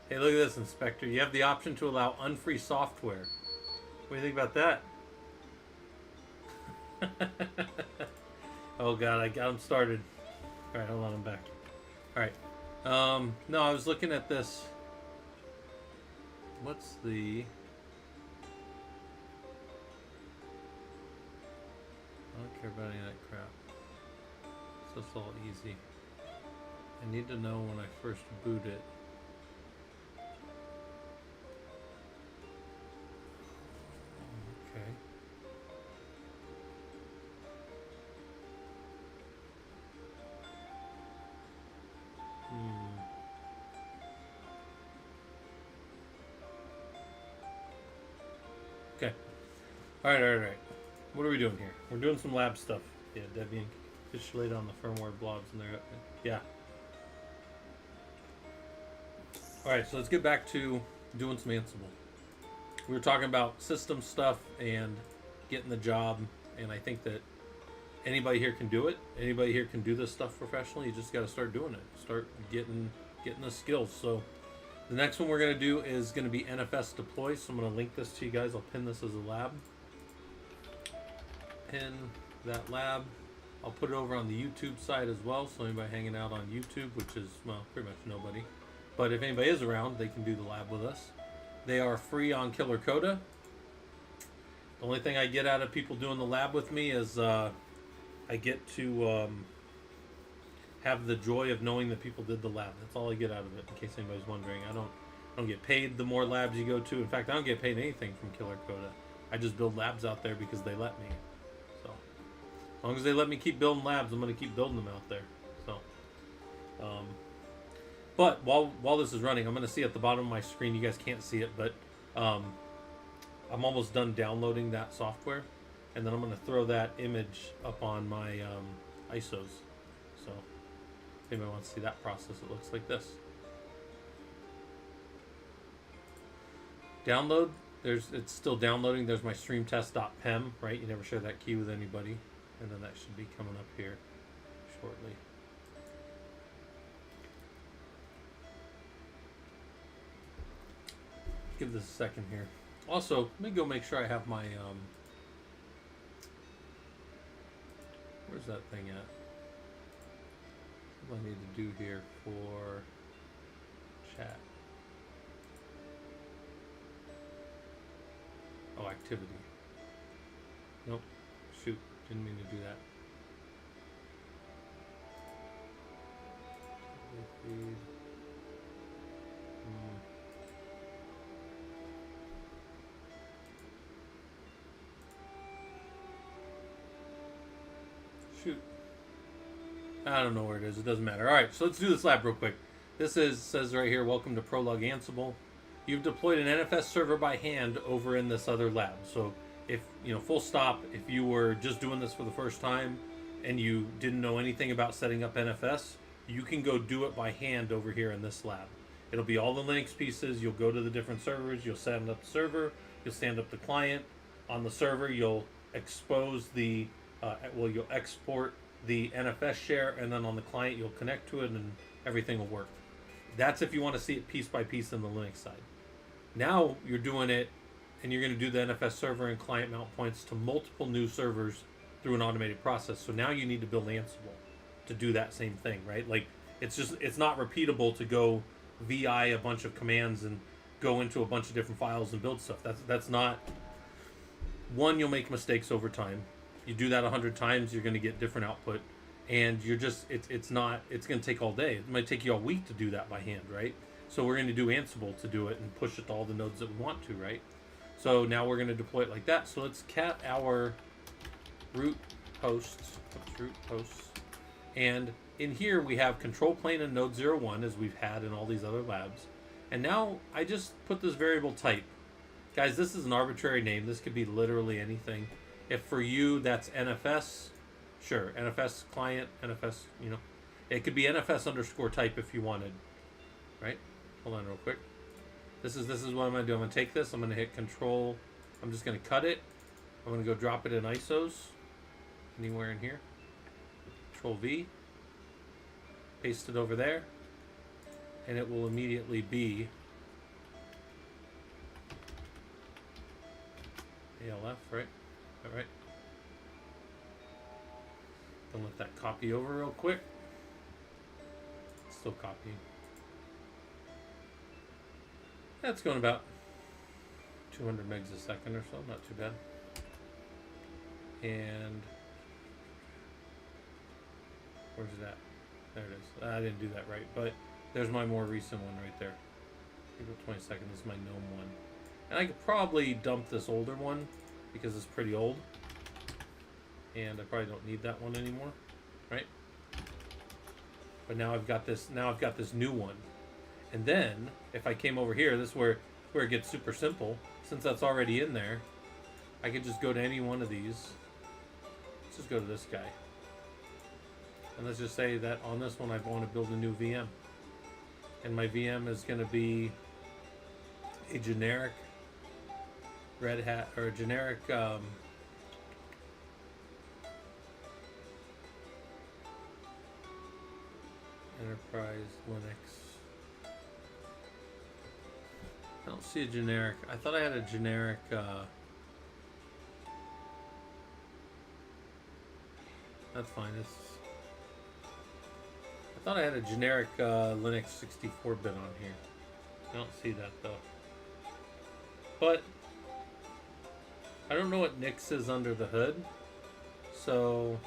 Hey, look at this, Inspector. You have the option to allow unfree software. What do you think about that? Oh god, I got him started. Alright, hold on, I'm back. Alright. No, I was looking at this. What's the... I don't care about any of that crap. So it's all easy. I need to know when I first boot it. Okay. All right, all right, all right. What are we doing here? We're doing some lab stuff. Yeah, Debian capitulated on the firmware blobs and they're yeah. All right, so let's get back to doing some Ansible. We were talking about system stuff and getting the job, and I think that anybody here can do it. Anybody here can do this stuff professionally. You just got to start doing it. Start getting the skills. So the next one we're going to do is going to be NFS deploy. So I'm going to link this to you guys. I'll pin this as a lab. Pin that lab. I'll put it over on the YouTube side as well. So anybody hanging out on YouTube, which is, well, pretty much nobody. But if anybody is around, they can do the lab with us. They are free on Killer Coda. The only thing I get out of people doing the lab with me is I get to have the joy of knowing that people did the lab. That's all I get out of it, in case anybody's wondering. I don't get paid the more labs you go to. In fact, I don't get paid anything from Killer Coda. I just build labs out there because they let me. So as long as they let me keep building labs, I'm going to keep building them out there. So, but while this is running, I'm going to see at the bottom of my screen. You guys can't see it, but I'm almost done downloading that software, and then I'm going to throw that image up on my ISOs. So if anybody wants to see that process, it looks like this. Download. It's still downloading. There's my streamtest.pem, right? You never share that key with anybody, and then that should be coming up here shortly. Give this a second here. Also, let me go make sure I have my where's that thing at? What do I need to do here for chat? Oh, activity. Nope. Shoot. Didn't mean to do that. Feed. Shoot. I don't know where it is. It doesn't matter. All right, so let's do this lab real quick. This says right here, welcome to Prolog Ansible. You've deployed an NFS server by hand over in this other lab. So if, full stop, if you were just doing this for the first time and you didn't know anything about setting up NFS, you can go do it by hand over here in this lab. It'll be all the Linux pieces. You'll go to the different servers. You'll stand up the server. You'll stand up the client. On the server, you'll expose the you'll export the NFS share, and then on the client you'll connect to it and everything will work. That's if you want to see it piece by piece in the Linux side. Now you're doing it, and you're going to do the NFS server and client mount points to multiple new servers through an automated process. So now you need to build Ansible to do that same thing, right? Like it's not repeatable to go VI a bunch of commands and go into a bunch of different files and build stuff. That's not. One, you'll make mistakes over time. You do that 100 times, you're going to get different output, and you're just it's going to take all day. It might take you all week to do that by hand, right? So we're going to do Ansible to do it and push it to all the nodes that we want to, right? So now we're going to deploy it like that. So let's cat our root hosts, and in here we have control plane and node 01 as we've had in all these other labs. And now I just put this variable type. Guys, this is an arbitrary name. This could be literally anything. If for you that's NFS, sure, NFS client, NFS, it could be NFS underscore type if you wanted, right? Hold on real quick. This is what I'm going to do. I'm going to take this. I'm going to hit control. I'm just going to cut it. I'm going to go drop it in ISOs, anywhere in here. Control V. Paste it over there. And it will immediately be ALF, right? All right. Don't let that copy over real quick. It's still copying. That's going about 200 megs a second or so. Not too bad. And where's it at? There it is. I didn't do that right, but there's my more recent one right there. April 22nd. This is my GNOME one. And I could probably dump this older one because it's pretty old. And I probably don't need that one anymore, right? But now I've got this new one. And then if I came over here, this is where it gets super simple. Since that's already in there, I could just go to any one of these. Let's just go to this guy. And let's just say that on this one I want to build a new VM. And my VM is going to be a generic Red Hat, or a generic Enterprise Linux. I don't see a generic. I thought I had a generic that's fine. I thought I had a generic Linux 64-bit on here. I don't see that though. But I don't know what Nix is under the hood, so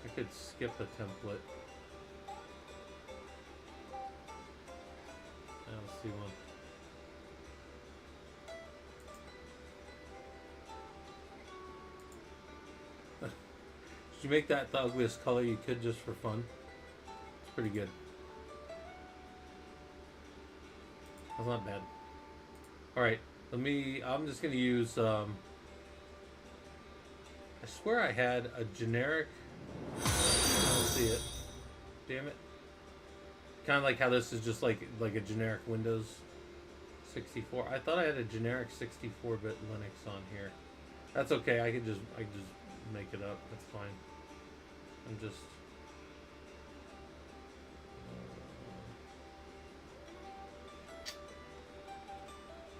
I could skip a template. I don't see one. Did you make that the ugliest color you could just for fun? It's pretty good. That's not bad. Alright, I'm just going to use, I swear I had a generic, I don't see it. Damn it. Kind of like how this is just like a generic Windows 64. I thought I had a generic 64-bit Linux on here. That's okay, I can just make it up. That's fine. I'm just...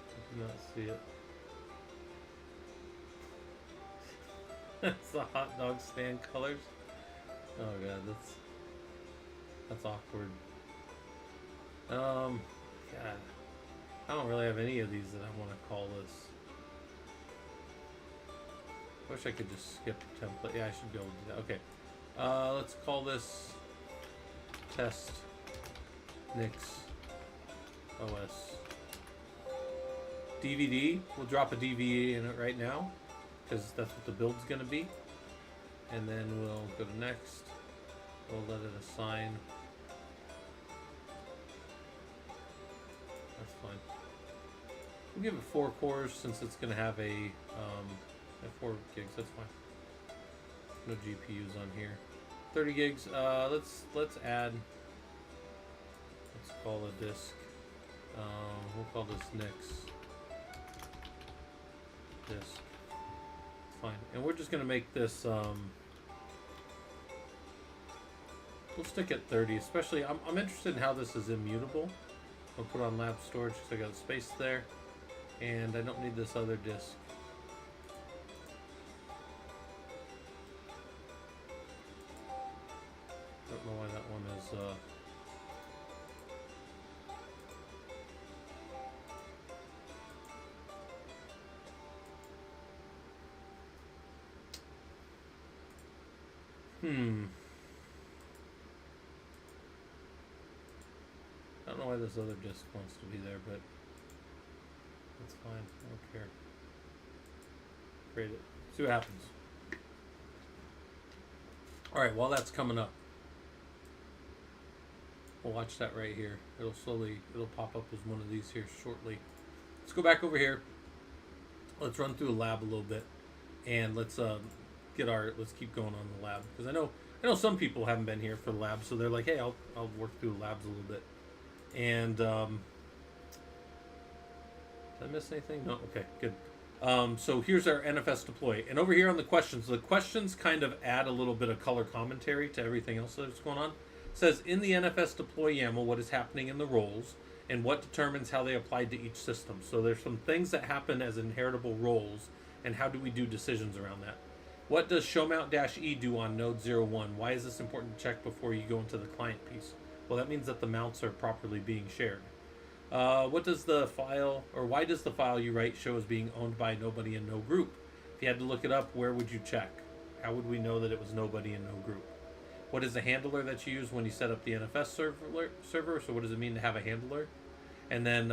I do not see it. That's the hot dog stand colors. Oh god, that's awkward. God, I don't really have any of these that I want to call this. I wish I could just skip the template. Yeah, I should be able to do that. Okay, let's call this test Nix OS. DVD. We'll drop a DVD in it right now because that's what the build's going to be. And then we'll go to next. We'll let it assign. That's fine. We'll give it 4 cores since it's going to have a 4 gigs. That's fine. No GPUs on here. 30 gigs. Let's add. Let's call a disk. We'll call this Nix disk. Fine. And we're just going to make this. We'll stick at 30. Especially, I'm interested in how this is immutable. I'll put on lab storage because I got space there, and I don't need this other disk. Don't know why that one is. I don't know why this other disk wants to be there, but that's fine. I don't care. Create it. See what happens. Alright, while that's coming up, we'll watch that right here. It'll pop up as one of these here shortly. Let's go back over here. Let's run through a lab a little bit, and let's keep going on the lab, because I know some people haven't been here for the lab, so they're like, hey, I'll work through the labs a little bit. And did I miss anything? No. Okay, good. So here's our NFS deploy, and over here on the questions kind of add a little bit of color commentary to everything else that's going on. It says in the NFS deploy YAML, what is happening in the roles and what determines how they apply to each system. So there's some things that happen as inheritable roles, and how do we do decisions around that. What does showmount-e do on node 01? Why is this important to check before you go into the client piece? Well, that means that the mounts are properly being shared. What does the file, or why does the file you write show as being owned by nobody and no group? If you had to look it up, where would you check? How would we know that it was nobody and no group? What is the handler that you use when you set up the NFS server? So what does it mean to have a handler? And then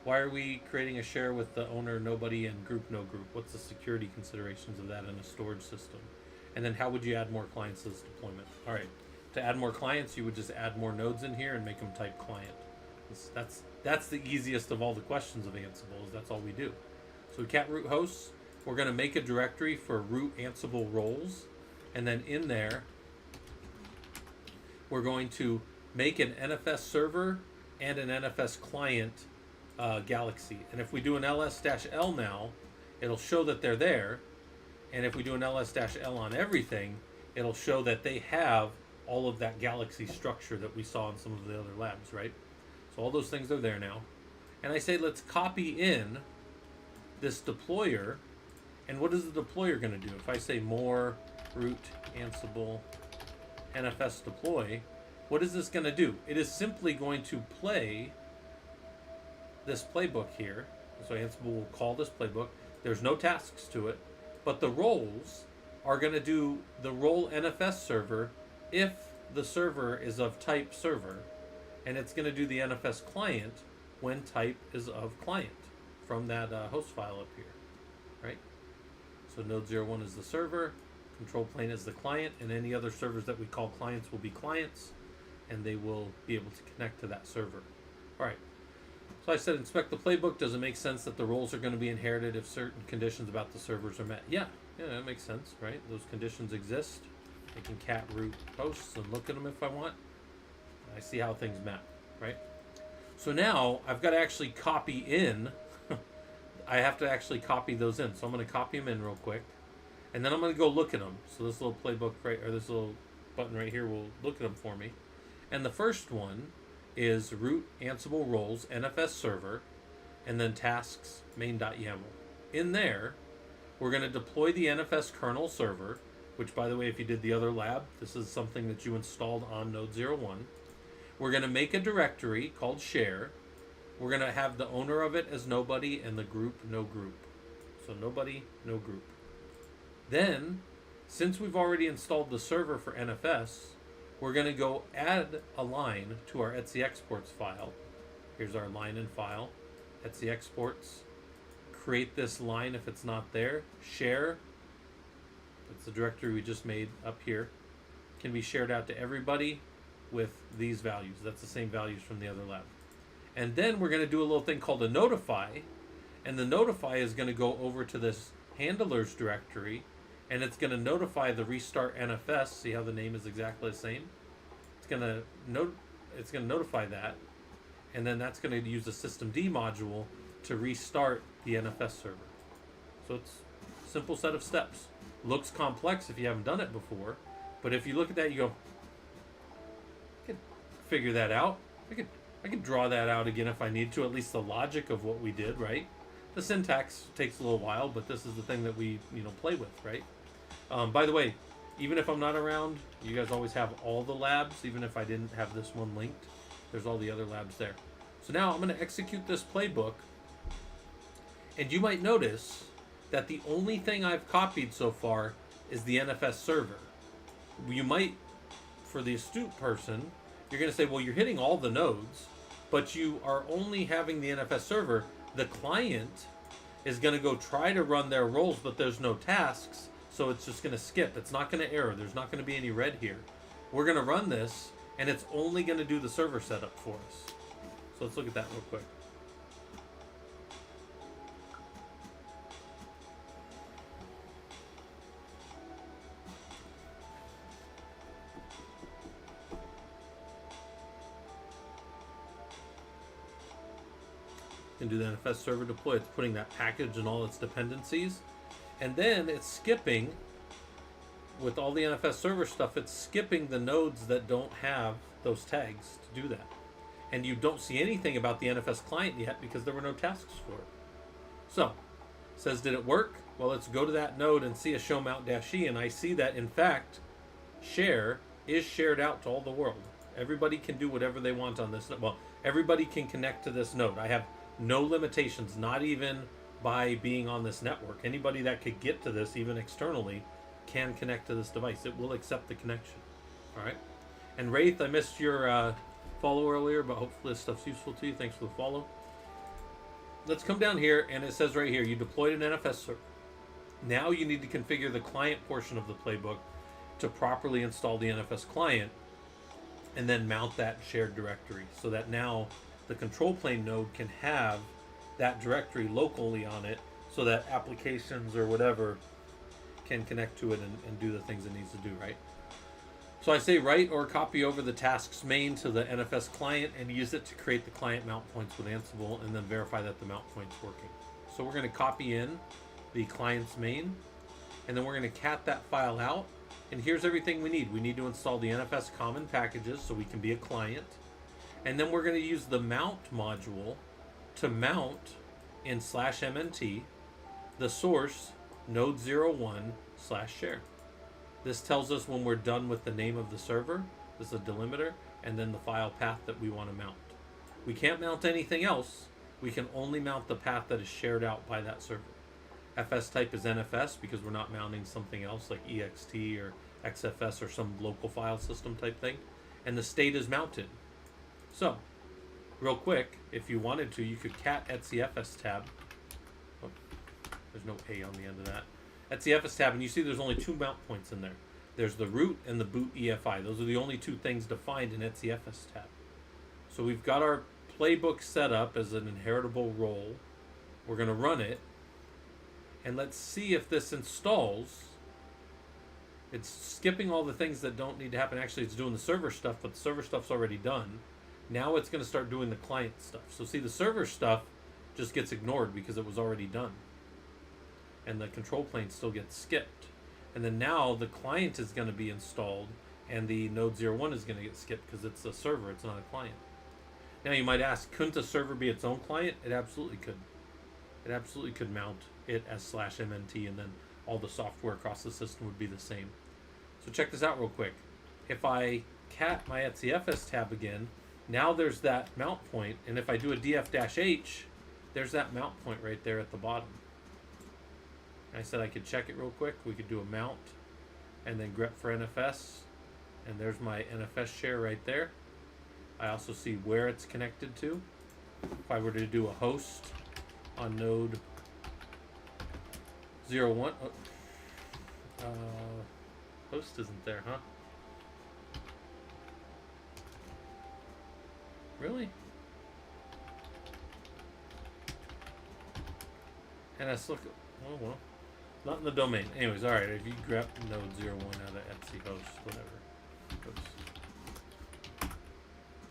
why are we creating a share with the owner nobody and group no group? What's the security considerations of that in a storage system? And then how would you add more clients to this deployment? All right, to add more clients, you would just add more nodes in here and make them type client. That's the easiest of all the questions of Ansible, is that's all we do. So cat root hosts, we're going to make a directory for root Ansible roles, and then in there, we're going to make an NFS server and an NFS client galaxy. And if we do an ls-l now, it'll show that they're there. And if we do an ls-l on everything, it'll show that they have all of that galaxy structure that we saw in some of the other labs, right? So all those things are there now. And I say, let's copy in this deployer. And what is the deployer going to do? If I say more root Ansible NFS deploy, what is this going to do? It is simply going to play this playbook here. So Ansible will call this playbook. There's no tasks to it, but the roles are going to do the role NFS server if the server is of type server, and it's going to do the NFS client when type is of client from that host file up here, right? So node 01 is the server, control plane is the client, and any other servers that we call clients will be clients, and they will be able to connect to that server. All right. So I said inspect the playbook. Does it make sense that the roles are going to be inherited if certain conditions about the servers are met? Yeah, that makes sense, right? Those conditions exist. I can cat root hosts and look at them if I want. I see how things map, right? So now I've got to actually copy in. I have to actually copy those in. So I'm going to copy them in real quick, and then I'm going to go look at them. So this little playbook right, or this little button right here will look at them for me. And the first one is root Ansible roles NFS server, and then tasks main.yaml. In there, we're going to deploy the NFS kernel server, which, by the way, if you did the other lab, this is something that you installed on node 01. We're going to make a directory called share. We're going to have the owner of it as nobody and the group no group. So nobody, no group. Then, since we've already installed the server for NFS, we're going to go add a line to our etc exports file. Here's our line and file, etc exports. Create this line if it's not there. Share, that's the directory we just made up here, can be shared out to everybody with these values. That's the same values from the other lab. And then we're going to do a little thing called a notify, and the notify is going to go over to this handlers directory, and it's going to notify the restart NFS. See how the name is exactly the same? It's going to notify that, and then that's going to use the systemd module to restart the NFS server. So it's a simple set of steps. Looks complex if you haven't done it before, but if you look at that, you go, I can figure that out. I could draw that out again if I need to, at least the logic of what we did, right? The syntax takes a little while, but this is the thing that we, play with, right? By the way, even if I'm not around, you guys always have all the labs, even if I didn't have this one linked. There's all the other labs there. So now I'm going to execute this playbook, and you might notice that the only thing I've copied so far is the NFS server. You might, for the astute person, you're going to say, well, you're hitting all the nodes, but you are only having the NFS server. The client is going to go try to run their roles, but there's no tasks, so it's just going to skip. It's not going to error. There's not going to be any red here. We're going to run this, and it's only going to do the server setup for us. So let's look at that real quick. And do the NFS server deploy. It's putting that package and all its dependencies, and then it's skipping with all the NFS server stuff. It's skipping the nodes that don't have those tags to do that, and you don't see anything about the NFS client yet because there were no tasks for it. So it says, did it work? Well, let's go to that node and see a show mount -e, and I see that in fact share is shared out to all the world. Everybody can do whatever they want on this. Well, everybody can connect to this node. I have no limitations, not even by being on this network. Anybody that could get to this, even externally, can connect to this device. It will accept the connection. All right. And Wraith, I missed your follow earlier, but hopefully this stuff's useful to you. Thanks for the follow. Let's come down here, and it says right here, you deployed an NFS server. Now you need to configure the client portion of the playbook to properly install the NFS client, and then mount that shared directory so that now the control plane node can have that directory locally on it so that applications or whatever can connect to it and do the things it needs to do, right? So I say write or copy over the tasks main to the NFS client and use it to create the client mount points with Ansible and then verify that the mount point's working. So we're going to copy in the client's main and then we're going to cat that file out. And here's everything we need. We need to install the NFS common packages so we can be a client. And then we're going to use the mount module to mount in /mnt the source node01/share. This tells us when we're done with the name of the server. This is a delimiter, and then the file path that we want to mount. We can't mount anything else. We can only mount the path that is shared out by that server. FS type is NFS because we're not mounting something else like EXT or XFS or some local file system type thing. And the state is mounted. So, real quick, if you wanted to, you could cat etcfs tab. Oh, there's no A on the end of that. etcfs tab, and you see there's only 2 mount points in there. There's the root and the boot EFI. Those are the only 2 things defined in etcfs tab. So we've got our playbook set up as an inheritable role. We're going to run it. And let's see if this installs. It's skipping all the things that don't need to happen. Actually, it's doing the server stuff, but the server stuff's already done. Now it's going to start doing the client stuff. So see, the server stuff just gets ignored because it was already done. And the control plane still gets skipped. And then now the client is going to be installed and the node 01 is going to get skipped because it's a server, it's not a client. Now you might ask, couldn't a server be its own client? It absolutely could. It absolutely could mount it as /mnt and then all the software across the system would be the same. So check this out real quick. If I cat my etcfs tab again, now there's that mount point, and if I do a df-h, there's that mount point right there at the bottom. I said I could check it real quick. We could do a mount and then grep for NFS, and there's my NFS share right there. I also see where it's connected to. If I were to do a host on node 01, host isn't there, huh? Really? And let's look. Oh well, not in the domain. Anyways, all right. If you grep node 01 out of etc host, whatever. Oops.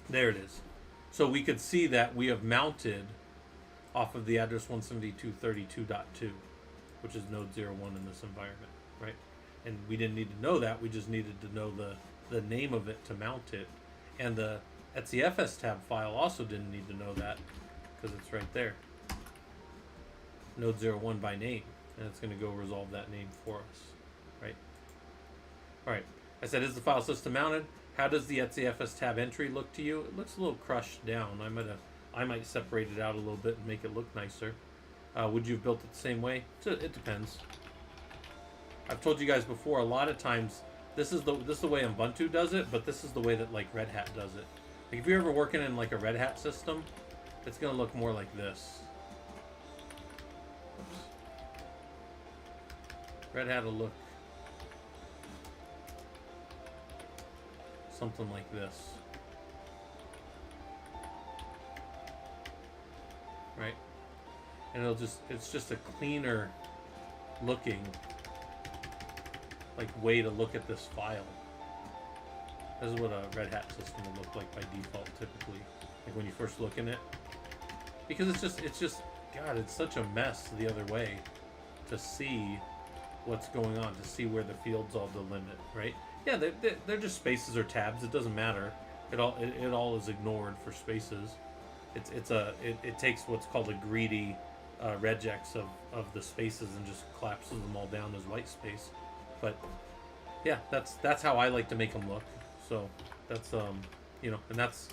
There it is. So we could see that we have mounted off of the address 172.32.2, which is node 01 in this environment, right? And we didn't need to know that. We just needed to know the name of it to mount it. And the etcfs tab file also didn't need to know that because it's right there. Node 01 by name. And it's going to go resolve that name for us, right? All right. I said, is the file system mounted? How does the etcfs tab entry look to you? It looks a little crushed down. I might separate it out a little bit and make it look nicer. Would you have built it the same way? It depends. I've told you guys before, a lot of times this is the way Ubuntu does it, but this is the way that like Red Hat does it. Like if you're ever working in like a Red Hat system, it's gonna look more like this. Oops. Red Hat will look something like this. Right? And it's just a cleaner looking like way to look at this file. This is what a Red Hat system will look like by default typically, like when you first look in it, because it's just God, it's such a mess the other way to see what's going on, to see where the fields all delimit, right? Yeah, they're just spaces or tabs. It doesn't matter. It all is ignored for spaces. It takes what's called a greedy regex of the spaces and just collapses them all down as white space. But yeah, that's how I like to make them look. So that's and that's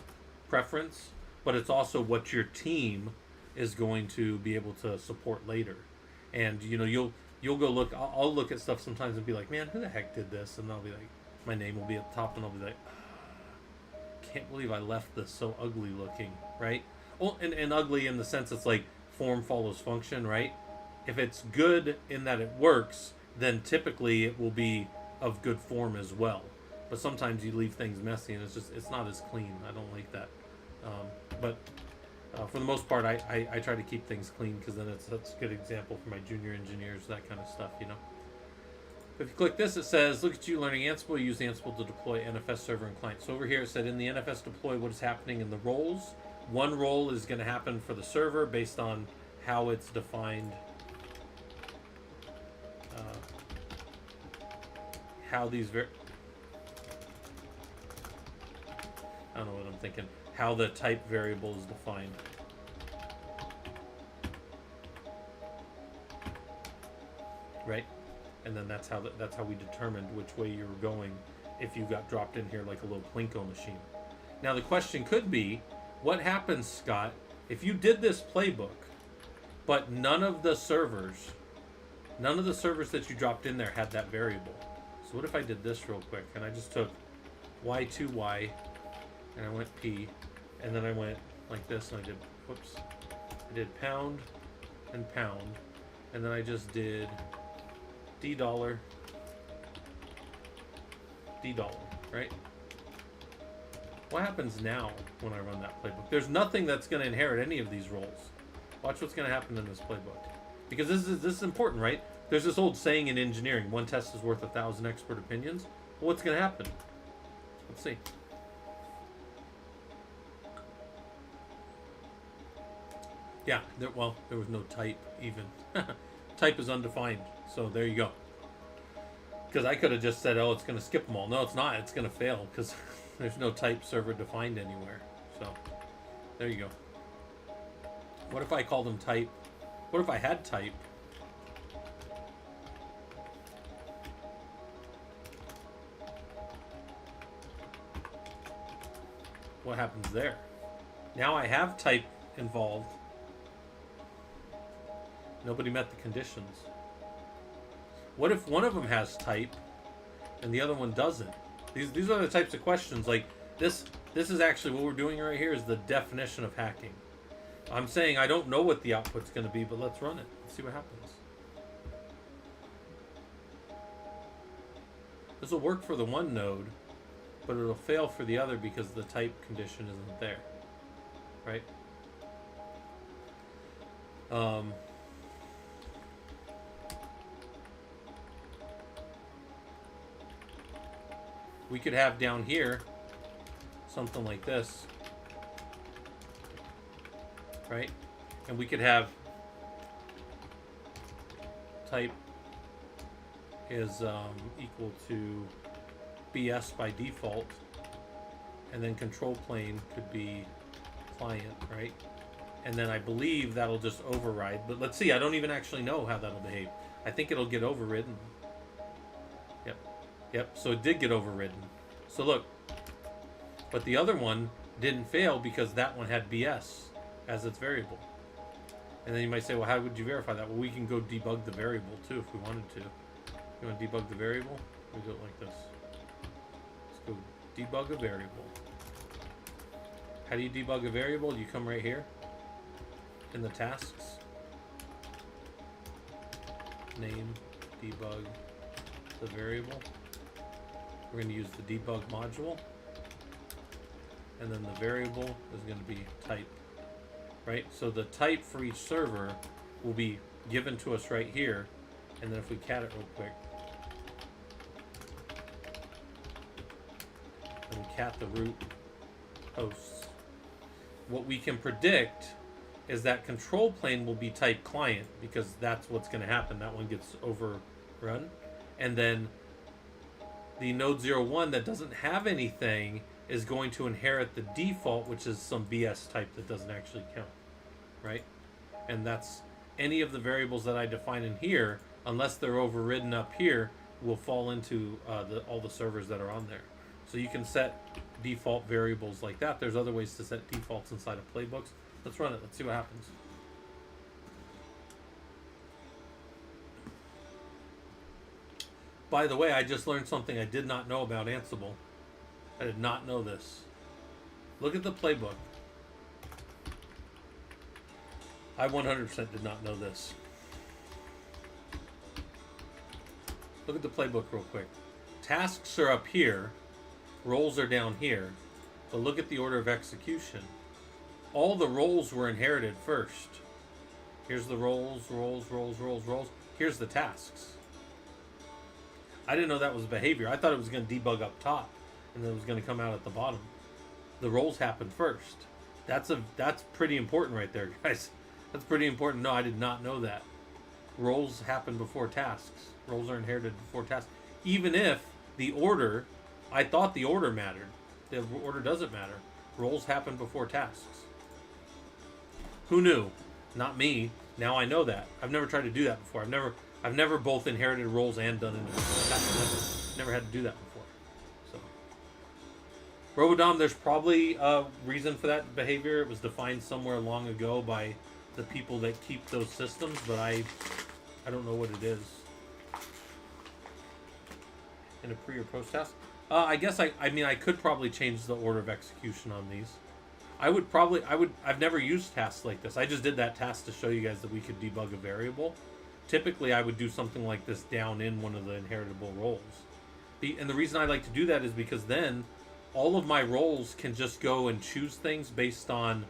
preference, but it's also what your team is going to be able to support later. And you'll go look. I'll look at stuff sometimes and be like, man, who the heck did this? And I'll be like, my name will be at the top, and I'll be like, can't believe I left this so ugly looking, right? Well, and ugly in the sense it's like form follows function, right? If it's good in that it works, then typically it will be of good form as well. But sometimes you leave things messy and it's not as clean. I don't like that. But For the most part, I try to keep things clean because then that's a good example for my junior engineers, that kind of stuff, you know. If you click this, it says, look at you learning Ansible. You use Ansible to deploy NFS server and client. So over here it said in the NFS deploy what is happening in the roles. One role is going to happen for the server based on how it's defined, how these I don't know what I'm thinking. How the type variable is defined. Right? And then that's how we determined which way you were going if you got dropped in here like a little Plinko machine. Now the question could be, what happens, Scott, if you did this playbook, but none of the servers that you dropped in there had that variable? So what if I did this real quick and I just took y2y and I went p and then I went like this and I did, whoops, I did pound and pound and then I just did $, $, right? What happens now when I run that playbook? There's nothing that's going to inherit any of these roles. Watch what's going to happen in this playbook. Because this is important, right? There's this old saying in engineering, one test is worth 1,000 expert opinions. Well, what's going to happen? Let's see. Yeah, there was no type even. Type is undefined. So there you go. Because I could have just said, oh, it's going to skip them all. No, it's not. It's going to fail because there's no type server defined anywhere. So there you go. What if I called them type? What if I had type? What happens there? Now I have type involved. Nobody met the conditions. What if one of them has type and the other one doesn't? These are the types of questions. Like this is actually what we're doing right here is the definition of hacking. I'm saying I don't know what the output's going to be, but let's run it. Let's see what happens. This will work for the one node, but it'll fail for the other because the type condition isn't there. Right? We could have down here something like this, right? And we could have type is equal to BS by default, and then control plane could be client, right? And then I believe that'll just override, but let's see, I don't even actually know how that'll behave. I think it'll get overridden. Yep, so it did get overridden. So look, but the other one didn't fail because that one had BS as its variable. And then you might say, well, how would you verify that? Well, we can go debug the variable too if we wanted to. You want to debug the variable? We do it like this. Let's go debug a variable. How do you debug a variable? You come right here in the tasks. Name, debug the variable. We're going to use the debug module, and then the variable is going to be type, right? So the type for each server will be given to us right here, and then if we cat it real quick, and we cat the root hosts, what we can predict is that control plane will be type client because that's what's going to happen. That one gets overrun, and then the node 01 that doesn't have anything is going to inherit the default, which is some BS type that doesn't actually count, right? And that's any of the variables that I define in here, unless they're overridden up here, will fall into all the servers that are on there. So you can set default variables like that. There's other ways to set defaults inside of playbooks. Let's run it. Let's see what happens. By the way, I just learned something I did not know about Ansible. I did not know this. Look at the playbook. I 100% did not know this. Look at the playbook real quick. Tasks are up here. Roles are down here. But look at the order of execution. all the roles were inherited first. Here's the roles, roles, roles, roles, roles. Here's the tasks. I didn't know that was behavior. I thought it was going to debug up top, and then it was going to come out at the bottom. The roles happen first. That's pretty important right there, guys. That's pretty important. No, I did not know that. Roles happen before tasks. Roles are inherited before tasks. Even if the order, I thought the order mattered. The order doesn't matter. Roles happen before tasks. Who knew? Not me. Now I know that. I've never tried to do that before. I've never both inherited roles and done individual tasks. Never had to do that before. So, Robodom, there's probably a reason for that behavior. It was defined somewhere long ago by the people that keep those systems, but I don't know what it is. In a pre or post task, I guess I could probably change the order of execution on these. I've never used tasks like this. I just did that task to show you guys that we could debug a variable. Typically, I would do something like this down in one of the inheritable roles. And the reason I like to do that is because then all of my roles can just go and choose things based on,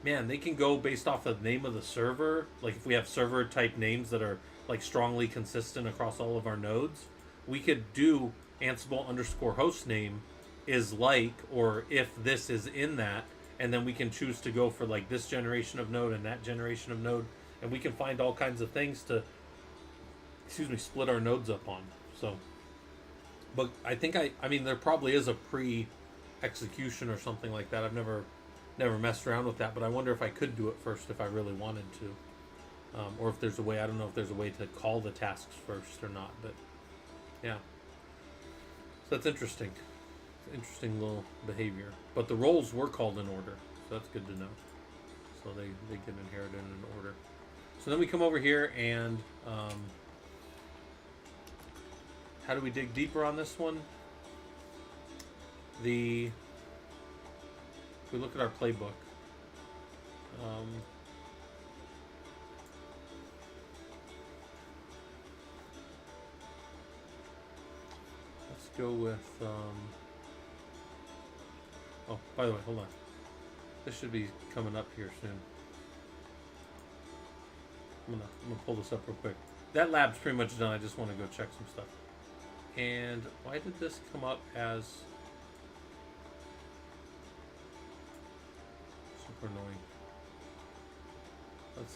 man, they can go based off the name of the server. Like if we have server type names that are like strongly consistent across all of our nodes, we could do Ansible underscore host name is like, or if this is in that, and then we can choose to go for like this generation of node and that generation of node, and we can find all kinds of things to, split our nodes up on. So, but I think I mean there probably is a pre-execution or something like that. I've never messed around with that, but I wonder if I could do it first if I really wanted to, or if there's a way. I don't know if there's a way to call the tasks first or not, but yeah. So that's interesting. Interesting little behavior. But the roles were called in order, so that's good to know. So they get inherited in order. So then we come over here and how do we dig deeper on this one? If we look at our playbook, let's go with oh, by the way, hold on. This should be coming up here soon. I'm gonna pull this up real quick. That lab's pretty much done. I just want to go check some stuff. And why did this come up as super annoying?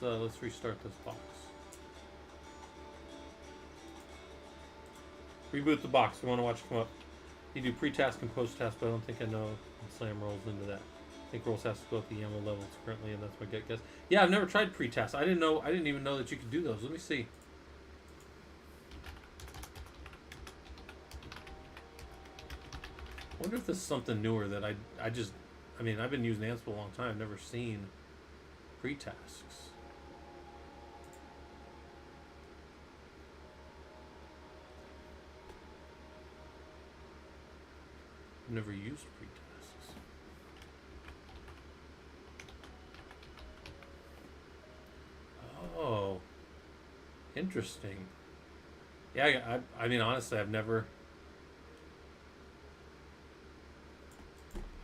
Let's restart this box. Reboot the box. We want to watch it come up. You do pre-task and post-task, but I don't think I know slam rolls into that. I think rolls has to go at the YAML levels currently, and that's my gut guess. Yeah, I've never tried pre-task. I didn't even know that you could do those. Let me see. I wonder if this is something newer that I mean, I've been using Ansible a long time. I've never seen pre-tasks. I've never used pre-tasks. Oh, interesting. Yeah, I mean, honestly, I had never,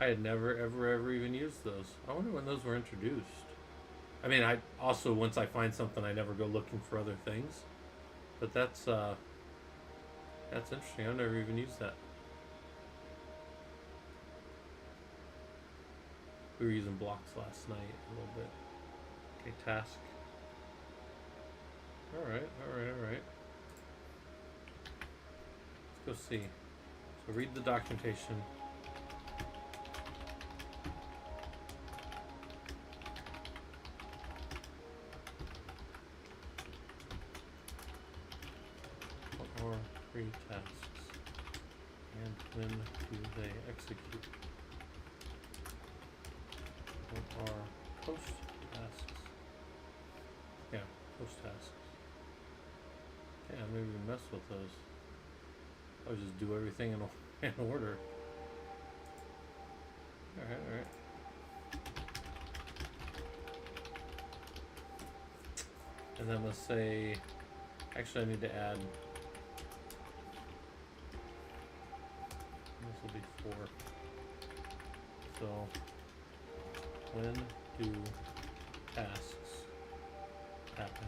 ever even used those. I wonder when those were introduced. I mean, I also, once I find something, I never go looking for other things. But that's interesting. I've never even used that. We were using blocks last night a little bit. Okay, task. Alright. Let's go see. So read the documentation. What are pre-tasks? And when do they execute? What are post-tasks? Yeah, post-tasks. Yeah, maybe we mess with those. I'll just do everything in order. Alright. And then let's say, actually I need to add, this will be 4. So, when do tasks happen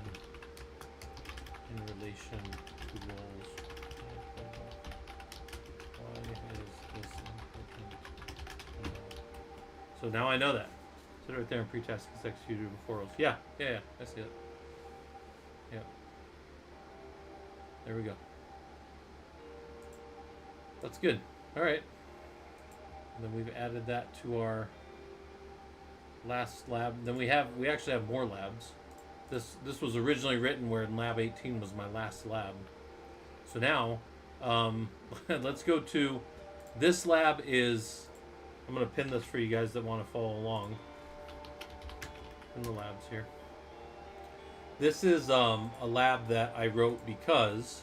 in relation to roles? Why is this important? So now I know that. So right there in pre-task is executed before roles. Yeah, I see it. Yeah. There we go. That's good. All right. And then we've added that to our last lab. Then we actually have more labs. This was originally written where in lab 18 was my last lab. So now, let's go to this lab is. I'm gonna pin this for you guys that want to follow along. In the labs here. This is a lab that I wrote because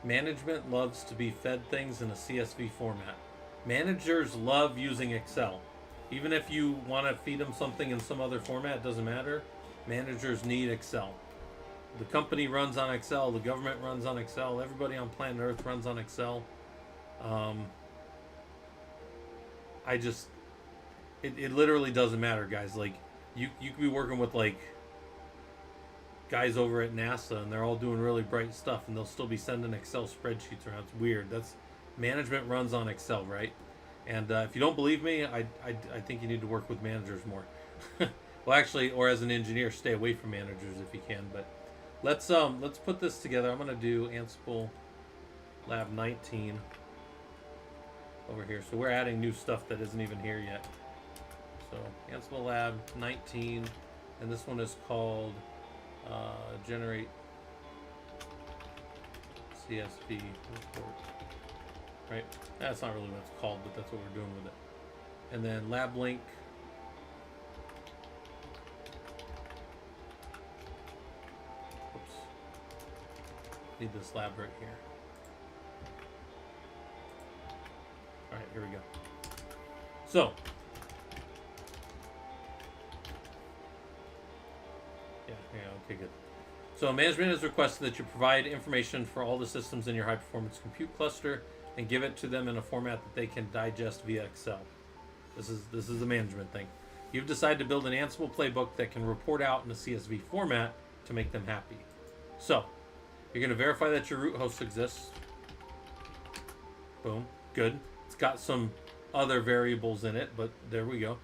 management loves to be fed things in a CSV format. Managers love using Excel. Even if you want to feed them something in some other format, it doesn't matter. Managers need Excel. The company runs on Excel. The government runs on Excel. Everybody on planet Earth runs on Excel. It literally doesn't matter, guys. Like, you could be working with, like, guys over at NASA, and they're all doing really bright stuff, and they'll still be sending Excel spreadsheets around. It's weird. That's management runs on Excel, right? And if you don't believe me, I think you need to work with managers more. Well, actually, or as an engineer, stay away from managers if you can. But let's put this together. I'm gonna do Ansible Lab 19 over here. So we're adding new stuff that isn't even here yet. So Ansible Lab 19, and this one is called Generate CSV Report. Right? That's not really what it's called, but that's what we're doing with it. And then lab link. Oops. Need this lab right here. All right, here we go. So. Okay, good. So management has requested that you provide information for all the systems in your high-performance compute cluster and give it to them in a format that they can digest via Excel. This is the management thing. You've decided to build an Ansible playbook that can report out in a CSV format to make them happy. So, you're going to verify that your root host exists. Boom. Good. It's got some other variables in it, but there we go.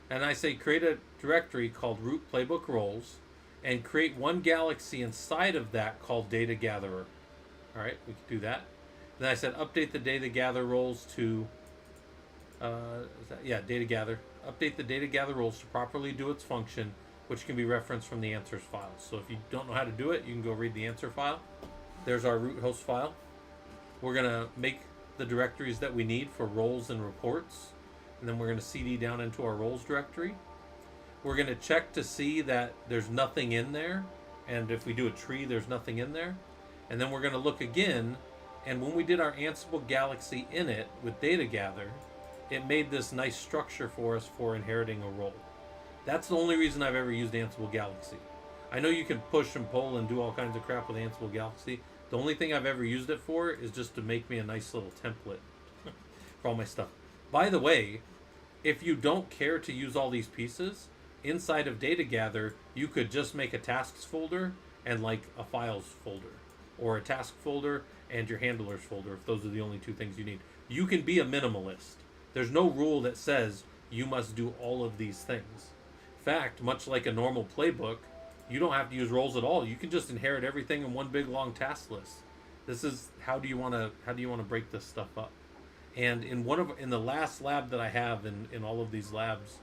And I say create a directory called root playbook roles and create one galaxy inside of that called data gatherer. All right, we can do that. Then I said update the data gather roles to, data gather. Update the data gather roles to properly do its function, which can be referenced from the answers file. So if you don't know how to do it, you can go read the answer file. There's our root host file. We're gonna make the directories that we need for roles and reports, and then we're gonna CD down into our roles directory. We're gonna check to see that there's nothing in there, and if we do a tree, there's nothing in there. And then we're gonna look again, and when we did our Ansible Galaxy init with data gather, it made this nice structure for us for inheriting a role. That's the only reason I've ever used Ansible Galaxy. I know you can push and pull and do all kinds of crap with Ansible Galaxy. The only thing I've ever used it for is just to make me a nice little template for all my stuff. By the way, if you don't care to use all these pieces, inside of data gather, you could just make a tasks folder and like a files folder, or a task folder and your handlers folder, if those are the only two things you need. You can be a minimalist. There's no rule that says you must do all of these things. In fact, much like a normal playbook, you don't have to use roles at all. You can just inherit everything in one big long task list. This is how do you want to break this stuff up? And in the last lab that I have in all of these labs,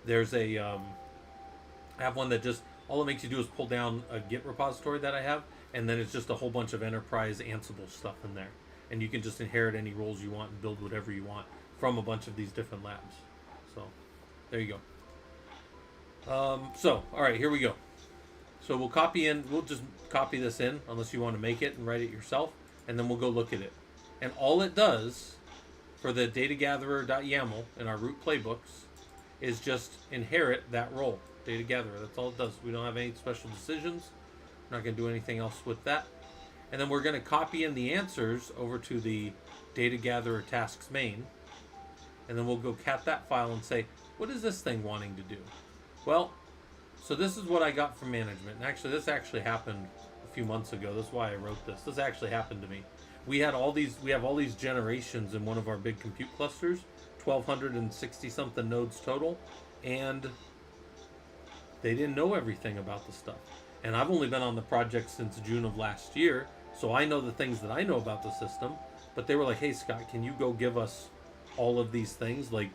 there's a I have one that just all it makes you do is pull down a Git repository that I have, and then it's just a whole bunch of enterprise Ansible stuff in there, and you can just inherit any roles you want and build whatever you want from a bunch of these different labs. So there you go. So all right, here we go. So we'll just copy this in, unless you want to make it and write it yourself, and then we'll go look at it. And all it does for the dataGatherer.yaml in our root playbooks is just inherit that role, data gatherer. That's all it does. We don't have any special decisions. We're not going to do anything else with that. And then we're going to copy in the answers over to the data gatherer tasks main. And then we'll go cat that file and say, what is this thing wanting to do? Well, so this is what I got from management. And actually, this actually happened a few months ago. That's why I wrote this. This actually happened to me. We have all these generations in one of our big compute clusters, 1,260 something nodes total, and they didn't know everything about the stuff. And I've only been on the project since June of last year, so I know the things that I know about the system. But they were like, "Hey Scott, can you go give us all of these things? Like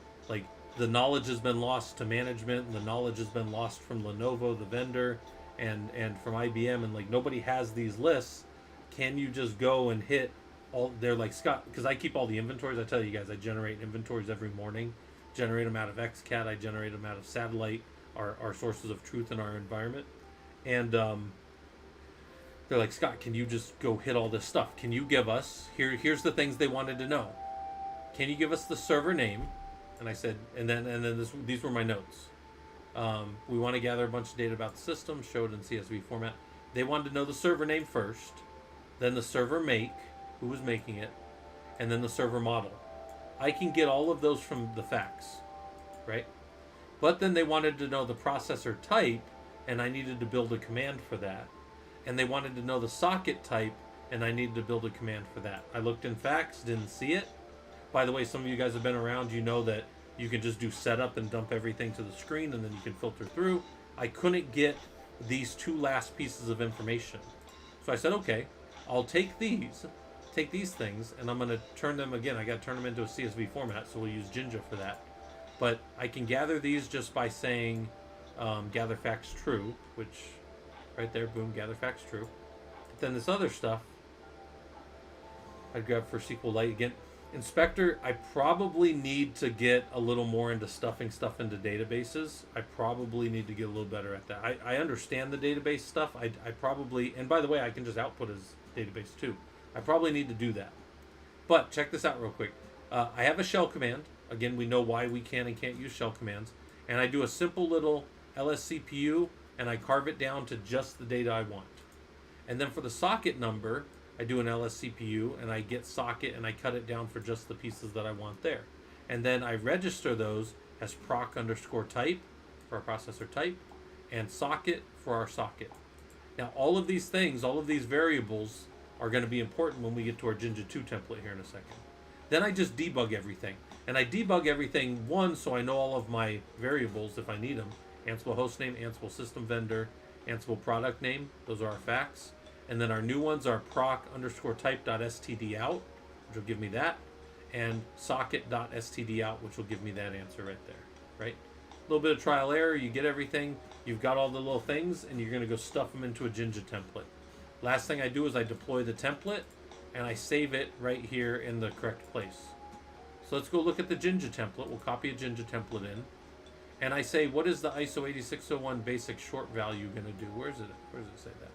the knowledge has been lost to management, and the knowledge has been lost from Lenovo, the vendor, and from IBM, and like nobody has these lists. Can you just go and hit all?" They're like, "Scott, because I keep all the inventories. I tell you guys, I generate inventories every morning. Generate them out of XCAT. I generate them out of satellite, our sources of truth in our environment." And they're like, "Scott, can you just go hit all this stuff? Can you give us here's the things they wanted to know. Can you give us the server name?" And I said, and then these were my notes. We want to gather a bunch of data about the system, show it in CSV format. They wanted to know the server name first, then the server make, who was making it, and then the server model. I can get all of those from the facts, right? But then they wanted to know the processor type, and I needed to build a command for that. And they wanted to know the socket type, and I needed to build a command for that. I looked in facts, didn't see it. By the way, some of you guys have been around, you know that you can just do setup and dump everything to the screen, and then you can filter through. I couldn't get these two last pieces of information. So I said, okay, I'll take these things, and I'm going to turn them again. I got to turn them into a CSV format, so we'll use Jinja for that. But I can gather these just by saying gather facts true, which right there, boom, gather facts true. But then this other stuff, I'd grab for SQLite again. Inspector, I probably need to get a little more into stuffing stuff into databases. I probably need to get a little better at that. I understand the database stuff. I probably, and by the way, I can just output as database too. I probably need to do that. But check this out real quick. I have a shell command. Again, we know why we can and can't use shell commands. And I do a simple little lscpu, and I carve it down to just the data I want. And then for the socket number, I do an lscpu, and I get socket, and I cut it down for just the pieces that I want there. And then I register those as proc underscore type for our processor type, and socket for our socket. Now, all of these things, all of these variables are going to be important when we get to our Jinja 2 template here in a second. Then I just debug everything. And I debug everything, one, so I know all of my variables if I need them. Ansible hostname, Ansible system vendor, Ansible product name. Those are our facts. And then our new ones are proc underscore type.stdout, which will give me that. And socket.stdout, which will give me that answer right there, right? A little bit of trial error, you get everything. You've got all the little things, and you're going to go stuff them into a Jinja template. Last thing I do is I deploy the template, and I save it right here in the correct place. So let's go look at the Jinja template. We'll copy a Jinja template in. And I say, what is the ISO 8601 basic short value going to do? Where does it say that?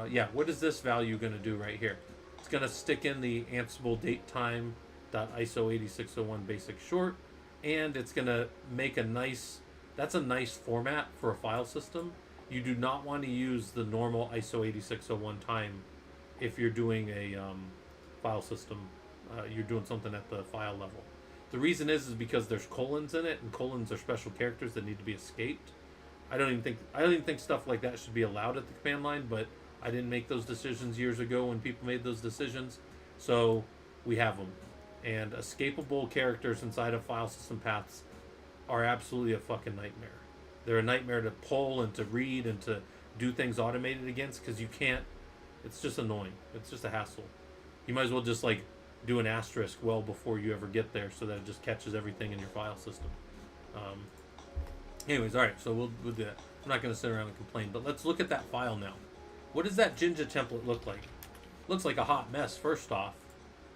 Yeah, what is this value going to do right here? It's going to stick in the Ansible datetime.iso 8601 basic short, and it's going to make a nice, that's a nice format for a file system. You do not want to use the normal ISO 8601 time if you're doing a file system. You're doing something at the file level. The reason is because there's colons in it, and colons are special characters that need to be escaped. I don't even think stuff like that should be allowed at the command line, but I didn't make those decisions years ago when people made those decisions, so we have them. And escapable characters inside of file system paths are absolutely a fucking nightmare. They're a nightmare to pull and to read and to do things automated against, because you can't. It's just annoying. It's just a hassle. You might as well just like do an asterisk well before you ever get there, so that it just catches everything in your file system. Anyways, all right, so we'll do that. I'm not going to sit around and complain, but let's look at that file now. What does that Jinja template look like? It looks like a hot mess, first off,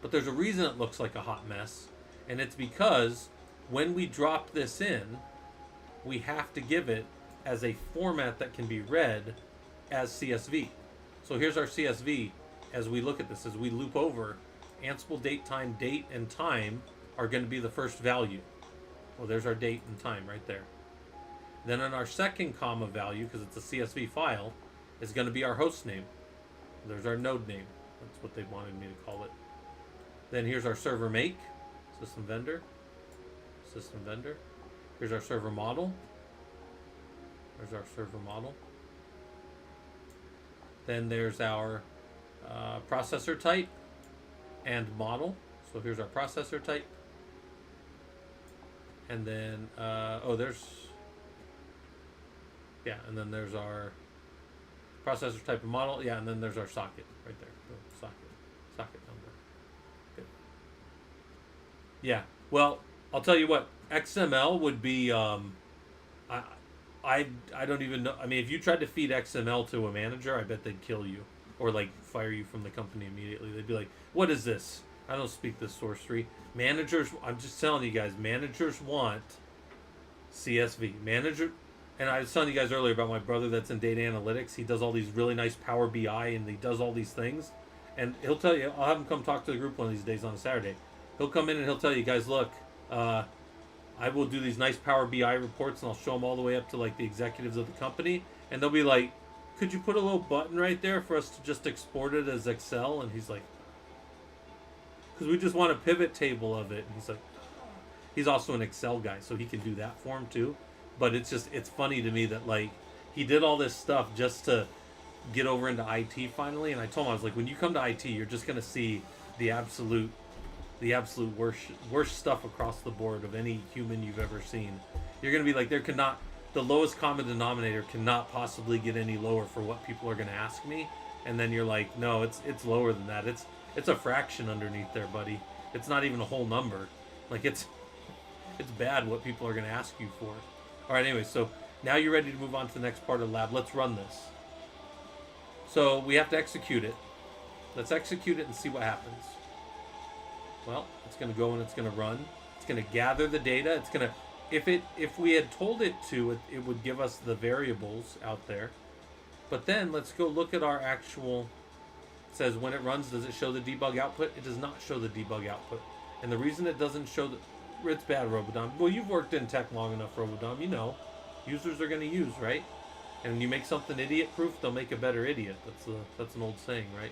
but there's a reason it looks like a hot mess, and it's because when we drop this in, we have to give it as a format that can be read as CSV. So here's our CSV. As we look at this, as we loop over, Ansible datetime, date and time are going to be the first value. Well, there's our date and time right there. Then on our second comma value, because it's a CSV file, is going to be our host name. There's our node name. That's what they wanted me to call it. Then here's our server make, system vendor. Here's our server model, There's our server model. Then there's our processor type and model. So here's our processor type. And then, and then there's our processor type and model. Yeah, and then there's our socket right there. Socket number. Good. Yeah. Well, I'll tell you what. XML would be. I don't even know. I mean, if you tried to feed XML to a manager, I bet they'd kill you or like fire you from the company immediately. They'd be like, "What is this? I don't speak this sorcery." Managers, I'm just telling you guys, managers want CSV. And I was telling you guys earlier about my brother that's in data analytics. He does all these really nice Power BI and he does all these things. And he'll tell you, I'll have him come talk to the group one of these days on a Saturday. He'll come in and he'll tell you guys, look, I will do these nice Power BI reports and I'll show them all the way up to like the executives of the company. And they'll be like, could you put a little button right there for us to just export it as Excel? And he's like, because we just want a pivot table of it. And he's like, he's also an Excel guy, so he can do that for him too. But it's funny to me that like he did all this stuff just to get over into IT finally. And I told him, I was like, when you come to IT, you're just gonna see the absolute worst stuff across the board of any human you've ever seen. You're gonna be like, the lowest common denominator cannot possibly get any lower for what people are gonna ask me. And then you're like, no, it's lower than that. It's a fraction underneath there, buddy. It's not even a whole number. Like it's bad what people are gonna ask you for. All right, anyway, so now you're ready to move on to the next part of the lab. Let's run this. So we have to execute it. Let's execute it and see what happens. Well, it's going to go and it's going to run. It's going to gather the data. It's going to, if we had told it to, it would give us the variables out there. But then let's go look at our actual, it says when it runs, does it show the debug output? It does not show the debug output. And the reason it doesn't show it's bad, Robodom. Well, you've worked in tech long enough, Robodom. You know, users are going to use, right? And when you make something idiot-proof, they'll make a better idiot. That's an old saying, right?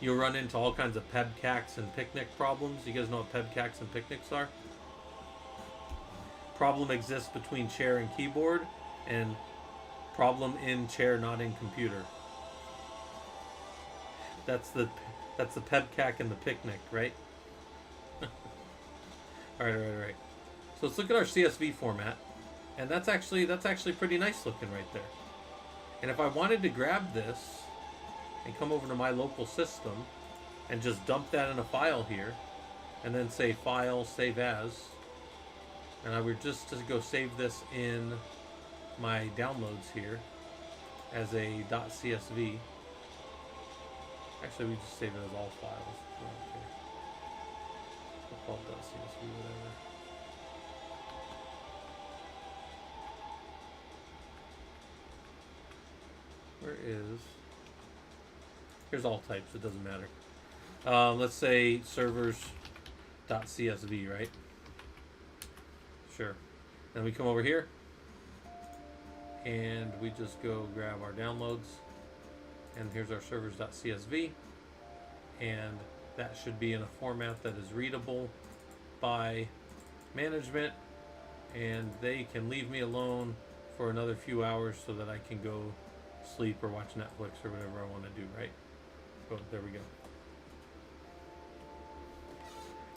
You'll run into all kinds of pebcacs and picnic problems. You guys know what pebcacs and picnics are? Problem exists between chair and keyboard, and problem in chair, not in computer. That's the pebcac and the picnic, right? All right. So let's look at our CSV format, and that's actually pretty nice looking right there. And if I wanted to grab this and come over to my local system and just dump that in a file here, and then say File, Save As, and I were just to go save this in my downloads here as a .csv. Actually, we just save it as all files. Okay. We'll call it .csv, whatever. Here's all types, it doesn't matter. Let's say servers.csv, right? Sure. Then we come over here and we just go grab our downloads, and here's our servers.csv, and that should be in a format that is readable by management, and they can leave me alone for another few hours so that I can go sleep or watch Netflix or whatever I want to do, right? Oh, there we go.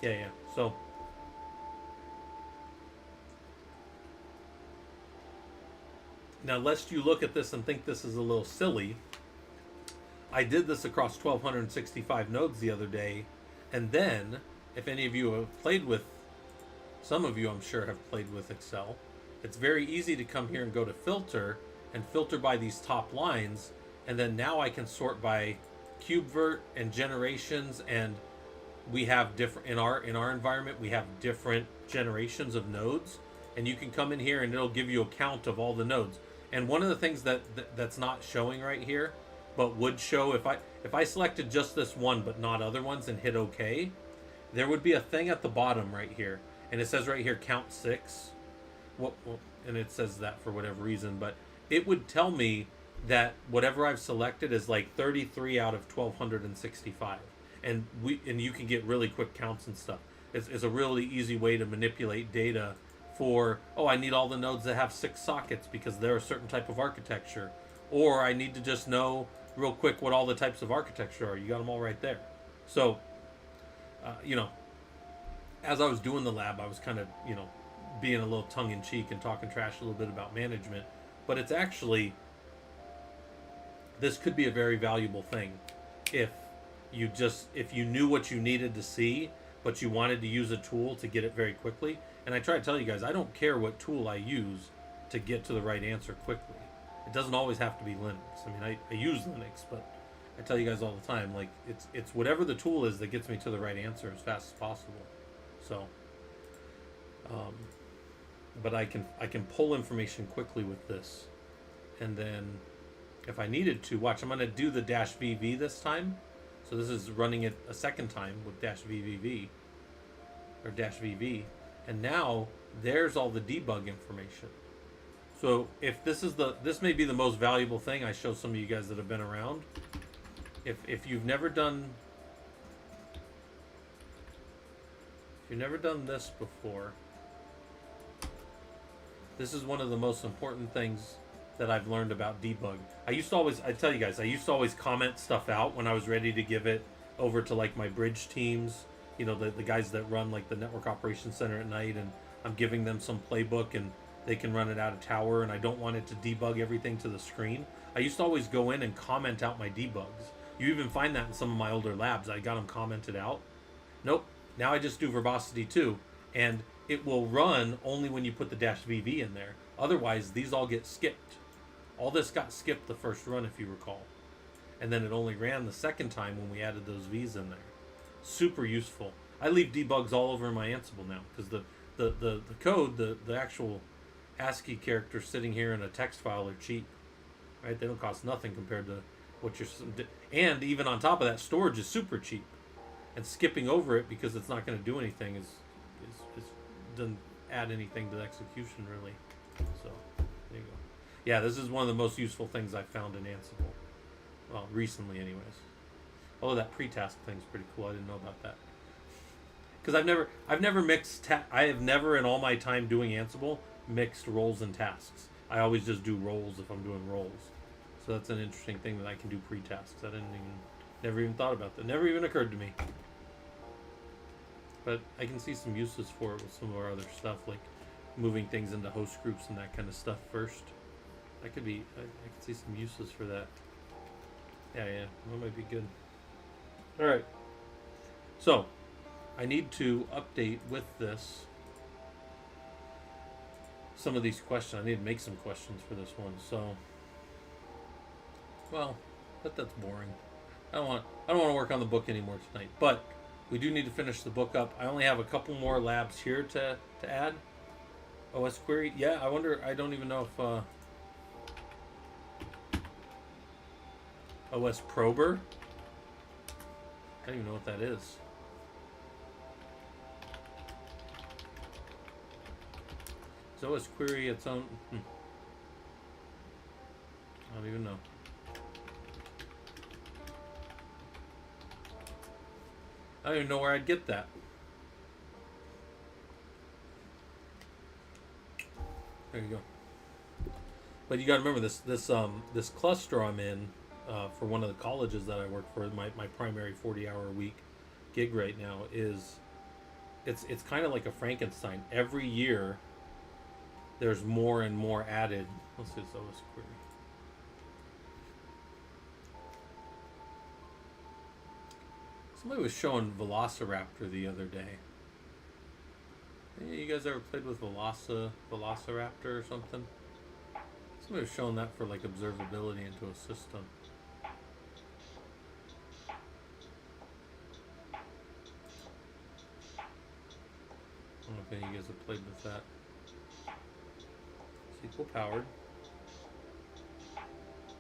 Yeah. So now, lest you look at this and think this is a little silly, I did this across 1,265 nodes the other day, and then, if any of you have played with, some of you I'm sure have played with Excel, it's very easy to come here and go to filter, and filter by these top lines, and then now I can sort by KubeVirt and generations, and we have different in our environment we have different generations of nodes, and you can come in here and it'll give you a count of all the nodes. And one of the things that's not showing right here, but would show if I selected just this one but not other ones and hit OK, there would be a thing at the bottom right here, and it says right here count 6. Well, and it says that for whatever reason, but it would tell me that whatever I've selected is like 33 out of 1,265, and you can get really quick counts and stuff. It's a really easy way to manipulate data for, oh, I need all the nodes that have 6 sockets because they're a certain type of architecture. Or I need to just know real quick what all the types of architecture are. You got them all right there. So, you know, as I was doing the lab, I was kind of, you know, being a little tongue in cheek and talking trash a little bit about management. But it's actually, this could be a very valuable thing if you knew what you needed to see, but you wanted to use a tool to get it very quickly. And I try to tell you guys, I don't care what tool I use to get to the right answer quickly. It doesn't always have to be Linux. I mean, I use Linux, but I tell you guys all the time, like, it's whatever the tool is that gets me to the right answer as fast as possible. So, but I can pull information quickly with this, and then if I needed to, watch, I'm going to do the -VV this time. So this is running it a second time with -VVV or -VV, and now there's all the debug information. So if this may be the most valuable thing I show some of you guys that have been around. If you've never done this before, this is one of the most important things that I've learned about debug. I tell you guys, I used to always comment stuff out when I was ready to give it over to like my bridge teams, you know, the guys that run like the network operations center at night, and I'm giving them some playbook and they can run it out of tower, and I don't want it to debug everything to the screen. I used to always go in and comment out my debugs. You even find that in some of my older labs. I got them commented out. Nope. Now I just do verbosity 2, and it will run only when you put the -VV in there. Otherwise, these all get skipped. All this got skipped the first run, if you recall. And then it only ran the second time when we added those V's in there. Super useful. I leave debugs all over my Ansible now, because the code, the actual ASCII characters sitting here in a text file are cheap. Right? They don't cost nothing compared to what you're... And even on top of that, storage is super cheap. And skipping over it because it's not going to do anything doesn't add anything to the execution, really. So, there you go. Yeah, this is one of the most useful things I've found in Ansible. Well, recently anyways. Although that pre-task thing's pretty cool. I didn't know about that. Because I've never mixed... I have never in all my time doing Ansible mixed roles and tasks. I always just do roles if I'm doing roles. So that's an interesting thing that I can do pre-tasks. Never even thought about that. Never even occurred to me. But I can see some uses for it with some of our other stuff, like moving things into host groups and that kind of stuff first. That could be, I can see some uses for that. Yeah, that might be good. Alright. So, I need to update with this some of these questions. I need to make some questions for this one. So, well, that's boring. I don't want to work on the book anymore tonight, but we do need to finish the book up. I only have a couple more labs here to add. OS query, yeah. I wonder. I don't even know if OS prober. I don't even know what that is. Is OS query its own? I don't even know. I don't even know where I'd get that. There you go. But you got to remember this cluster I'm in for one of the colleges that I work for. My primary 40-hour a week gig right now is it's kind of like a Frankenstein. Every year there's more and more added. Let's see this OS query. Somebody was showing Velociraptor the other day. You guys ever played with Velociraptor or something? Somebody was showing that for like observability into a system. I don't know if any of you guys have played with that. SQL powered.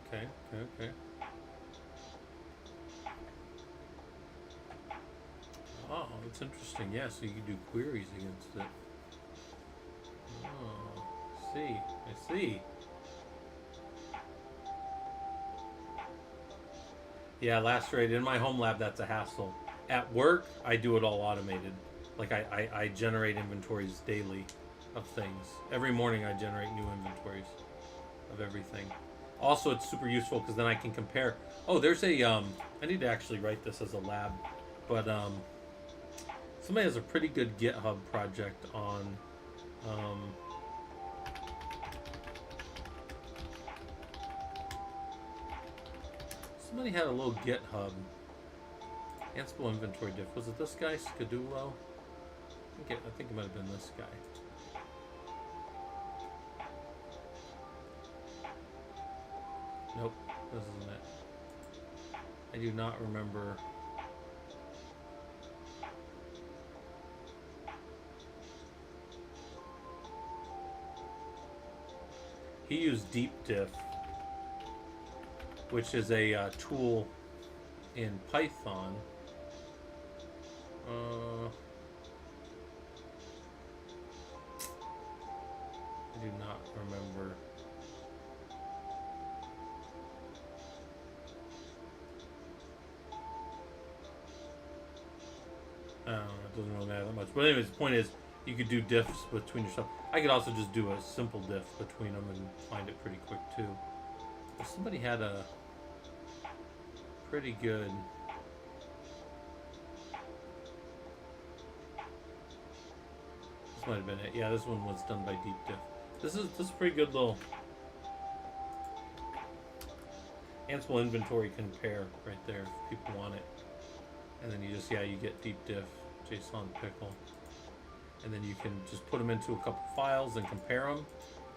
Okay. Oh, that's interesting. Yeah, so you can do queries against it. Oh, I see. Yeah, last rate in my home lab, that's a hassle. At work, I do it all automated. Like I generate inventories daily. of things. Every morning I generate new inventories of everything. Also, it's super useful because then I can compare. Oh, there's a I need to actually write this as a lab, but somebody has a pretty good GitHub project on somebody had a little GitHub Ansible inventory diff. Was it this guy, Scadulo? I think it might have been this guy. Nope, this isn't it. I do not remember. He used deep diff, which is a tool in Python. I do not remember. I don't know, it doesn't really matter that much. But anyways, the point is, you could do diffs between yourself. I could also just do a simple diff between them and find it pretty quick too. But somebody had a pretty good. This might have been it. Yeah, this one was done by deep diff. This is a pretty good little Ansible inventory compare right there if people want it. And then you just, you get deep diff, JSON pickle. And then you can just put them into a couple files and compare them,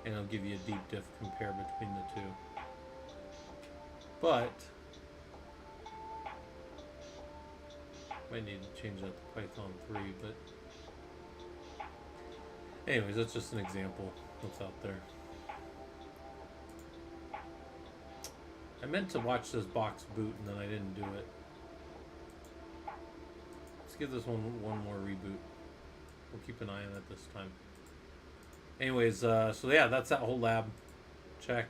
and it'll give you a deep diff compare between the two. But might need to change that to Python 3, but anyways, that's just an example what's out there. I meant to watch this box boot and then I didn't do it. Let's give this one more reboot. We'll keep an eye on it this time. Anyways, so yeah, that's that whole lab. Check.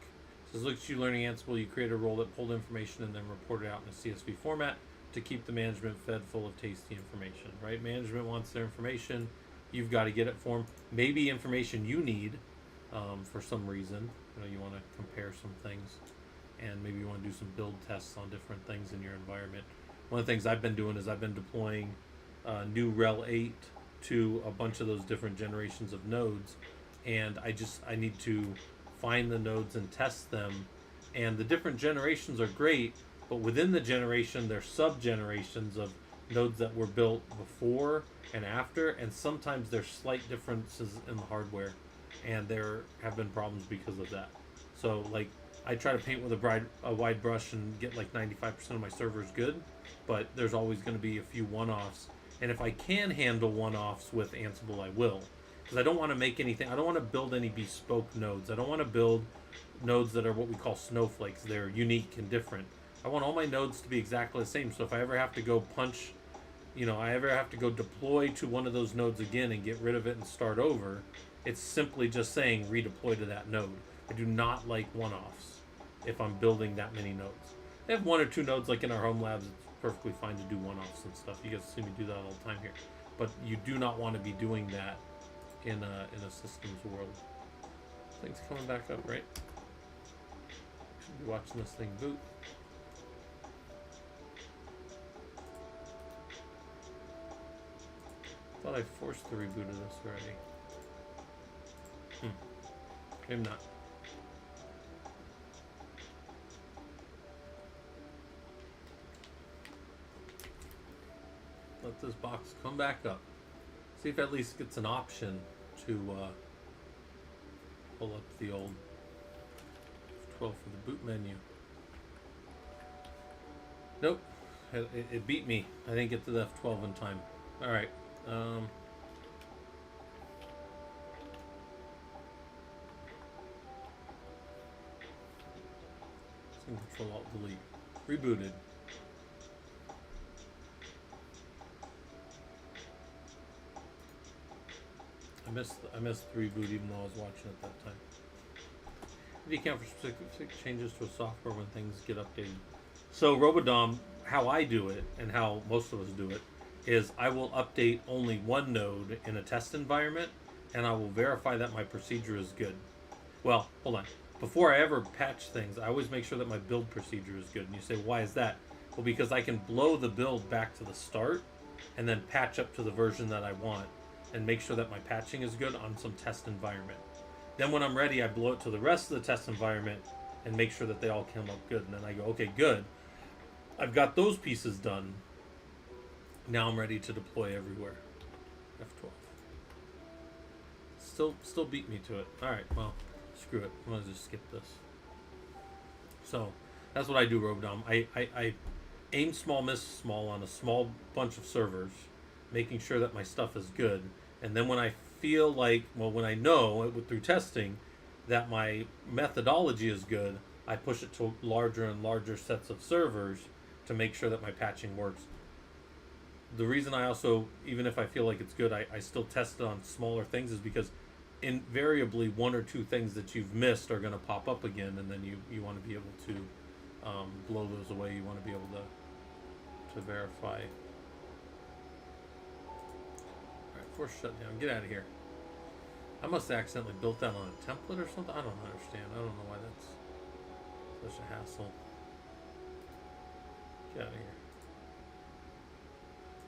It says, look at you learning Ansible. You create a role that pulled information and then report it out in a CSV format to keep the management fed full of tasty information, right? Management wants their information. You've got to get it for them. Maybe information you need for some reason. You want to compare some things, and maybe you want to do some build tests on different things in your environment. One of the things I've been doing is I've been deploying new Rel 8 to a bunch of those different generations of nodes, and I need to find the nodes and test them. And the different generations are great, but within the generation there's sub-generations of nodes that were built before and after, and sometimes there's slight differences in the hardware, and there have been problems because of that. So like, I try to paint with a wide brush and get like 95% of my servers good, but there's always going to be a few one-offs. And if I can handle one-offs with Ansible, I will. Because I don't want to make anything, I don't want to build any bespoke nodes. I don't want to build nodes that are what we call snowflakes. They're unique and different. I want all my nodes to be exactly the same. So if I ever have to go I ever have to go deploy to one of those nodes again and get rid of it and start over, it's simply just saying redeploy to that node. I do not like one-offs if I'm building that many nodes. I have one or two nodes like in our home labs. It's perfectly fine to do one-offs and stuff. You guys see me do that all the time here. But you do not want to be doing that in a systems world. Thing's coming back up, right? Should be watching this thing boot. Thought I forced the reboot of this already. Maybe not. Let this box come back up. See if at least gets an option to pull up the old F12 for the boot menu. Nope, it beat me. I didn't get to the F12 in time. All right. Control Alt Delete. Rebooted. I missed the reboot even though I was watching at that time. How do you account for specific changes to a software when things get updated? So Robodom, how I do it and how most of us do it is I will update only one node in a test environment, and I will verify that my procedure is good. Well, hold on. Before I ever patch things, I always make sure that my build procedure is good. And you say, why is that? Well, because I can blow the build back to the start and then patch up to the version that I want and make sure that my patching is good on some test environment. Then when I'm ready, I blow it to the rest of the test environment and make sure that they all come up good. And then I go, okay, good. I've got those pieces done. Now I'm ready to deploy everywhere. F12. Still beat me to it. Alright, well, screw it. I'm going to just skip this. So, that's what I do, Robodom. I aim small, miss small on a small bunch of servers, making sure that my stuff is good. And then when I feel like, well, when I know through testing that my methodology is good, I push it to larger and larger sets of servers to make sure that my patching works. The reason I also, even if I feel like it's good, I still test it on smaller things is because invariably one or two things that you've missed are going to pop up again, and then you want to be able to blow those away. You want to be able to verify. Alright, force shutdown. Get out of here. I must have accidentally built that on a template or something. I don't understand. I don't know why that's such a hassle. Get out of here.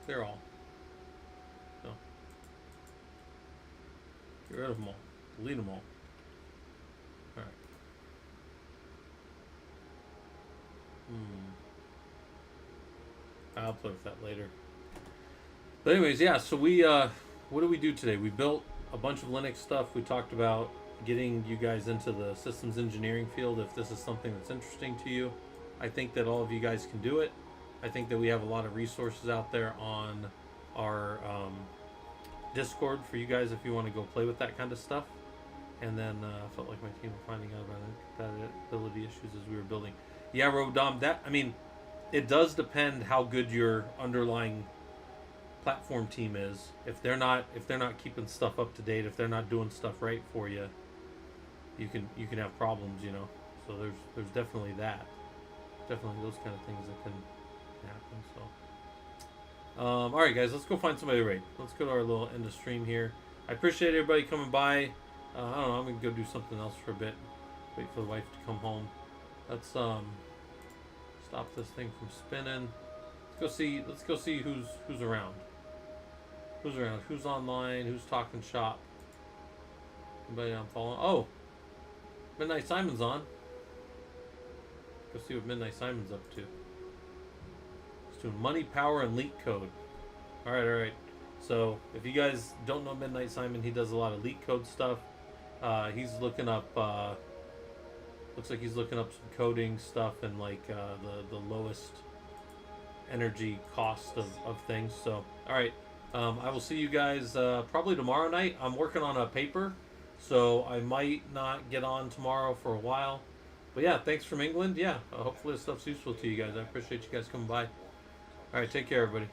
They're all. No. Get rid of them all. Delete them all. Alright. I'll play with that later. But anyways, yeah, so we, what did we do today? We built a bunch of Linux stuff. We talked about getting you guys into the systems engineering field if this is something that's interesting to you. I think that all of you guys can do it. I think that we have a lot of resources out there on our Discord for you guys if you want to go play with that kind of stuff. And then I felt like my team were finding out about compatibility issues as we were building. Yeah, Rodom, that, I mean, it does depend how good your underlying platform team is. If they're not keeping stuff up to date, if they're not doing stuff right for you, you can have problems, you know. So there's definitely that. Definitely those kind of things that can happen. So all right, guys, let's go find somebody to raid. Let's go to our little end of stream here. I appreciate everybody coming by. I don't know, I'm gonna go do something else for a bit. Wait for the wife to come home. Let's stop this thing from spinning. Let's go see who's around. Who's around? Who's online? Who's talking shop? Anybody I'm following? Oh, Midnight Simon's on. Go see what Midnight Simon's up to. He's doing money, power, and leak code. All right. So if you guys don't know Midnight Simon, he does a lot of leak code stuff. He's looking up. Looks like he's looking up some coding stuff and like the lowest energy cost of things. So all right, I will see you guys probably tomorrow night. I'm working on a paper, so I might not get on tomorrow for a while. But yeah, thanks from England. Yeah, hopefully this stuff's useful to you guys. I appreciate you guys coming by. All right, take care, everybody.